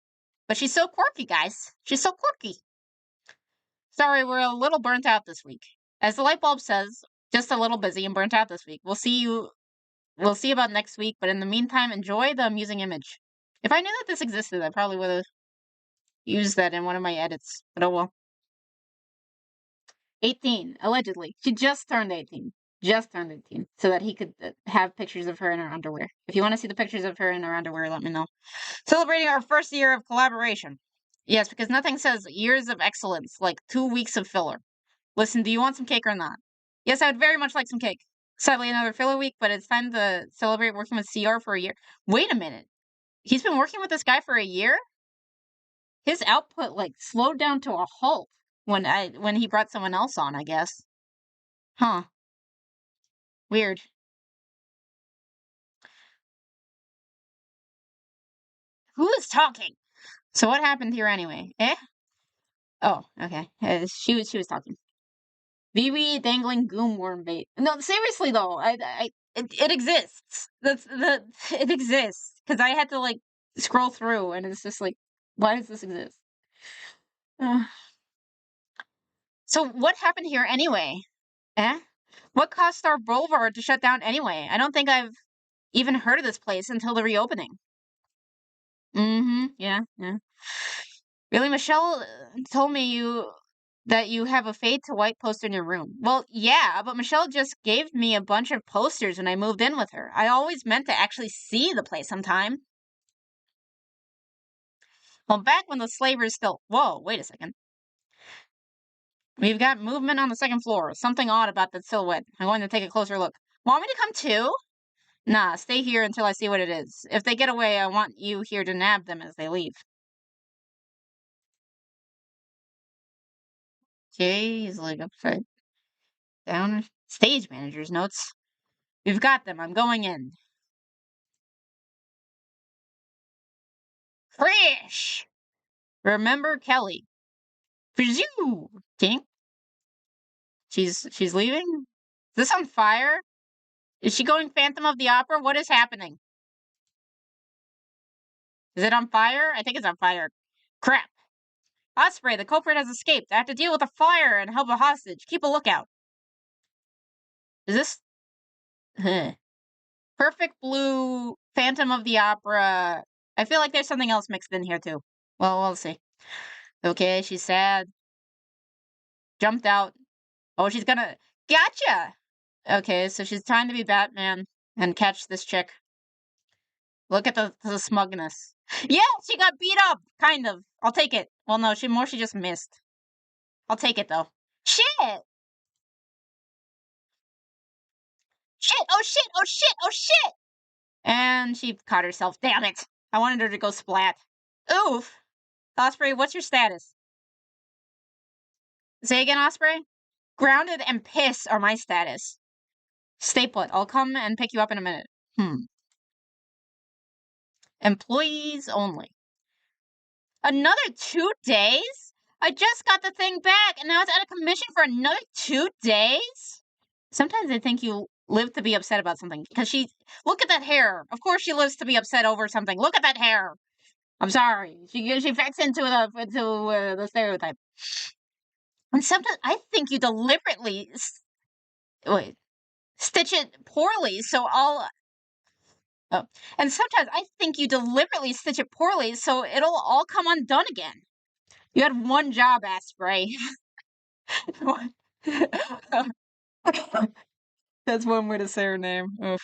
But she's so quirky, guys. She's so quirky. Sorry, we're a little burnt out this week. As the light bulb says, just a little busy and burnt out this week. We'll see about next week, but in the meantime, enjoy the amusing image. If I knew that this existed, I probably would have used that in one of my edits. But oh well. 18, allegedly. She just turned 18. Just turned 18. So that he could have pictures of her in her underwear. If you want to see the pictures of her in her underwear, let me know. Celebrating our first year of collaboration. Yes, because nothing says years of excellence like 2 weeks of filler. Listen, do you want some cake or not? Yes, I would very much like some cake. Sadly, another filler week, but it's time to celebrate working with CR for a year. Wait a minute. He's been working with this guy for a year? His output, like, slowed down to a halt when he brought someone else on, I guess. Huh. Weird. Who is talking? So what happened here anyway? Eh? Oh, okay. She was talking. BB dangling goom worm bait. No, seriously though, it exists. It exists because I had to like scroll through, and it's just like, why does this exist? Uh, so what happened here anyway? Eh? What caused Star Boulevard to shut down anyway? I don't think I've even heard of this place until the reopening. Mm-hmm. Yeah. Yeah. Really, Michelle told me that you have a fade to white poster in your room. Well, yeah, but Michelle just gave me a bunch of posters when I moved in with her. I always meant to actually see the place sometime. Well, back when the slavers still. Whoa, wait a second. We've got movement on the second floor. Something odd about that silhouette. I'm going to take a closer look. Want me to come too? Nah, stay here until I see what it is. If they get away, I want you here to nab them as they leave. Okay, he's like upside down. Stage manager's notes. We've got them. I'm going in. Fresh! Remember Kelly. Phew! Tink. She's leaving? Is this on fire? Is she going Phantom of the Opera? What is happening? Is it on fire? I think it's on fire. Crap. Osprey, the culprit has escaped. I have to deal with the fire and help a hostage. Keep a lookout. Is this... Perfect Blue, Phantom of the Opera. I feel like there's something else mixed in here, too. Well, we'll see. Okay, she's sad. Jumped out. Oh, she's gonna... Gotcha! Okay, so she's trying to be Batman and catch this chick. Look at the smugness. Yeah, she got beat up! Kind of. I'll take it. Well, no, she just missed. I'll take it, though. Shit! Shit! Oh, shit! Oh, shit! Oh, shit! And she caught herself. Damn it! I wanted her to go splat. Oof! Osprey, what's your status? Say again, Osprey? Grounded and piss are my status. Stay put. I'll come and pick you up in a minute. Employees only. Another 2 days? I just got the thing back, and now it's out of commission for another 2 days? Sometimes I think you live to be upset about something. Because look at that hair. Of course she lives to be upset over something. Look at that hair. I'm sorry. She fits into the stereotype. And sometimes I think you deliberately stitch it poorly, so I'll... Oh. And sometimes I think you deliberately stitch it poorly, so it'll all come undone again. You had one job, Asprey. That's one way to say her name. Oof.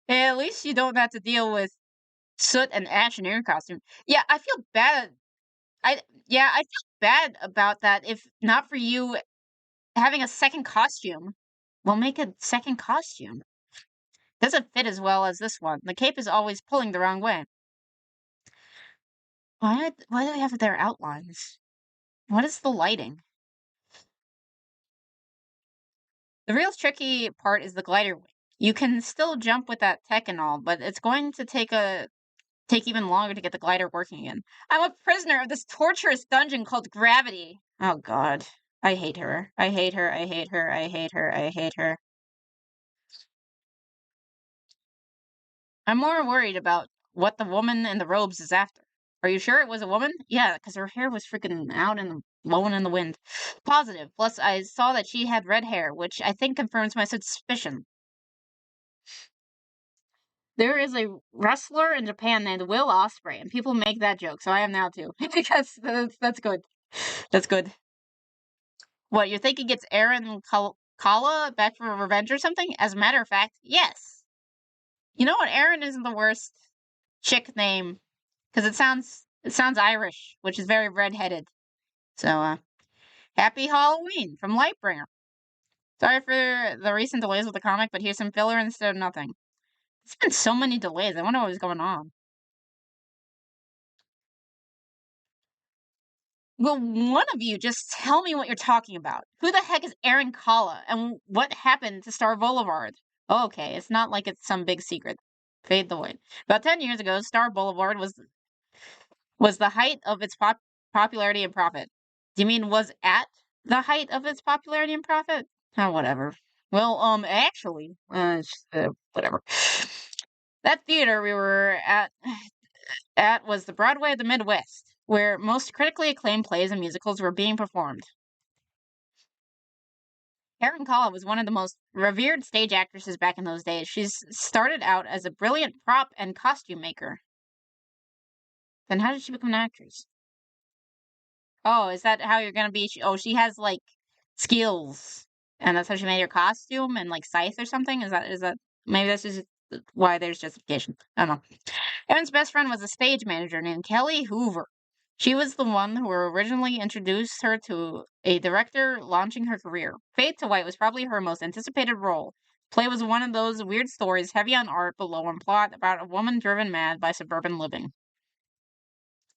Hey, at least you don't have to deal with soot and ash in your costume. Yeah, I feel bad. I feel bad about that. If not for you having a second costume, we'll make a second costume. Doesn't fit as well as this one. The cape is always pulling the wrong way. Why do they have their outlines? What is the lighting? The real tricky part is the glider wing. You can still jump with that tech and all, but it's going to take even longer to get the glider working again. I'm a prisoner of this torturous dungeon called gravity. Oh god. I hate her. I hate her. I hate her. I hate her. I hate her. I'm more worried about what the woman in the robes is after. Are you sure it was a woman? Yeah, because her hair was freaking out and blowing in the wind. Positive. Plus, I saw that she had red hair, which I think confirms my suspicion. There is a wrestler in Japan named Will Ospreay, and people make that joke, so I am now too. Because that's good. That's good. What, you're thinking it's Aaron Kala back for revenge or something? As a matter of fact, yes. You know what? Aaron isn't the worst chick name because it sounds Irish, which is very redheaded. So, happy Halloween from Lightbringer. Sorry for the recent delays with the comic, but here's some filler instead of nothing. It's been so many delays. I wonder what was going on. Will one of you just tell me what you're talking about? Who the heck is Aaron Kala, and what happened to Star Boulevard? Oh, okay, it's not like it's some big secret. Fade the white. About 10 years ago, Star Boulevard was the height of its popularity and profit. Do you mean was at the height of its popularity and profit? Oh, whatever. Well, actually, whatever. That theater we were at was the Broadway of the Midwest, where most critically acclaimed plays and musicals were being performed. Karen Kala was one of the most revered stage actresses back in those days. She's started out as a brilliant prop and costume maker. Then how did she become an actress? Oh, is that how you're gonna be? She has like skills, and that's how she made her costume and like scythe or something. Is that maybe that's just why there's justification? I don't know. Evan's best friend was a stage manager named Kelly Hoover. She was the one who originally introduced her to a director launching her career. Fade to White was probably her most anticipated role. Play was one of those weird stories, heavy on art, but low on plot, about a woman driven mad by suburban living.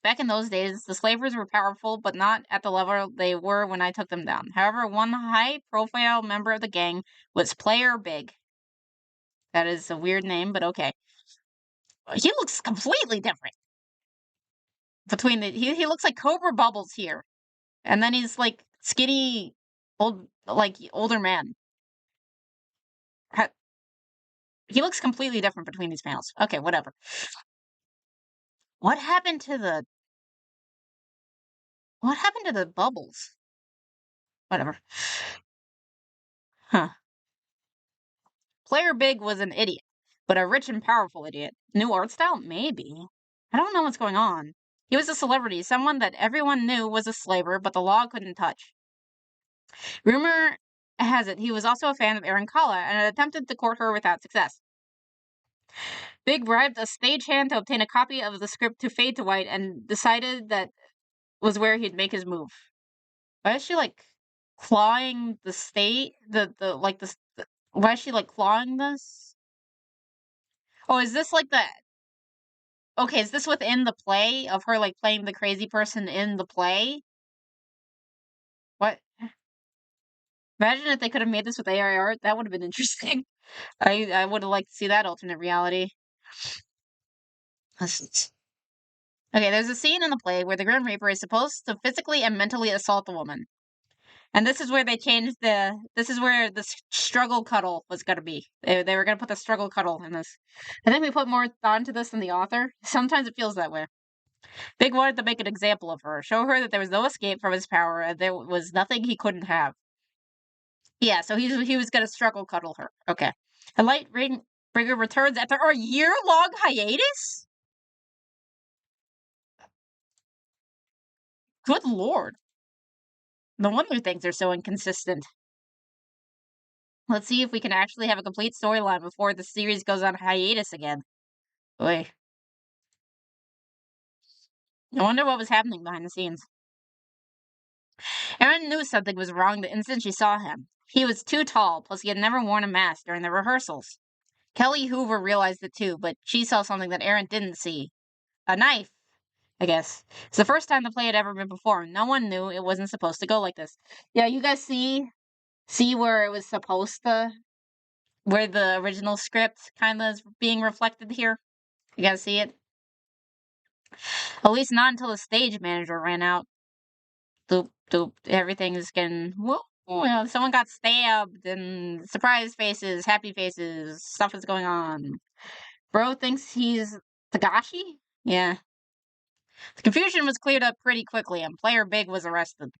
Back in those days, the slavers were powerful, but not at the level they were when I took them down. However, one high-profile member of the gang was Player Big. That is a weird name, but okay. He looks completely different. He looks like Cobra Bubbles here. And then he's like skinny, older man. He looks completely different between these panels. Okay, whatever. What happened to the bubbles? Whatever. Huh. Player Big was an idiot, but a rich and powerful idiot. New art style? Maybe. I don't know what's going on. He was a celebrity, someone that everyone knew was a slaver, but the law couldn't touch. Rumor has it he was also a fan of Arcadia and had attempted to court her without success. Big bribed a stagehand to obtain a copy of the script to fade to white and decided that was where he'd make his move. Why is she like clawing the state? Why is she like clawing this? Oh, is this like the okay, is this within the play of her like playing the crazy person in the play? What? Imagine if they could have made this with AI art. That would have been interesting. I would have liked to see that alternate reality. Okay, there's a scene in the play where the Grim Reaper is supposed to physically and mentally assault the woman. And this is where they changed this is where the struggle cuddle was going to be. They were going to put the struggle cuddle in this. I think we put more thought into this than the author. Sometimes it feels that way. Big wanted to make an example of her, show her that there was no escape from his power and there was nothing he couldn't have. Yeah, so he was going to struggle cuddle her. Okay. A Lightbringer returns after a year-long hiatus? Good lord. No wonder things are so inconsistent. Let's see if we can actually have a complete storyline before the series goes on hiatus again. Boy. I wonder what was happening behind the scenes. Erin knew something was wrong the instant she saw him. He was too tall, plus he had never worn a mask during the rehearsals. Kelly Hoover realized it too, but she saw something that Erin didn't see. A knife, I guess. It's the first time the play had ever been performed. No one knew it wasn't supposed to go like this. Yeah, you guys see where it was supposed to, where the original script kind of is being reflected here? You guys see it? At least not until the stage manager ran out. Doop, doop. Everything is getting, whoa, someone got stabbed, and surprise faces, happy faces, stuff is going on. Bro thinks he's Tagashi? Yeah. The confusion was cleared up pretty quickly, and Player Big was arrested.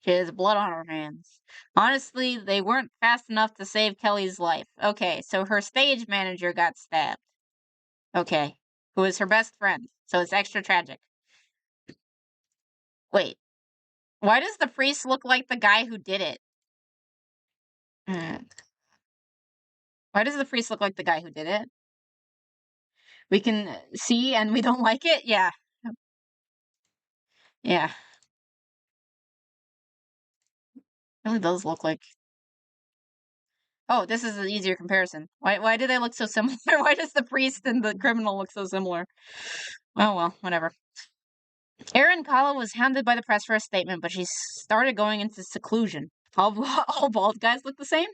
She has blood on her hands. Honestly, they weren't fast enough to save Kelly's life. Okay, so her stage manager got stabbed. Okay. Who is her best friend. So it's extra tragic. Wait. Why does the priest look like the guy who did it? Why does the priest look like the guy who did it? We can see and we don't like it? Yeah. Yeah. It really does look like... Oh, this is an easier comparison. Why do they look so similar? Why does the priest and the criminal look so similar? Oh, well, whatever. Erin Kala was hounded by the press for a statement, but she started going into seclusion. All bald guys look the same?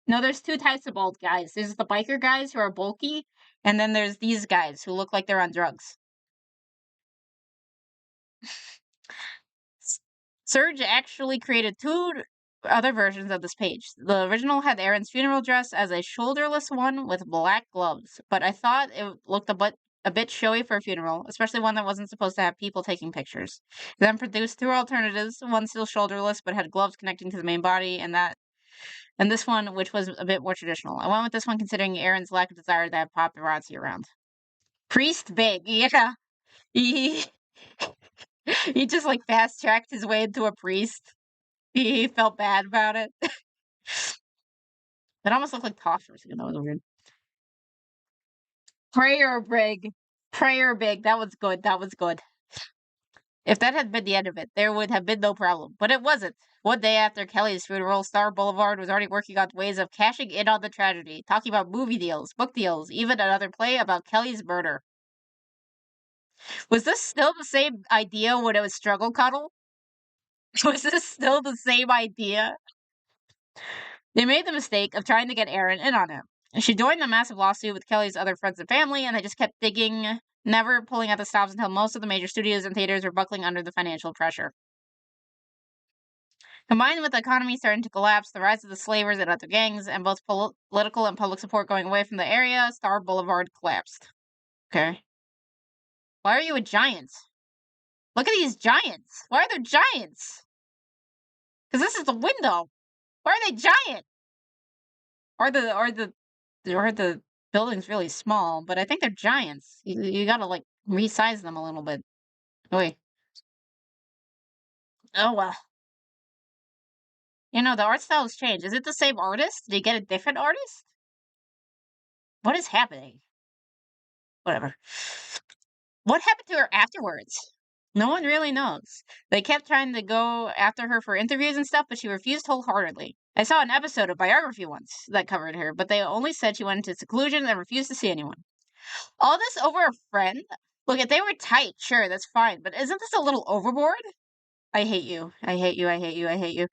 No, there's two types of bald guys. There's the biker guys who are bulky, and then there's these guys who look like they're on drugs. Serge actually created two other versions of this page. The original had Erin's funeral dress as a shoulderless one with black gloves, but I thought it looked a bit showy for a funeral, especially one that wasn't supposed to have people taking pictures. Then produced two alternatives, one still shoulderless but had gloves connecting to the main body, and this one, which was a bit more traditional. I went with this one considering Erin's lack of desire to have paparazzi around. Priest Big, yeah. He, he just like fast tracked his way into a priest. He felt bad about it. It almost looked like Toph for a second. That was weird. Prayer Big. Prayer Big. That was good. That was good. If that had been the end of it, there would have been no problem. But it wasn't. One day after Kelly's funeral, Star Boulevard was already working on ways of cashing in on the tragedy, talking about movie deals, book deals, even another play about Kelly's murder. Was this still the same idea when it was Struggle Cuddle? Was this still the same idea? They made the mistake of trying to get Erin in on it. She joined the massive lawsuit with Kelly's other friends and family, and they just kept digging, never pulling out the stops until most of the major studios and theaters were buckling under the financial pressure. Combined with the economy starting to collapse, the rise of the slavers and other gangs, and both political and public support going away from the area, Star Boulevard collapsed. Okay. Why are you a giant? Look at these giants. Why are there giants? Because this is the window. Why are they giant? Are the buildings really small? But I think they're giants. You gotta like resize them a little bit. Oh, wait. Oh well. You know, the art style has changed. Is it the same artist? Did you get a different artist? What is happening? Whatever. What happened to her afterwards? No one really knows. They kept trying to go after her for interviews and stuff, but she refused wholeheartedly. I saw an episode of Biography once that covered her, but they only said she went into seclusion and refused to see anyone. All this over a friend? Look, if they were tight, sure, that's fine, but isn't this a little overboard? I hate you. I hate you. I hate you. I hate you.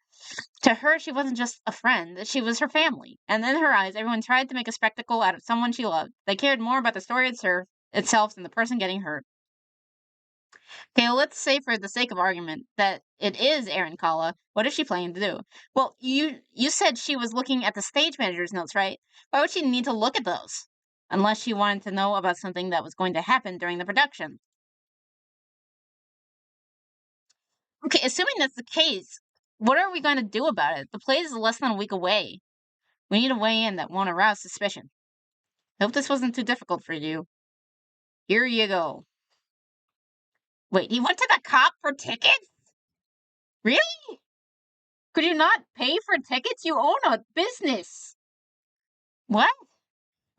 To her, she wasn't just a friend, she was her family. And in her eyes, everyone tried to make a spectacle out of someone she loved. They cared more about the story itself than the person getting hurt. Okay, well, let's say for the sake of argument that it is Erin Kalla. What is she planning to do? Well, you said she was looking at the stage manager's notes, right? Why would she need to look at those? Unless she wanted to know about something that was going to happen during the production. Okay, assuming that's the case, what are we going to do about it? The play is less than a week away. We need a way in that won't arouse suspicion. I hope this wasn't too difficult for you. Here you go. Wait, he went to the cop for tickets? Really? Could you not pay for tickets? You own a business. What?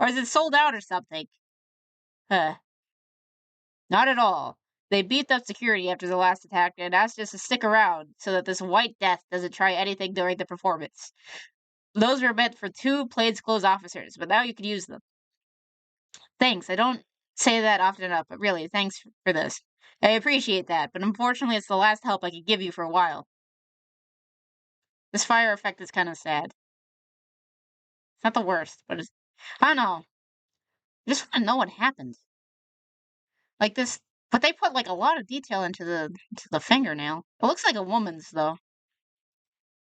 Or is it sold out or something? Huh. Not at all. They beefed up security after the last attack and asked us to stick around so that this White Death doesn't try anything during the performance. Those were meant for 2 plainclothes officers, but now you can use them. Thanks. I don't say that often enough, but really, thanks for this. I appreciate that, but unfortunately, it's the last help I could give you for a while. This fire effect is kind of sad. It's not the worst, but it's. I don't know. I just want to know what happened. Like this. But they put like a lot of detail into the fingernail. It looks like a woman's though.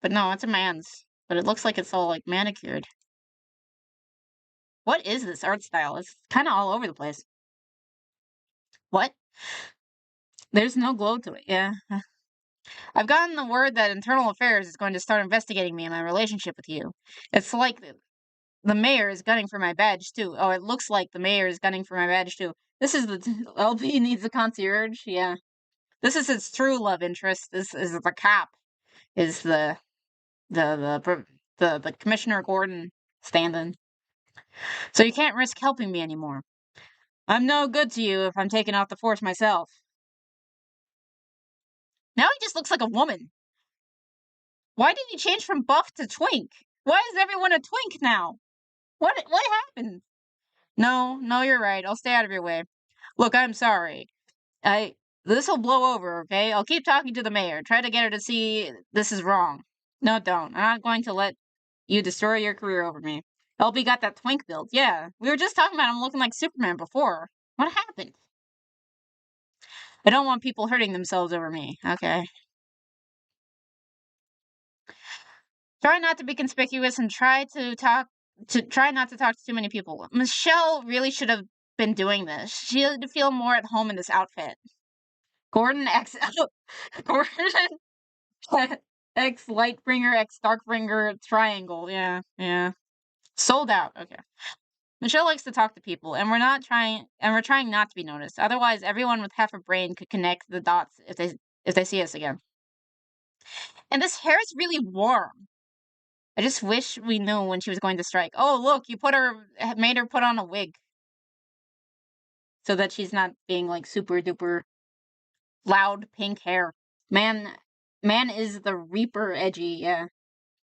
But no, it's a man's. But it looks like it's all like manicured. What is this art style? It's kind of all over the place. What? There's no glow to it. Yeah. I've gotten the word that Internal Affairs is going to start investigating me and my relationship with you. It's like the mayor is gunning for my badge too. Oh, it looks like the mayor is gunning for my badge too. This is the LP needs a concierge. Yeah. This is its true love interest. This is the cop. Is the Commissioner Gordon stand-in. So you can't risk helping me anymore. I'm no good to you if I'm taking off the force myself. Now he just looks like a woman. Why did he change from buff to twink? Why is everyone a twink now? What happened? No, you're right. I'll stay out of your way. Look, I'm sorry. This will blow over, okay? I'll keep talking to the mayor. Try to get her to see this is wrong. No, don't. I'm not going to let you destroy your career over me. LB got that twink build. Yeah, we were just talking about him looking like Superman before. What happened? I don't want people hurting themselves over me. Okay. Try not to be conspicuous and try not to talk to too many people. Michelle really should have been doing this. She would feel more at home in this outfit. Gordon X Gordon X Lightbringer X Darkbringer triangle. Yeah. Sold out. Okay. Michelle likes to talk to people, and we're trying not to be noticed. Otherwise, everyone with half a brain could connect the dots if they see us again. And this hair is really warm. I just wish we knew when she was going to strike. Oh, look, you made her put on a wig. So that she's not being like super duper loud pink hair. Man, man is the Reaper edgy, yeah.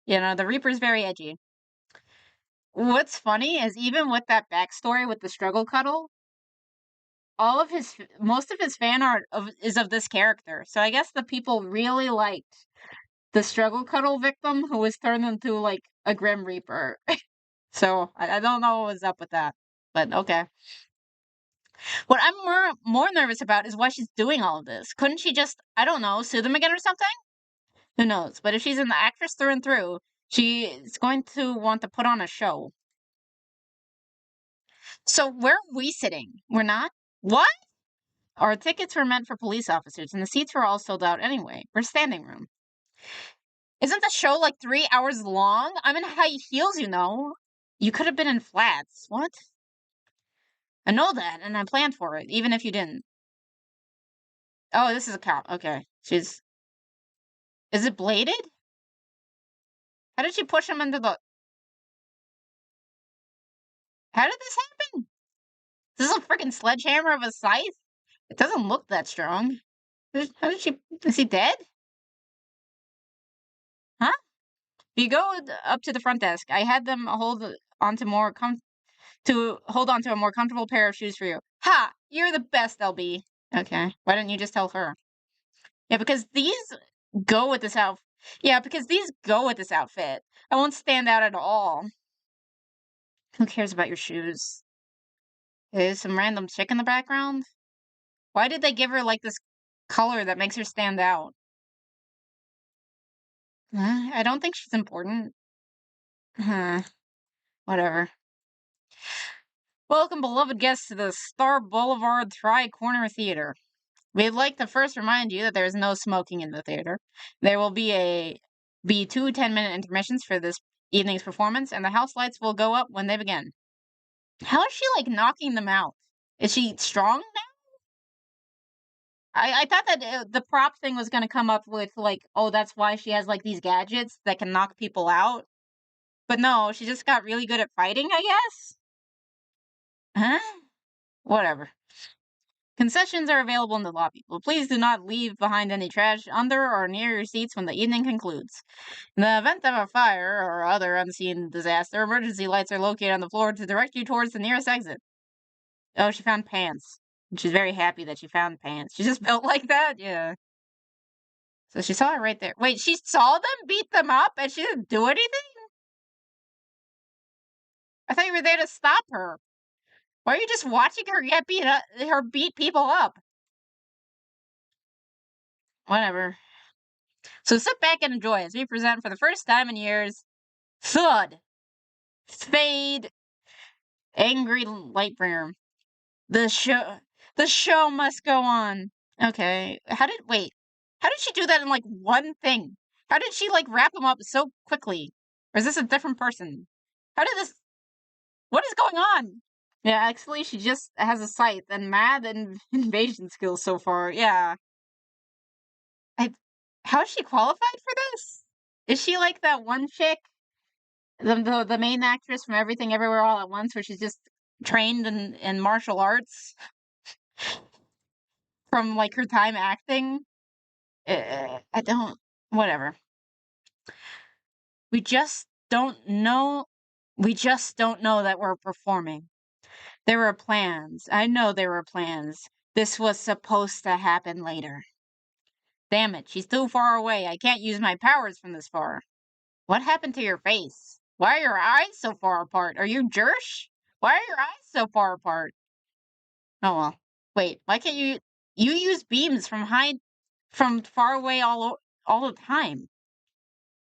You know, the Reaper's very edgy. What's funny is even with that backstory with the struggle cuddle, most of his fan art is of this character. So I guess the people really liked the struggle cuddle victim who was turned into like a Grim Reaper. So I don't know what was up with that, but okay. What I'm more nervous about is why she's doing all of this. Couldn't she just, I don't know, sue them again or something? Who knows? But if she's an actress through and through, she's going to want to put on a show. So where are we sitting? We're not? What? Our tickets were meant for police officers, and the seats were all sold out anyway. We're standing room. Isn't the show like 3 hours long? I'm in high heels, you know. You could have been in flats. What? I know that, and I planned for it, even if you didn't. Oh, this is a cop. Okay. Is it bladed? How did she push him into the... How did this happen? Is this a freaking sledgehammer of a scythe? It doesn't look that strong. How did she... Is he dead? Huh? You go up to the front desk. I had them hold on to a more comfortable pair of shoes for you. Ha! You're the best, LB. Okay. Why didn't you just tell her? Yeah, because these go with this outfit. Yeah, because these go with this outfit. I won't stand out at all. Who cares about your shoes? There's some random chick in the background. Why did they give her like this color that makes her stand out? I don't think she's important. Huh. Whatever. Welcome, beloved guests, to the Star Boulevard Tri-Corner Theater. We'd like to first remind you that there is no smoking in the theater. There will be two 10-minute intermissions for this evening's performance, and the house lights will go up when they begin. How is she, like, knocking them out? Is she strong now? I thought that the prop thing was gonna come up with, like, oh, that's why she has, like, these gadgets that can knock people out. But no, she just got really good at fighting, I guess? Huh? Whatever. Concessions are available in the lobby, but please do not leave behind any trash under or near your seats when the evening concludes. In the event of a fire or other unseen disaster, emergency lights are located on the floor to direct you towards the nearest exit. Oh, she found pants. She's very happy that she found pants. She's just built like that? Yeah. So she saw it right there. Wait, she saw them beat them up and she didn't do anything? I thought you were there to stop her. Why are you just watching her beat people up? Whatever. So sit back and enjoy as we present for the first time in years, Thud, Fade, Angry Lightbringer. The show must go on. Okay. How did she do that in like one thing? How did she like wrap them up so quickly? Or is this a different person? What is going on? Yeah, actually, she just has a scythe and mad and invasion skills so far. Yeah. I, how is she qualified for this? Is she like that one chick, the main actress from Everything Everywhere All at Once, where she's just trained in martial arts from like her time acting? I don't. Whatever. We just don't know. We just don't know that we're performing. There were plans. I know there were plans. This was supposed to happen later. Damn it, she's too far away. I can't use my powers from this far. What happened to your face? Why are your eyes so far apart? Are you Jersh? Why are your eyes so far apart? Oh well. Wait, why can't you use beams from far away all the time?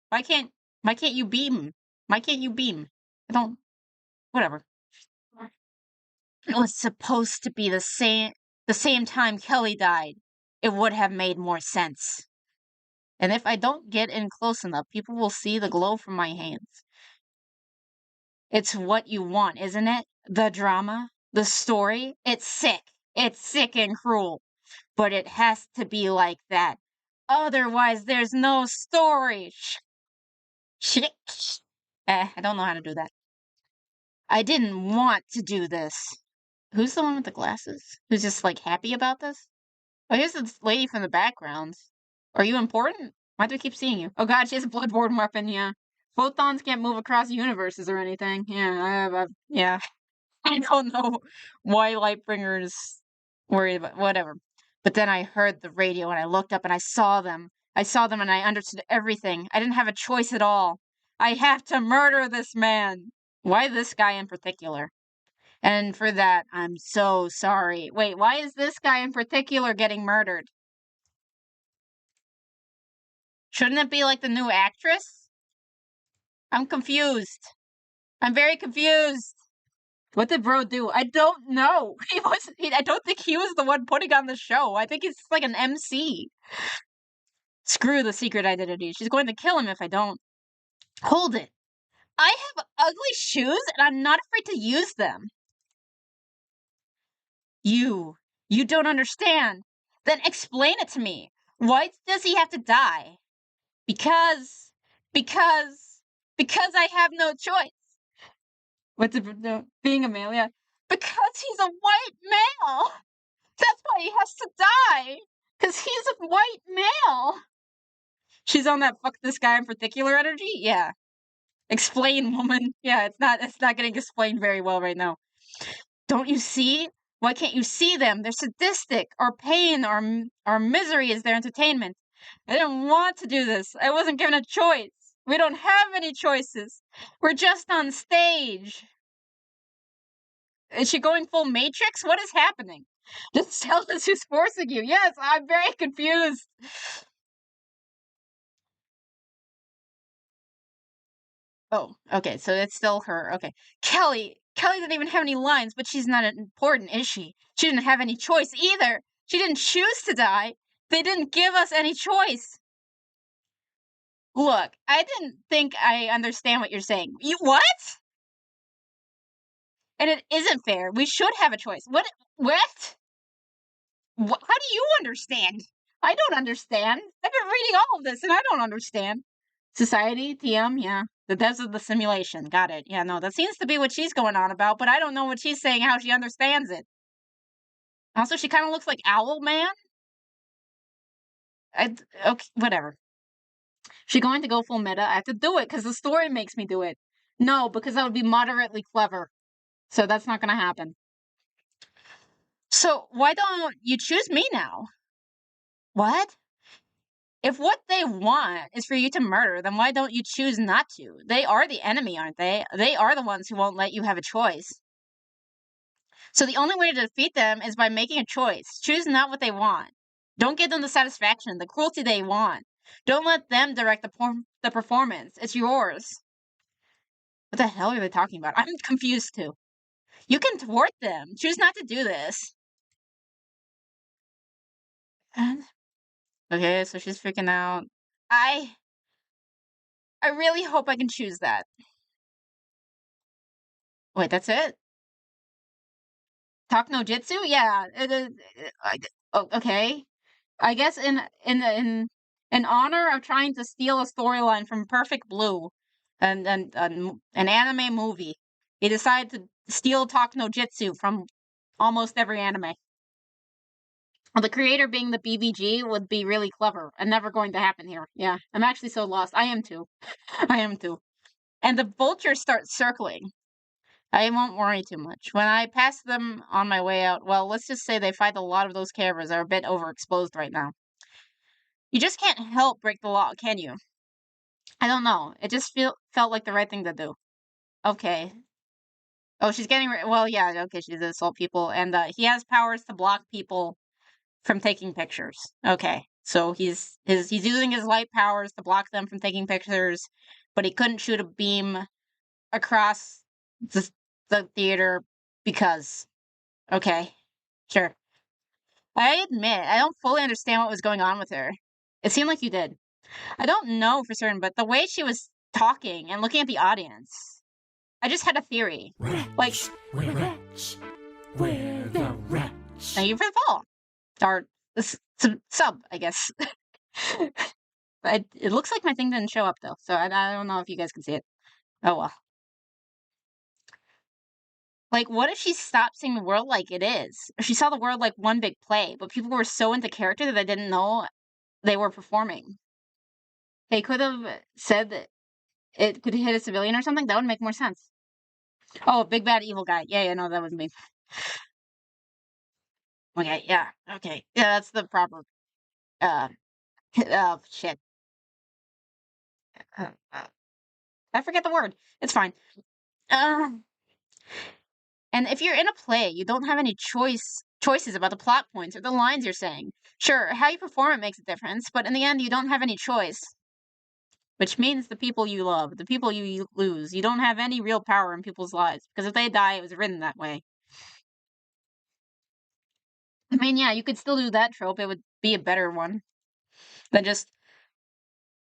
Why can't why can't you beam? Why can't you beam? I don't whatever. It was supposed to be the same time Kelly died. It would have made more sense. And if I don't get in close enough, people will see the glow from my hands. It's what you want, isn't it? The drama, the story. It's sick. It's sick and cruel. But it has to be like that. Otherwise, there's no story. Shit. I don't know how to do that. I didn't want to do this. Who's the one with the glasses? Who's just like happy about this? Oh, here's this lady from the background. Are you important? Why do I keep seeing you? Oh god, she has a bloodborne weapon, yeah. Photons can't move across universes or anything. Yeah, yeah. I don't know why Lightbringer is worried about whatever. But then I heard the radio and I looked up and I saw them. I saw them and I understood everything. I didn't have a choice at all. I have to murder this man. Why this guy in particular? And for that, I'm so sorry. Wait, why is this guy in particular getting murdered? Shouldn't it be like the new actress? I'm confused. I'm very confused. What did bro do? I don't know. I don't think he was the one putting on the show. I think he's like an MC. Screw the secret identity. She's going to kill him if I don't. Hold it. I have ugly shoes and I'm not afraid to use them. You don't understand. Then explain it to me. Why does he have to die? Because, because, because I have no choice. What's it, no, being a male? Yeah. Because he's a white male. That's why he has to die. Because he's a white male. She's on that fuck this guy in particular energy? Yeah. Explain, woman. Yeah, it's not getting explained very well right now. Don't you see? Why can't you see them? They're sadistic. Our pain, our misery is their entertainment. I didn't want to do this. I wasn't given a choice. We don't have any choices. We're just on stage. Is she going full Matrix? What is happening? Just tell us who's forcing you. Yes, I'm very confused. Oh, okay, so it's still her. Okay. Kelly didn't even have any lines, but she's not important, is she? She didn't have any choice either. She didn't choose to die. They didn't give us any choice. Look, I didn't think I understand what you're saying. You what? And it isn't fair. We should have a choice. What? What? How do you understand? I don't understand. I've been reading all of this and I don't understand. Society, TM, yeah. The devs of the simulation. Got it. Yeah, no, that seems to be what she's going on about, but I don't know what she's saying, how she understands it. Also, she kind of looks like Owl Man. Okay, whatever. She going to go full meta? I have to do it because the story makes me do it. No, because that would be moderately clever. So that's not going to happen. So why don't you choose me now? What? If what they want is for you to murder, then why don't you choose not to? They are the enemy, aren't they? They are the ones who won't let you have a choice. So the only way to defeat them is by making a choice. Choose not what they want. Don't give them the satisfaction, the cruelty they want. Don't let them direct the performance. It's yours. What the hell are they talking about? I'm confused too. You can thwart them. Choose not to do this. And okay, so she's freaking out. I I really hope I can choose that. Wait, that's it? Talk no Jitsu? Yeah. Oh, okay. I guess in honor of trying to steal a storyline from Perfect Blue, an anime movie, he decided to steal Talk no Jitsu from almost every anime. Well, the creator being the BBG would be really clever and never going to happen here. Yeah, I'm actually so lost. I am too. I am too. And the vultures start circling. I won't worry too much. When I pass them on my way out, well, let's just say they fight a lot of those cameras that are a bit overexposed right now. You just can't help break the law, can you? I don't know. It just felt like the right thing to do. Okay. Oh, she's getting well, yeah, okay, she did assault people, and he has powers to block people from taking pictures. Okay. So he's using his light powers to block them from taking pictures, but he couldn't shoot a beam across the theater because okay. Sure. I admit, I don't fully understand what was going on with her. It seemed like you did. I don't know for certain, but the way she was talking and looking at the audience, I just had a theory. Rats, Like, we're rats, we're the rats. thank you for the follow. Or sub, I guess. It looks like my thing didn't show up, though, so I don't know if you guys can see it. Oh, well. Like, what if she stopped seeing the world like it is? Or she saw the world like one big play, but people were so into character that they didn't know they were performing. They could have said that it could hit a civilian or something. That would make more sense. Oh, big bad evil guy. Yeah, no, that was me. Okay, yeah, okay. Yeah, that's the proper, uh, shit. Uh, uh, I forget the word. It's fine. Um, and if you're in a play, you don't have any choices about the plot points or the lines you're saying. Sure, how you perform it makes a difference, but in the end, you don't have any choice. Which means the people you love, the people you lose, you don't have any real power in people's lives. Because if they die, it was written that way. I mean, yeah, you could still do that trope. It would be a better one than just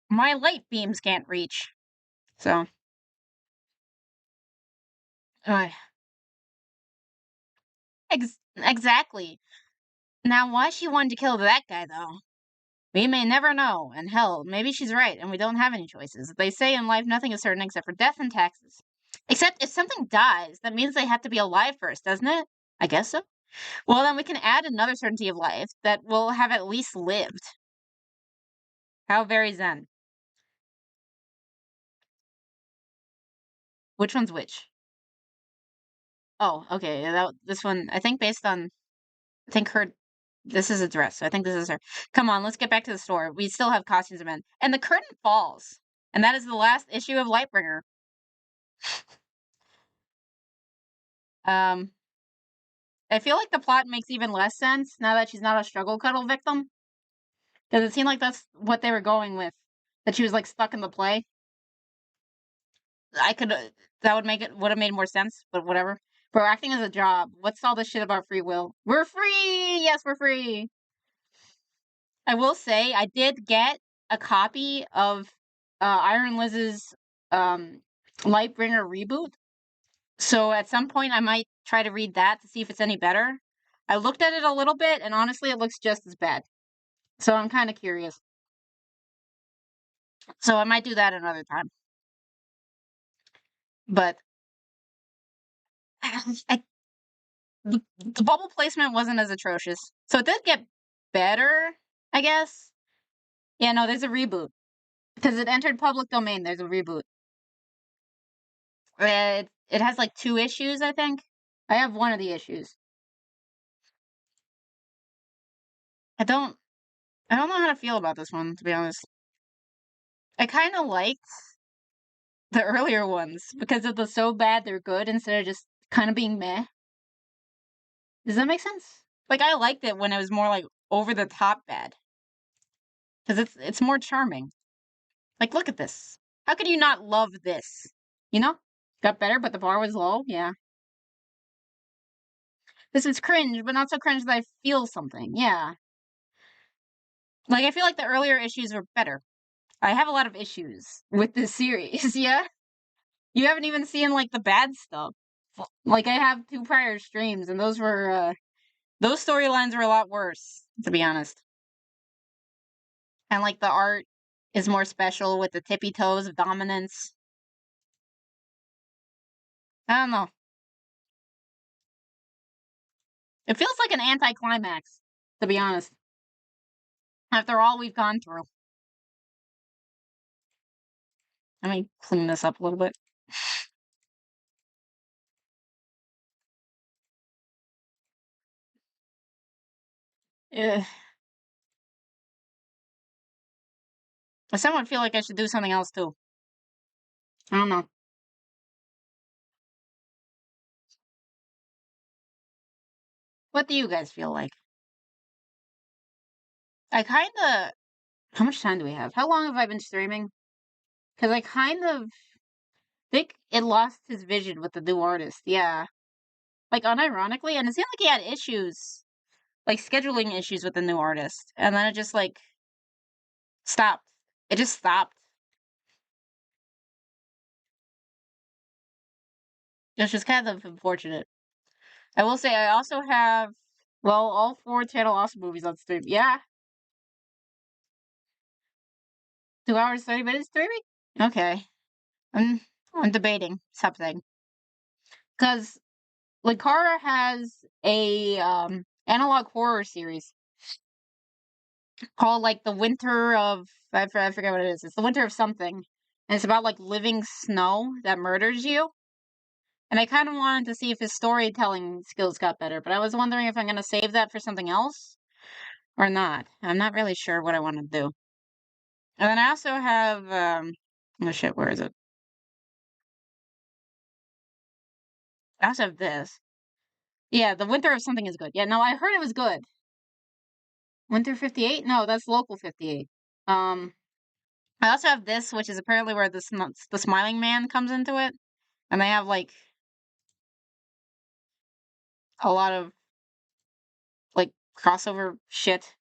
my light beams can't reach. So, uh, exactly. Now, why she wanted to kill that guy, though? We may never know, and hell, maybe she's right, and we don't have any choices. They say in life nothing is certain except for death and taxes. Except if something dies, that means they have to be alive first, doesn't it? I guess so. Well, then we can add another certainty of life that will have at least lived. How very zen. Which one's which? Oh, okay. This one, I think based on, I think her, this is a dress. So I think this is her. Come on, let's get back to the store. We still have costumes of men. And the curtain falls. And that is the last issue of Lightbringer. Um, I feel like the plot makes even less sense now that she's not a struggle cuddle victim. Does it seem like that's what they were going with? That she was like stuck in the play? I could that would have made more sense, but whatever. Bro, acting is a job. What's all this shit about free will? We're free! Yes, we're free! I will say I did get a copy of Iron Liz's um Lightbringer reboot. So at some point I might try to read that to see if it's any better. I looked at it a little bit and honestly it looks just as bad. So I'm kind of curious. So I might do that another time. But I the bubble placement wasn't as atrocious. So it did get better, I guess. Yeah, no, there's a reboot. Because it entered public domain, there's a reboot. It has like 2 issues, I think. I have one of the issues. I don't I don't know how to feel about this one, to be honest. I kinda liked the earlier ones because of the so bad they're good instead of just kind of being meh. Does that make sense? Like I liked it when it was more like over the top bad. Because it's more charming. Like, look at this. How could you not love this? You know? Got better, but the bar was low? Yeah. This is cringe, but not so cringe that I feel something. Yeah. Like, I feel like the earlier issues were better. I have a lot of issues with this series, yeah? You haven't even seen, like, the bad stuff. Like, I have 2 prior streams, and those storylines were a lot worse, to be honest. And, like, the art is more special with the tippy toes of dominance. I don't know. It feels like an anticlimax, to be honest, after all we've gone through. Let me clean this up a little bit. Eh, I somewhat feel like I should do something else too. I don't know. What do you guys feel like? I kind of. How much time do we have? How long have I been streaming? Because I kind of think it lost his vision with the new artist. Yeah. Like, unironically. And it seemed like he had issues, like scheduling issues with the new artist. And then it just, like, stopped. It just stopped. It's just kind of unfortunate. I will say, I also have, well, all 4 Channel Awesome movies on stream. Yeah. 2 hours, 30 minutes streaming? Okay. I'm, I'm debating something. Because Linkara has a analog horror series called like the Winter of I forget what it is. It's the Winter of something, and it's about like living snow that murders you. And I kind of wanted to see if his storytelling skills got better, but I was wondering if I'm gonna save that for something else or not. I'm not really sure what I want to do. And then I also have oh shit, where is it? I also have this. Yeah, the Winter of something is good. Yeah, no, I heard it was good. Winter 58? No, that's Local 58. Um, I also have this, which is apparently where the Smiling Man comes into it, and they have like a lot of like crossover shit.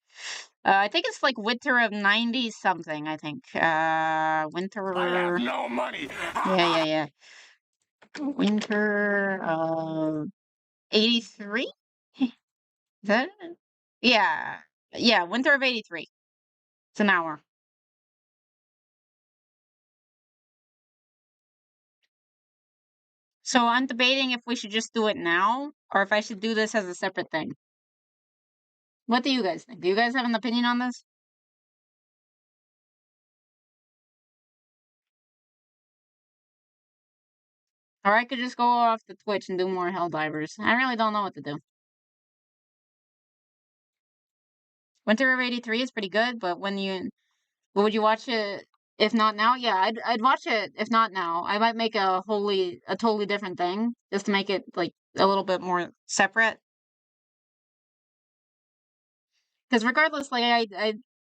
I think it's like Winter of 90 something. I think I have Winter. no money. Yeah. Winter of 83. Is that it? Yeah. Winter of 83. It's an hour. So I'm debating if we should just do it now or if I should do this as a separate thing. What do you guys think? Do you guys have an opinion on this? Or I could just go off the Twitch and do more Helldivers. I really don't know what to do. Winter of 83 is pretty good, but would you watch it if not now? Yeah, I'd watch it if not now. I might make a totally different thing just to make it like a little bit more separate. Because regardless, like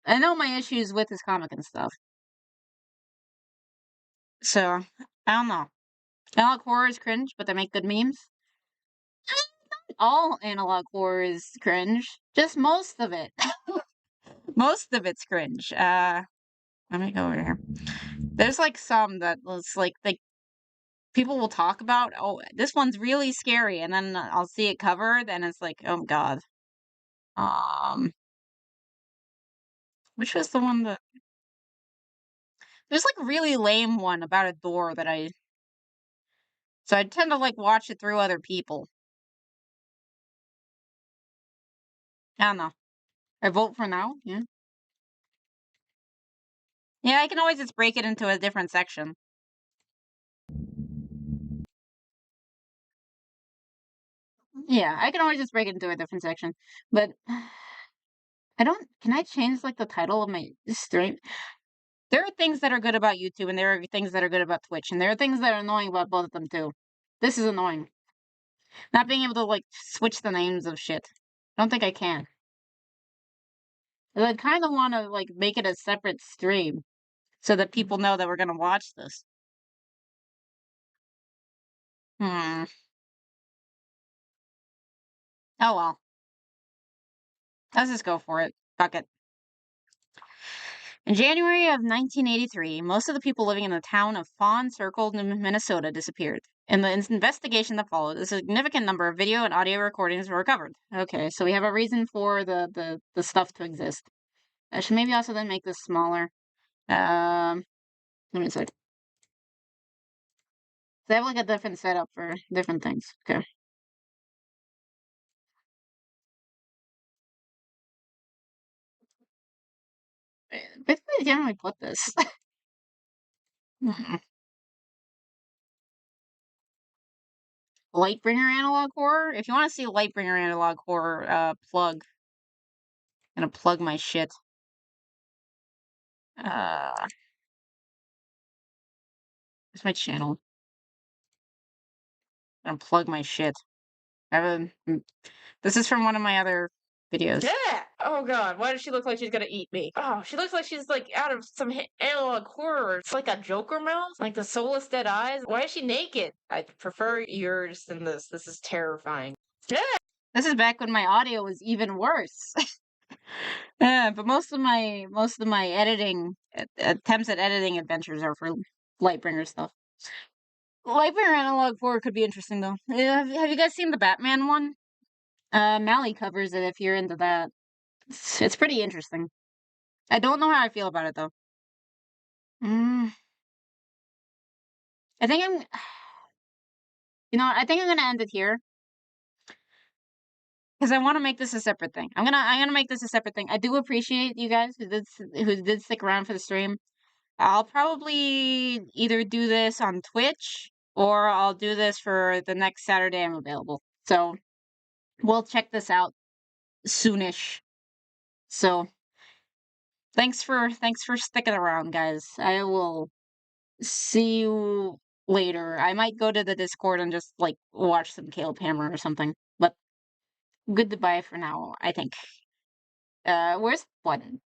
I know my issues with this comic and stuff. So I don't know. Analog horror is cringe, but they make good memes. All analog horror is cringe. Just most of it. Most of it's cringe. Let me go over here. There's like some that was like people will talk about, oh, this one's really scary, and then I'll see it covered, and it's like, oh god. Um, which was the one that there's like a really lame one about a door that so I tend to like watch it through other people. I don't know. I vote for now. Yeah. Yeah, I can always just break it into a different section. Yeah, I can always just break it into a different section. But I don't. Can I change like the title of my stream? There are things that are good about YouTube, and there are things that are good about Twitch, and there are things that are annoying about both of them too. This is annoying. Not being able to like switch the names of shit. I don't think I can. And I kind of want to like make it a separate stream so that people know that we're gonna watch this. Hmm. Oh well. Let's just go for it. Fuck it. In January of 1983, most of the people living in the town of Fawn Circle, Minnesota, disappeared. In the investigation that followed, a significant number of video and audio recordings were recovered. Okay, so we have a reason for the stuff to exist. I should maybe also then make this smaller. Let me see. They have like a different setup for different things. Okay. Basically, I can't really put this. Lightbringer analog horror. If you want to see Lightbringer analog horror, plug. I'm gonna plug my shit. Where's my channel? I'm gonna plug my shit. I have this is from one of my other videos. Yeah. Oh god, why does she look like she's gonna eat me? Oh, she looks like she's like out of some analog horror. It's like a Joker mouth, like the soulless dead eyes. Why is she naked? I prefer yours than this. This is terrifying. Yeah. This is back when my audio was even worse. Yeah, but most of my editing attempts at editing adventures are for Lightbringer stuff. Lightbringer analog 4 could be interesting though. Have you guys seen the Batman one? Mally covers it if you're into that. It's pretty interesting. I don't know how I feel about it though. Mm, I think I'm, I think I'm gonna end it here. because I want to make this a separate thing. I'm gonna make this a separate thing. I do appreciate you guys who did stick around for the stream. I'll probably either do this on Twitch or I'll do this for the next Saturday I'm available. So we'll check this out soonish. So thanks for sticking around, guys. I will see you later. I might go to the Discord and just like watch some Caleb Hammer or something. But goodbye for now, I think. Where's the button?